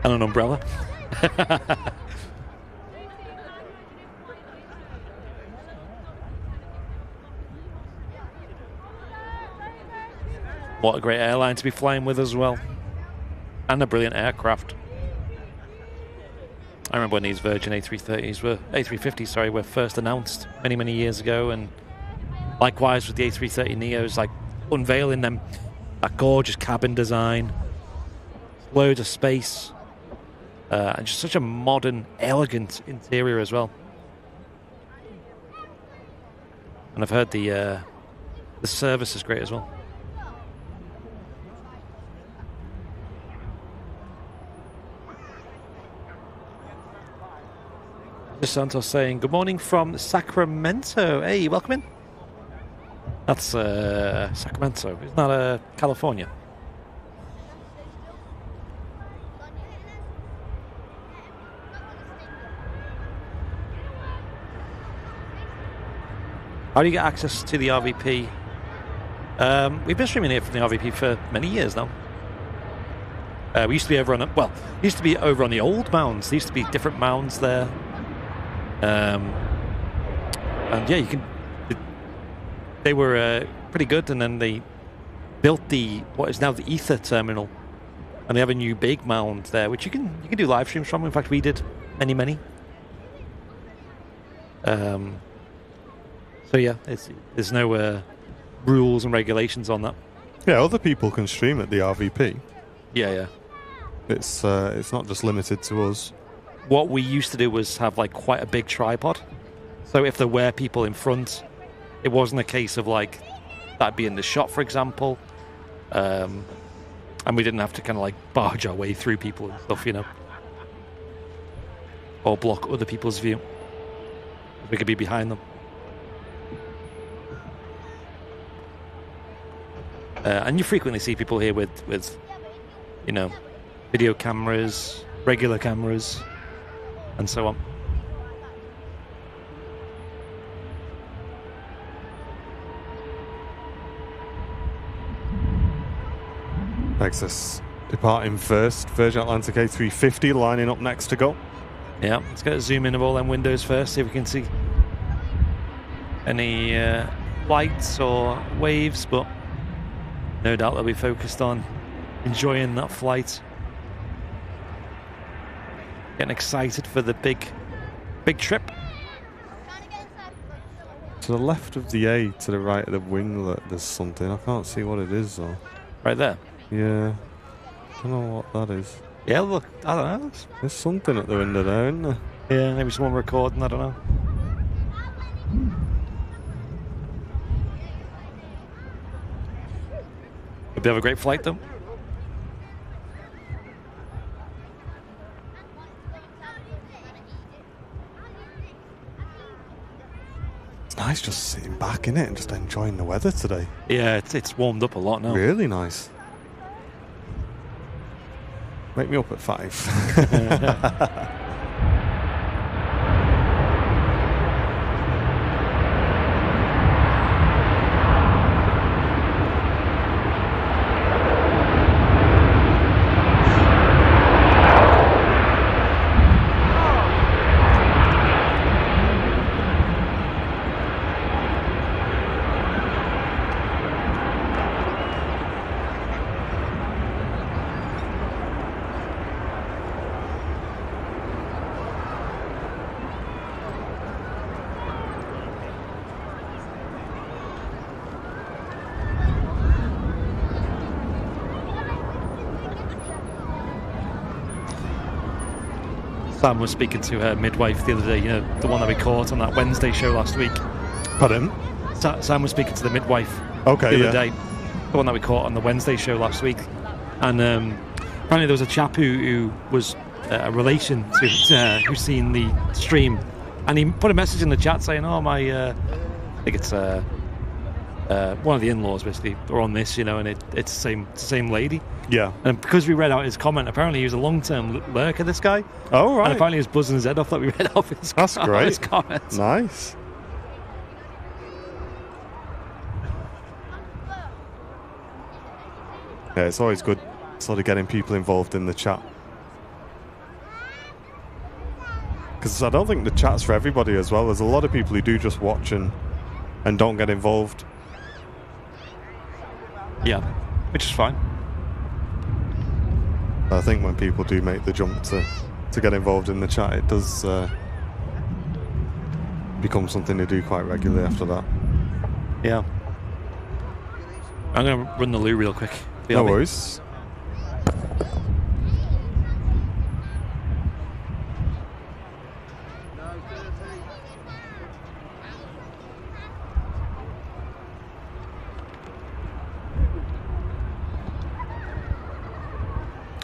And an umbrella. What a great airline to be flying with as well. And a brilliant aircraft. I remember when these Virgin A350s were first announced many years ago, and likewise with the A330 Neos, like unveiling them, that gorgeous cabin design, loads of space. And just such a modern, elegant interior as well. And I've heard the service is great as well. Santos saying, good morning from Sacramento. Hey, welcome in. That's Sacramento. Isn't that California? How do you get access to the RVP? We've been streaming here from the RVP for many years now. We used to be over on the old mounds. There used to be different mounds there. And yeah, they were pretty good, and then they built what is now the Ether terminal, and they have a new big mound there, which you can do live streams from. In fact, we did many. So yeah, there's no rules and regulations on that. Yeah, other people can stream at the RVP. Yeah. It's not just limited to us. What we used to do was have like quite a big tripod. So if there were people in front, it wasn't a case of like that'd be in the shot, for example. And we didn't have to kind of like barge our way through people and stuff, or block other people's view. We could be behind them. And you frequently see people here with video cameras, regular cameras, and so on. Access departing first. Virgin Atlantic A350 lining up next to go. Yeah, let's get a zoom in of all them windows first, see if we can see any lights or waves, but no doubt they'll be focused on enjoying that flight. Getting excited for the big trip. To the left of the A, to the right of the winglet, there's something. I can't see what it is, though. Right there? Yeah. I don't know what that is. Yeah, look, I don't know. There's something at the window there, isn't there? Yeah, maybe someone recording, I don't know. Hope you have a great flight, though. It's nice just sitting back in it and just enjoying the weather today. Yeah, it's warmed up a lot now. Really nice. Wake me up at 5. Sam was speaking to her midwife the other day, you know, the one that we caught on that Wednesday show last week. Pardon? Sam was speaking to the midwife the other day, the one that we caught on the Wednesday show last week. And apparently there was a chap who was a relation to who's seen the stream, and he put a message in the chat saying, "Oh, my, I think it's one of the in-laws basically are on this, you know, and it's the same lady." Yeah. And because we read out his comment, apparently he was a long-term lurker, this guy. Oh, right. And apparently he was buzzing his head off that we read off his, That's great. his comments. Nice. Yeah, it's always good sort of getting people involved in the chat. Because I don't think the chat's for everybody as well. There's a lot of people who do just watch and don't get involved. Yeah, which is fine. I think when people do make the jump to get involved in the chat, it does become something to do quite regularly after that. Yeah. I'm going to run the loo real quick. No worries.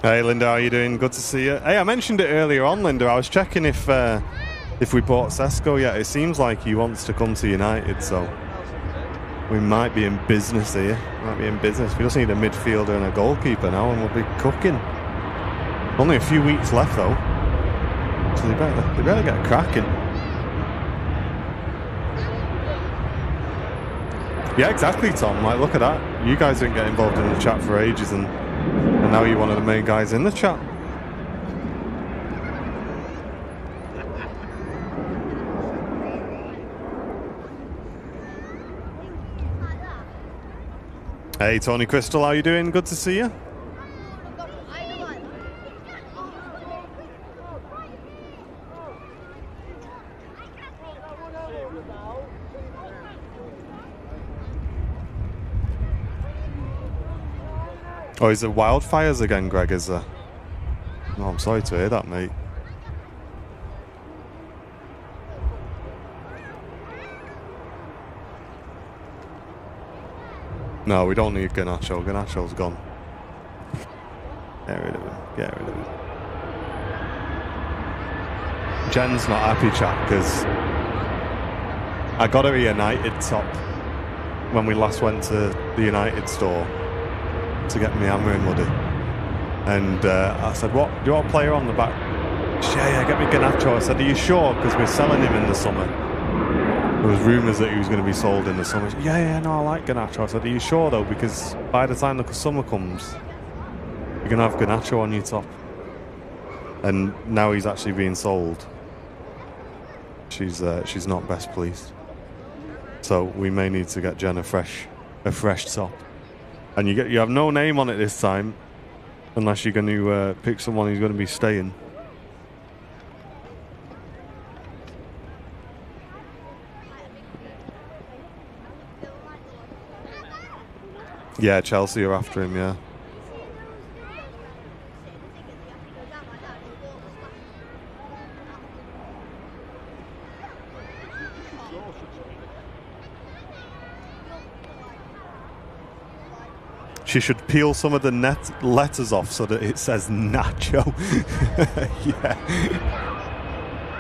Hey Linda, how are you doing? Good to see you. Hey, I mentioned it earlier on, Linda. I was checking if we bought Sesko yet. It seems like he wants to come to United, so we might be in business here. We just need a midfielder and a goalkeeper now, and we'll be cooking. Only a few weeks left though, so they better get cracking. Yeah, exactly, Tom. Like, look at that. You guys didn't get involved in the chat for ages, and now you're one of the main guys in the chat. Hey, Tony Crystal, how you doing? Good to see you. Oh, is it wildfires again, Greg? Is there? Oh, I'm sorry to hear that, mate. No, we don't need Garnacho. Garnacho's gone. Get rid of him. Get rid of him. Jen's not happy, chat, because I got her a United top when we last went to the United store to get me hammer and muddy. And I said, "What? Do you want a player on the back?" Yeah, get me Garnacho. I said, "Are you sure? Because we're selling him in the summer." There was rumours that he was going to be sold in the summer. Said, yeah, no, I like Garnacho. I said, "Are you sure though? Because by the time the summer comes, you're going to have Garnacho on your top." And now he's actually being sold. She's not best pleased. So we may need to get Jen a fresh top. And you have no name on it this time, unless you're going to pick someone who's going to be staying. Yeah, Chelsea are after him, yeah. She should peel some of the letters off so that it says Nacho. Yeah.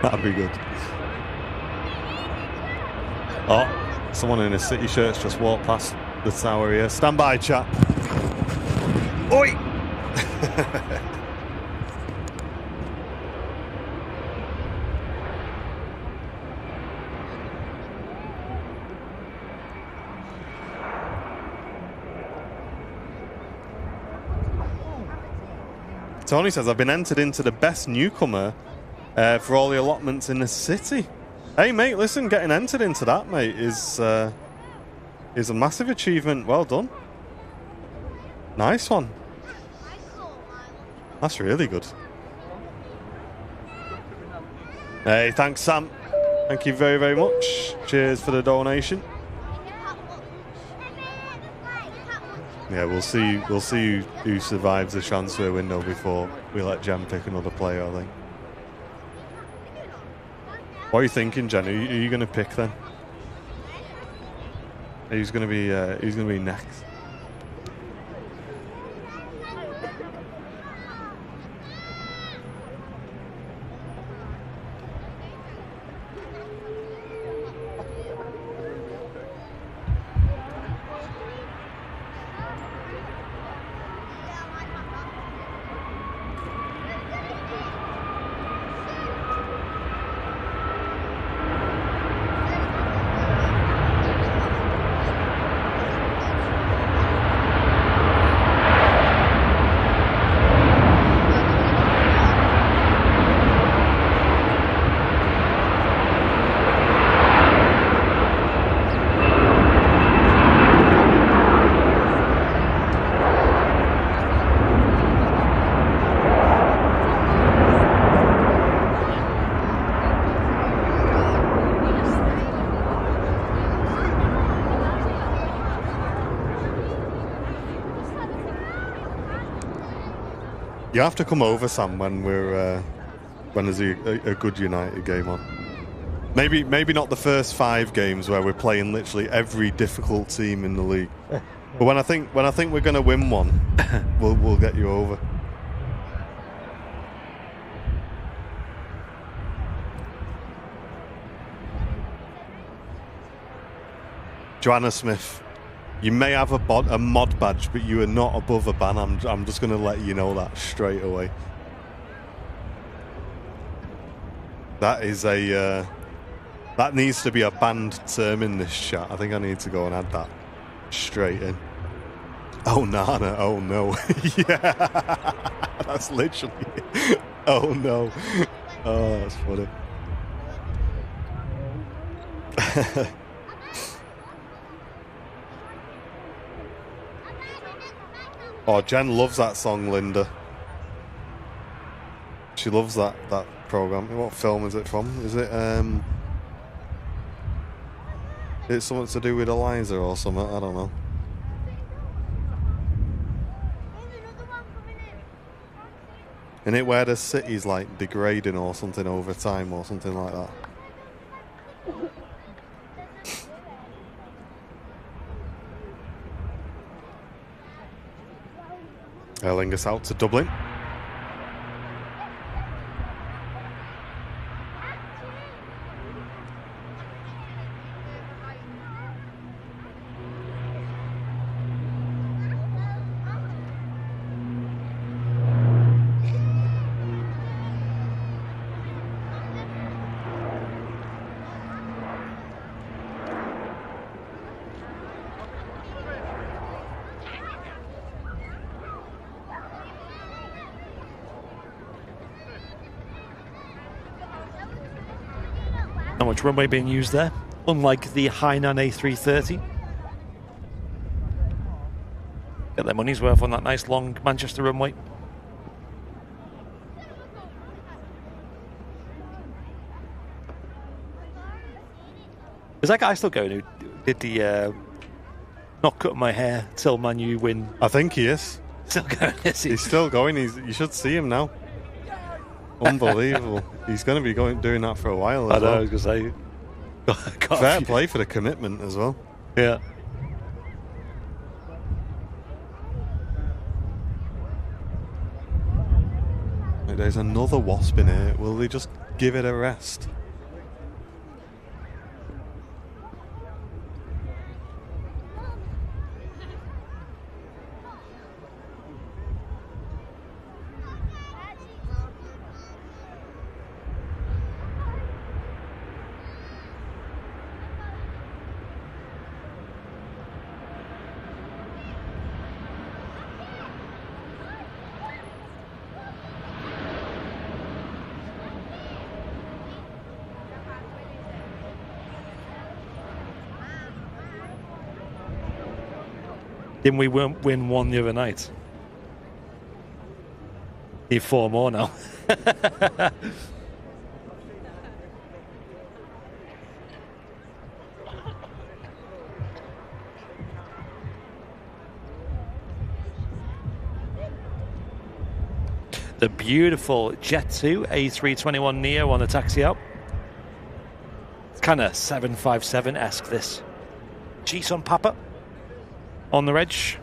That'd be good. Oh, someone in a City shirt's just walked past the tower here. Stand by, chat. Oi! Tony says, "I've been entered into the best newcomer for all the allotments in the city." Hey, mate, listen, getting entered into that, mate, is a massive achievement. Well done. Nice one. That's really good. Hey, thanks, Sam. Thank you very, very much. Cheers for the donation. Yeah, we'll see who survives the transfer window before we let Jem pick another player, I think. What are you thinking, Jen? Who are you going to pick then? Who's going to be next? You have to come over, Sam, when there's a good United game on. Maybe not the first 5 games where we're playing literally every difficult team in the league. But when I think we're going to win one, we'll get you over. Joanna Smith. You may have a mod badge, but you are not above a ban. I'm just going to let you know that straight away. That is that needs to be a banned term in this chat. I think I need to go and add that straight in. Oh, Nana. Oh, no. Yeah. That's literally it. Oh, no. Oh, that's funny. Oh, Jen loves that song, Linda. She loves that program. What film is it from? Is it it's something to do with Eliza or something? I don't know. Isn't it where the city's like degrading or something over time or something like that? Aer Lingus out to Dublin. Not much runway being used there, unlike the Hainan A330. Get their money's worth on that nice long Manchester runway. Is that guy still going who did the not cut my hair till Man U win? I think he is. Still going, is he? He's still going. You should see him now. Unbelievable. He's going to be doing that for a while as well. I was going to say. Fair play for the commitment as well. Yeah. There's another wasp in here. Will they just give it a rest? Didn't we win one the other night? Need 4 more now. The beautiful Jet 2 A321neo on the taxi out. kind of 757-esque, this. G-Sun Papa on the edge.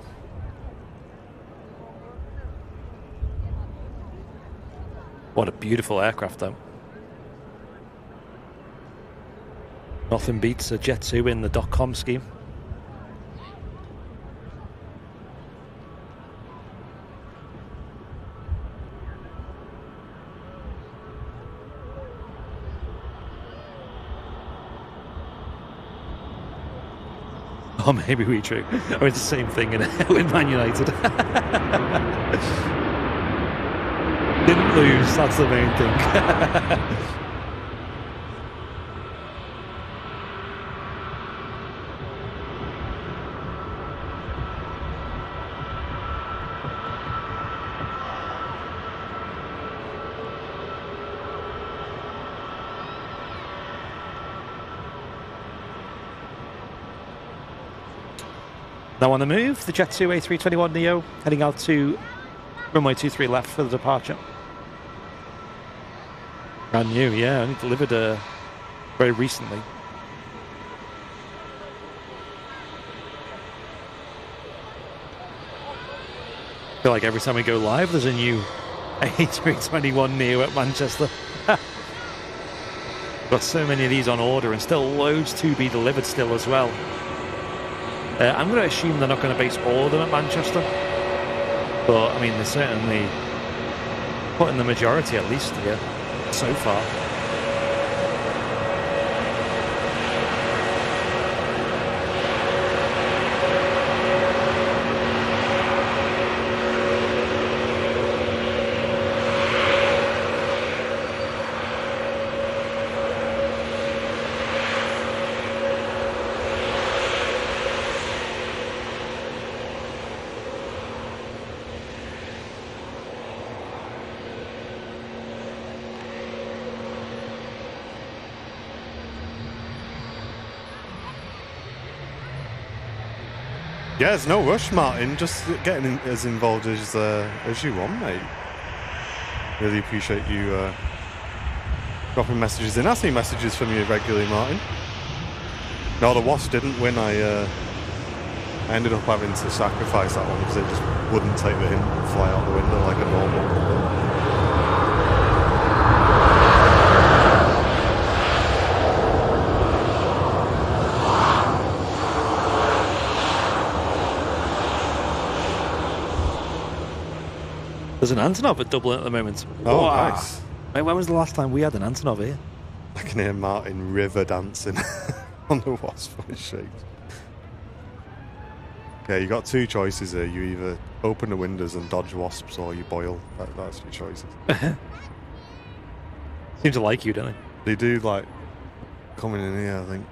What a beautiful aircraft, though. Nothing beats a Jet 2 in the .com scheme. Oh, maybe we true. Or it's the same thing in Man United. Didn't lose, that's the main thing. Now on the move, the Jet 2 A321neo heading out to runway 23 left for the departure. Brand new, yeah, only delivered very recently. I feel like every time we go live, there's a new A321neo at Manchester. Got so many of these on order and still loads to be delivered still as well. I'm going to assume they're not going to base all of them at Manchester. But, I mean, they're certainly putting the majority at least here so far. Yeah, there's no rush, Martin. Just getting as involved as you want, mate. Really appreciate you dropping messages in. I see messages from you regularly, Martin. No, the Wasp didn't win. I ended up having to sacrifice that one because it just wouldn't take the hint and fly out the window like a normal. There's an Antonov at Dublin at the moment. Oh, wow. Nice. Mate, when was the last time we had an Antonov here? I can hear Martin river dancing on the Wasp when it shakes. Yeah, you got two choices here. You either open the windows and dodge wasps, or you boil. That's your choices. Seem to like you, don't they? They do like coming in here, I think.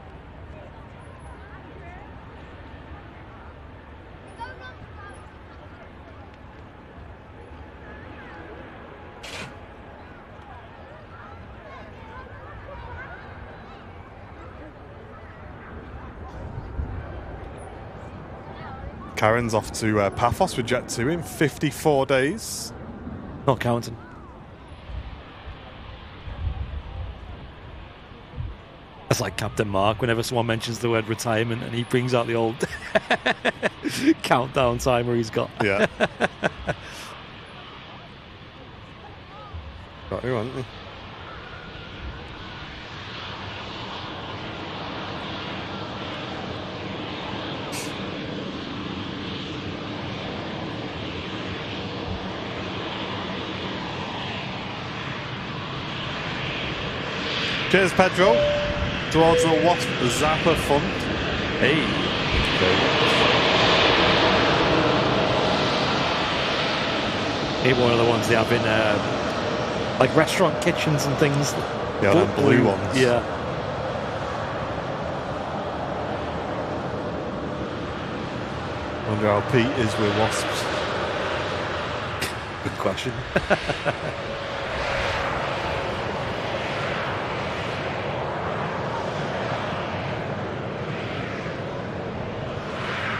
Karen's off to Paphos with Jet 2 in 54 days. Not counting. That's like Captain Mark whenever someone mentions the word retirement and he brings out the old countdown timer he's got. Yeah. Got you, haven't you? Cheers, Pedro. Towards the Wasp Zapper front. Hey. Maybe one of the ones they have in like restaurant kitchens and things. Yeah, the blue ones. Yeah. Wonder how Pete is with wasps. Good question.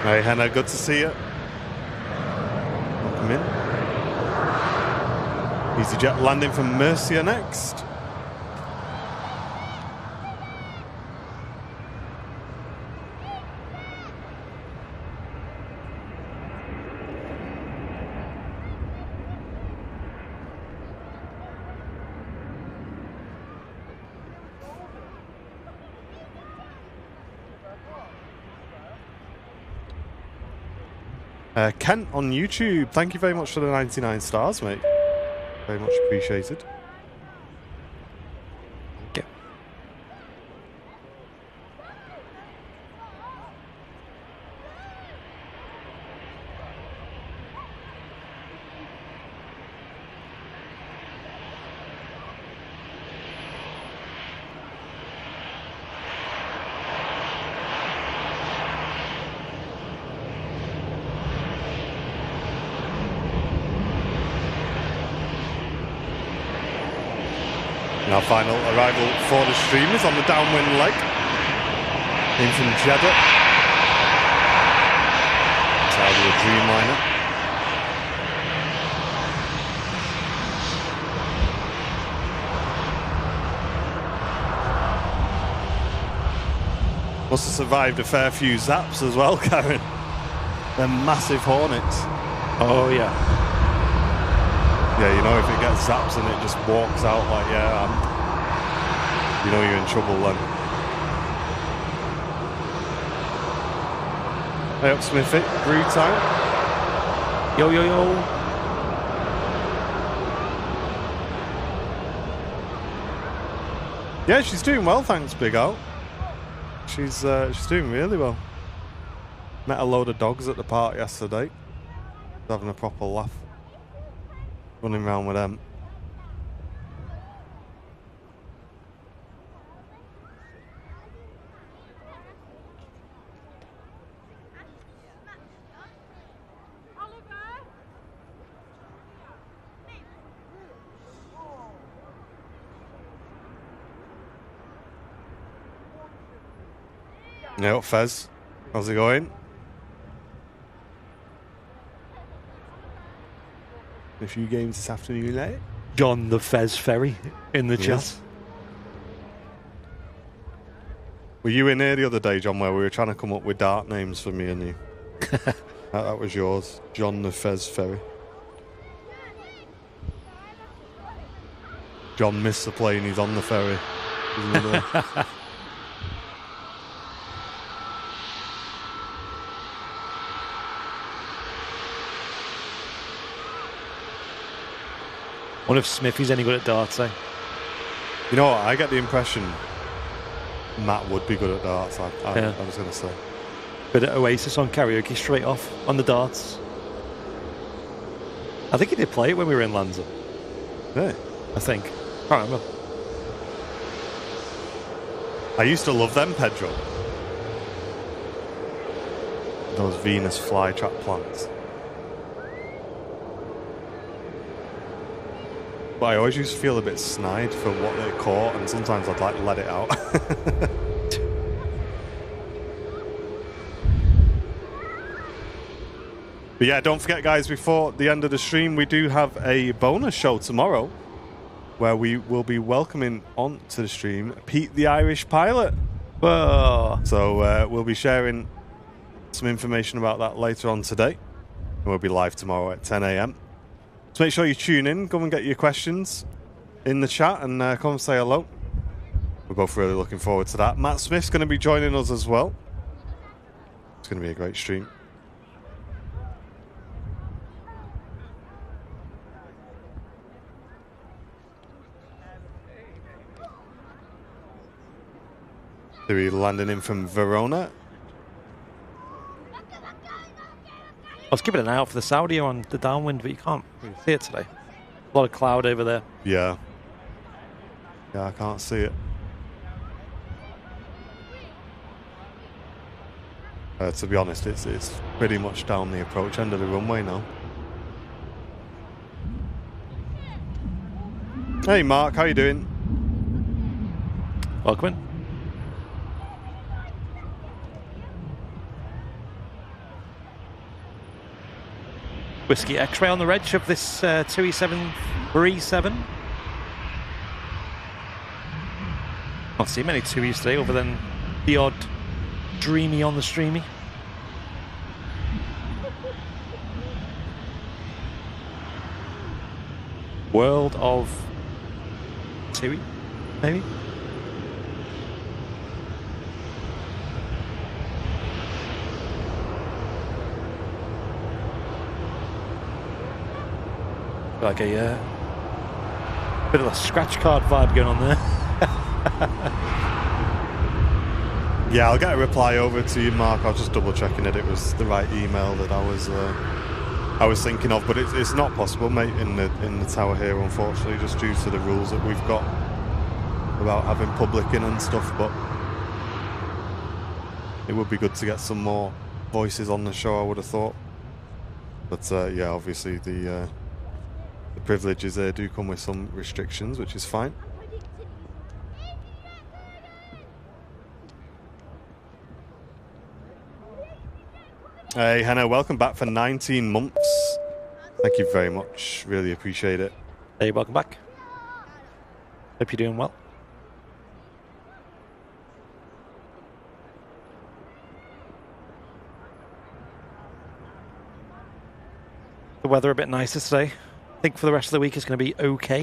Hey, Hannah, good to see you. Welcome in. EasyJet landing from Murcia next. Kent on YouTube, thank you very much for the 99 stars, mate. Very much appreciated. Okay. And our final arrival for the stream is on the downwind leg. In from Jeddah. Saudi Dreamliner. Must have survived a fair few zaps as well, Karen. They're massive Hornets. Oh, yeah. Yeah, you know, if it gets zaps and it just walks out like, yeah, you know you're in trouble then. Hey up, Smithy. Brew time. Yo, yo, yo. Yeah, she's doing well, thanks, Big Al. She's doing really well. Met a load of dogs at the park yesterday. Having a proper laugh. Running around with them. Yeah, Fez. How's it going? A few games this afternoon, late. John the Fez Ferry in the chat. Yes. Were you in here the other day, John, where we were trying to come up with dart names for me and you? that was yours. John the Fez Ferry. John missed the plane, he's on the ferry. What if Smithy's any good at darts, eh? You know what? I get the impression Matt would be good at darts. I was going to say. Bit of Oasis on karaoke straight off on the darts. I think he did play it when we were in Lanza. Yeah. I think. Can't remember. I used to love them, Pedro. Those Venus flytrap plants. But I always used to feel a bit snide for what they caught, and sometimes I'd like let it out. But yeah, don't forget, guys, before the end of the stream, we do have a bonus show tomorrow where we will be welcoming onto the stream Pete the Irish pilot. Whoa. So we'll be sharing some information about that later on today. And we'll be live tomorrow at 10 a.m. So make sure you tune in, come and get your questions in the chat and come and say hello. We're both really looking forward to that. Matt Smith's going to be joining us as well. It's going to be a great stream. So we're landing in from Verona. I was keeping an eye out for the Saudi on the downwind, but you can't really see it today. A lot of cloud over there. Yeah. Yeah, I can't see it. To be honest, it's pretty much down the approach end of the runway now. Hey Mark, how you doing? Welcome in. Whiskey X-ray on the reg of this 2E737. Not seen many 2Es today other than the odd dreamy on the streamy. World of 2E, maybe? Like a bit of a scratch card vibe going on there. Yeah, I'll get a reply over to you, Mark. I was just double checking that it was the right email that I was thinking of, but it's not possible, mate, in the tower here, unfortunately, just due to the rules that we've got about having public in and stuff. But it would be good to get some more voices on the show, I would have thought. But yeah, obviously the privileges there do come with some restrictions, which is fine. Hey, Hannah, welcome back for 19 months. Thank you very much. Really appreciate it. Hey, welcome back. Hope you're doing well. The weather a bit nicer today. I think for the rest of the week it's going to be okay.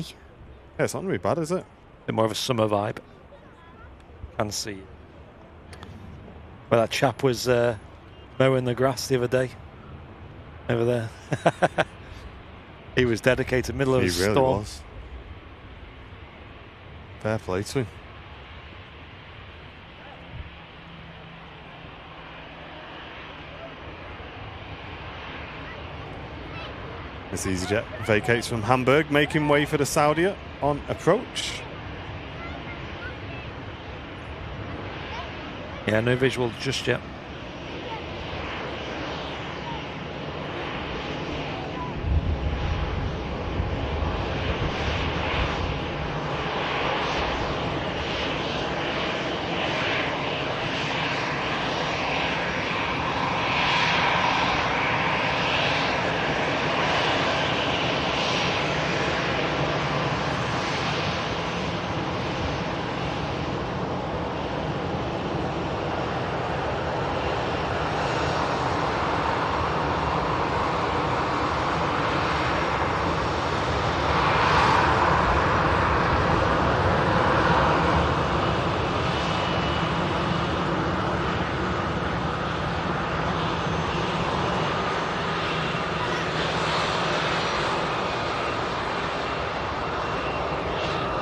Yeah, it's not really bad, is it? A bit more of a summer vibe. Can see where that chap was mowing the grass the other day. Over there. He was dedicated, middle of a storm. He really was. Fair play to him. This EasyJet vacates from Hamburg, making way for the Saudia on approach. Yeah, no visual just yet.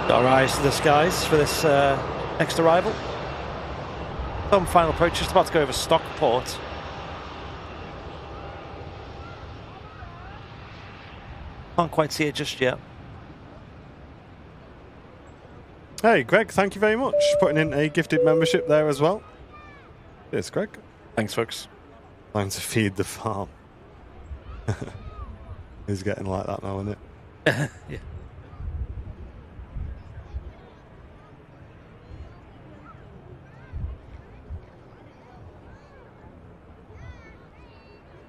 Our eyes to the skies for this next arrival. Some final approach, just about to go over Stockport. Can't quite see it just yet. Hey, Greg, thank you very much. Putting in a gifted membership there as well. Cheers, Greg. Thanks, folks. Time to feed the farm. He's getting like that now, isn't it? Yeah.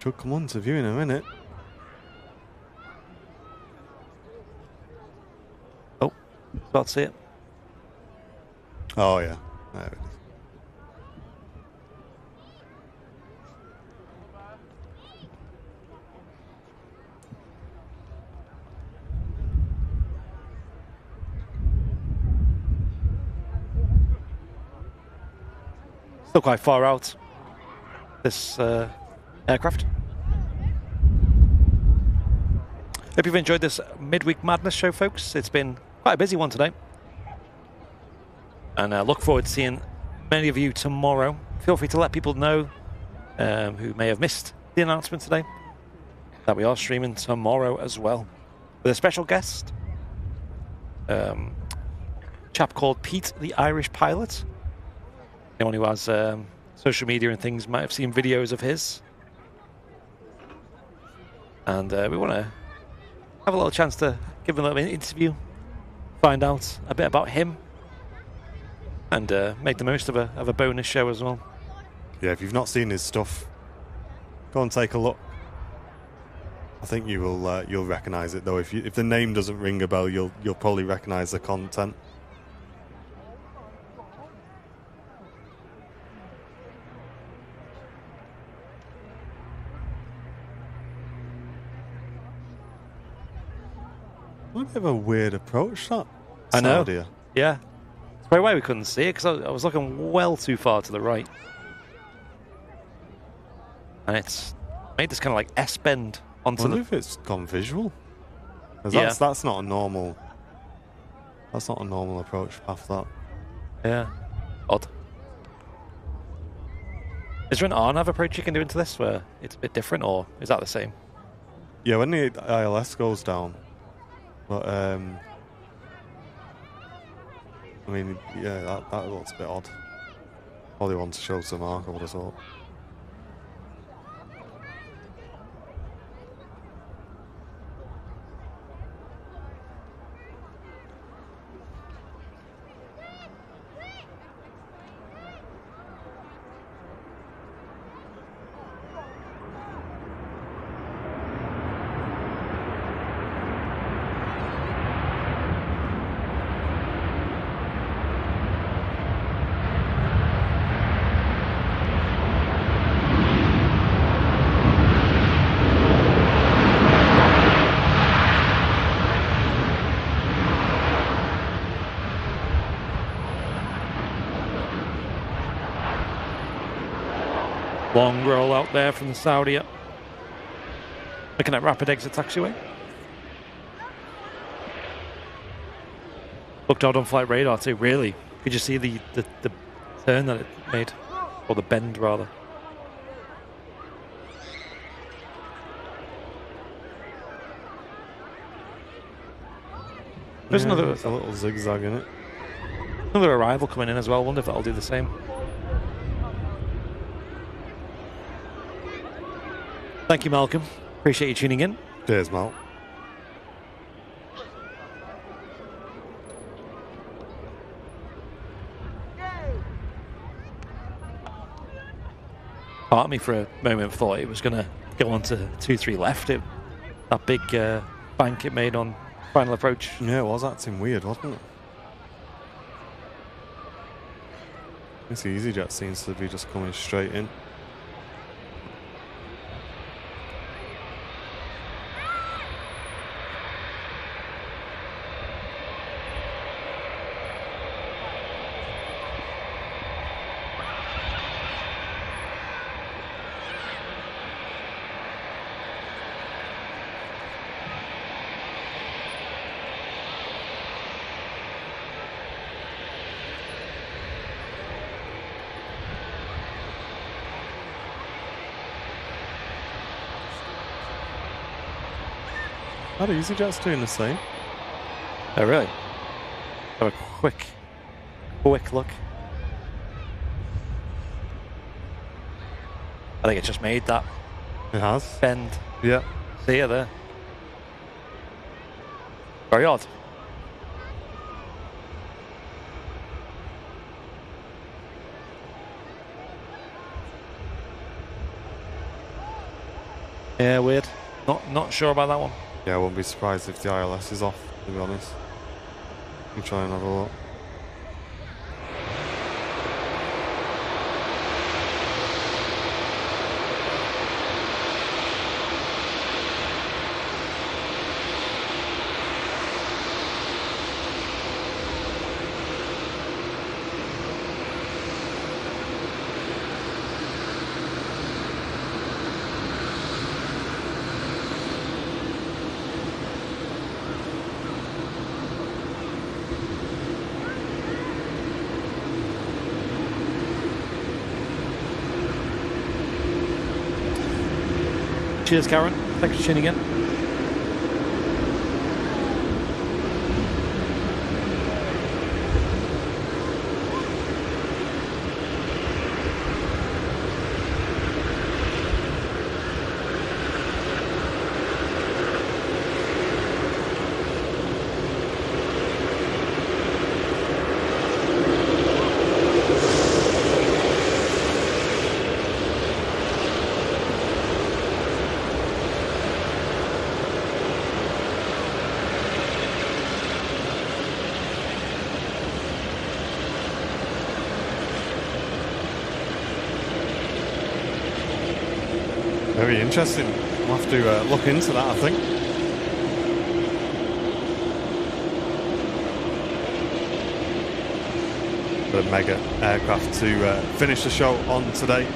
Should come on to view in a minute. Oh, about to see it. Oh, yeah. There it is. Still quite far out, this aircraft. Hope you've enjoyed this Midweek Madness show, folks. It's been quite a busy one today. And I look forward to seeing many of you tomorrow. Feel free to let people know who may have missed the announcement today that we are streaming tomorrow as well with a special guest. Chap called Pete, the Irish pilot. Anyone who has social media and things might have seen videos of his. And we want to have a little chance to give him a little interview, find out a bit about him, and make the most of a bonus show as well. Yeah, if you've not seen his stuff, go and take a look. I think you will. You'll recognise it though. If the name doesn't ring a bell, you'll probably recognise the content. A bit of a weird approach, that. I know. Saudia. Yeah. That's probably why we couldn't see it, because I was looking well too far to the right. And it's made this kind of like S-bend onto I wonder if it's gone visual. 'Cause that's not a normal. That's not a normal approach path. That. Yeah. Odd. Is there an RNAV approach you can do into this where it's a bit different, or is that the same? Yeah, when the ILS goes down, but I mean, yeah, that looks a bit odd. Probably want to show some mark, I would have thought. Long roll out there from the Saudi. Looking at rapid exit taxiway. Looked out on flight radar too, really. Could you see the turn that it made? Or the bend, rather. There's another... It's a little zigzag in it. Another arrival coming in as well. Wonder if that'll do the same. Thank you, Malcolm. Appreciate you tuning in. Cheers, Mal. Part of me for a moment thought it was going to go on to 2-3 left. That big bank it made on final approach. Yeah, it was acting weird, wasn't it? This EasyJet seems to be just coming straight in. How do EasyJet's doing the same? Oh, really? Have a quick look. I think it just made that It has? bend. Yeah. See you there. Very odd. Yeah, weird. Not sure about that one. Yeah, I wouldn't be surprised if the ILS is off, to be honest. Let me try and have a look. Cheers, Karen. Thanks for tuning in. Very interesting. We'll have to look into that, I think. The mega aircraft to finish the show on today.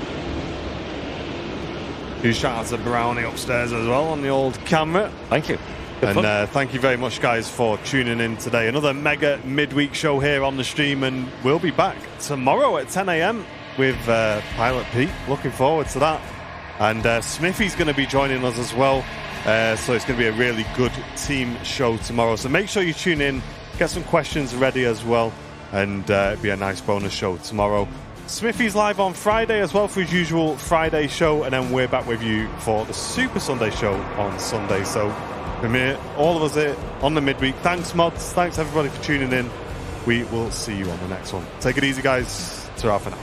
Huge shout out to Brownie upstairs as well on the old camera. Thank you. And thank you very much, guys, for tuning in today. Another mega midweek show here on the stream, and we'll be back tomorrow at 10 a.m. with Pilot Pete. Looking forward to that. And Smithy's going to be joining us as well. So it's going to be a really good team show tomorrow. So make sure you tune in, get some questions ready as well, and it'll be a nice bonus show tomorrow. Smithy's live on Friday as well for his usual Friday show, and then we're back with you for the Super Sunday show on Sunday. So from here, all of us here on the midweek. Thanks, mods. Thanks, everybody, for tuning in. We will see you on the next one. Take it easy, guys. Ta-ra for now.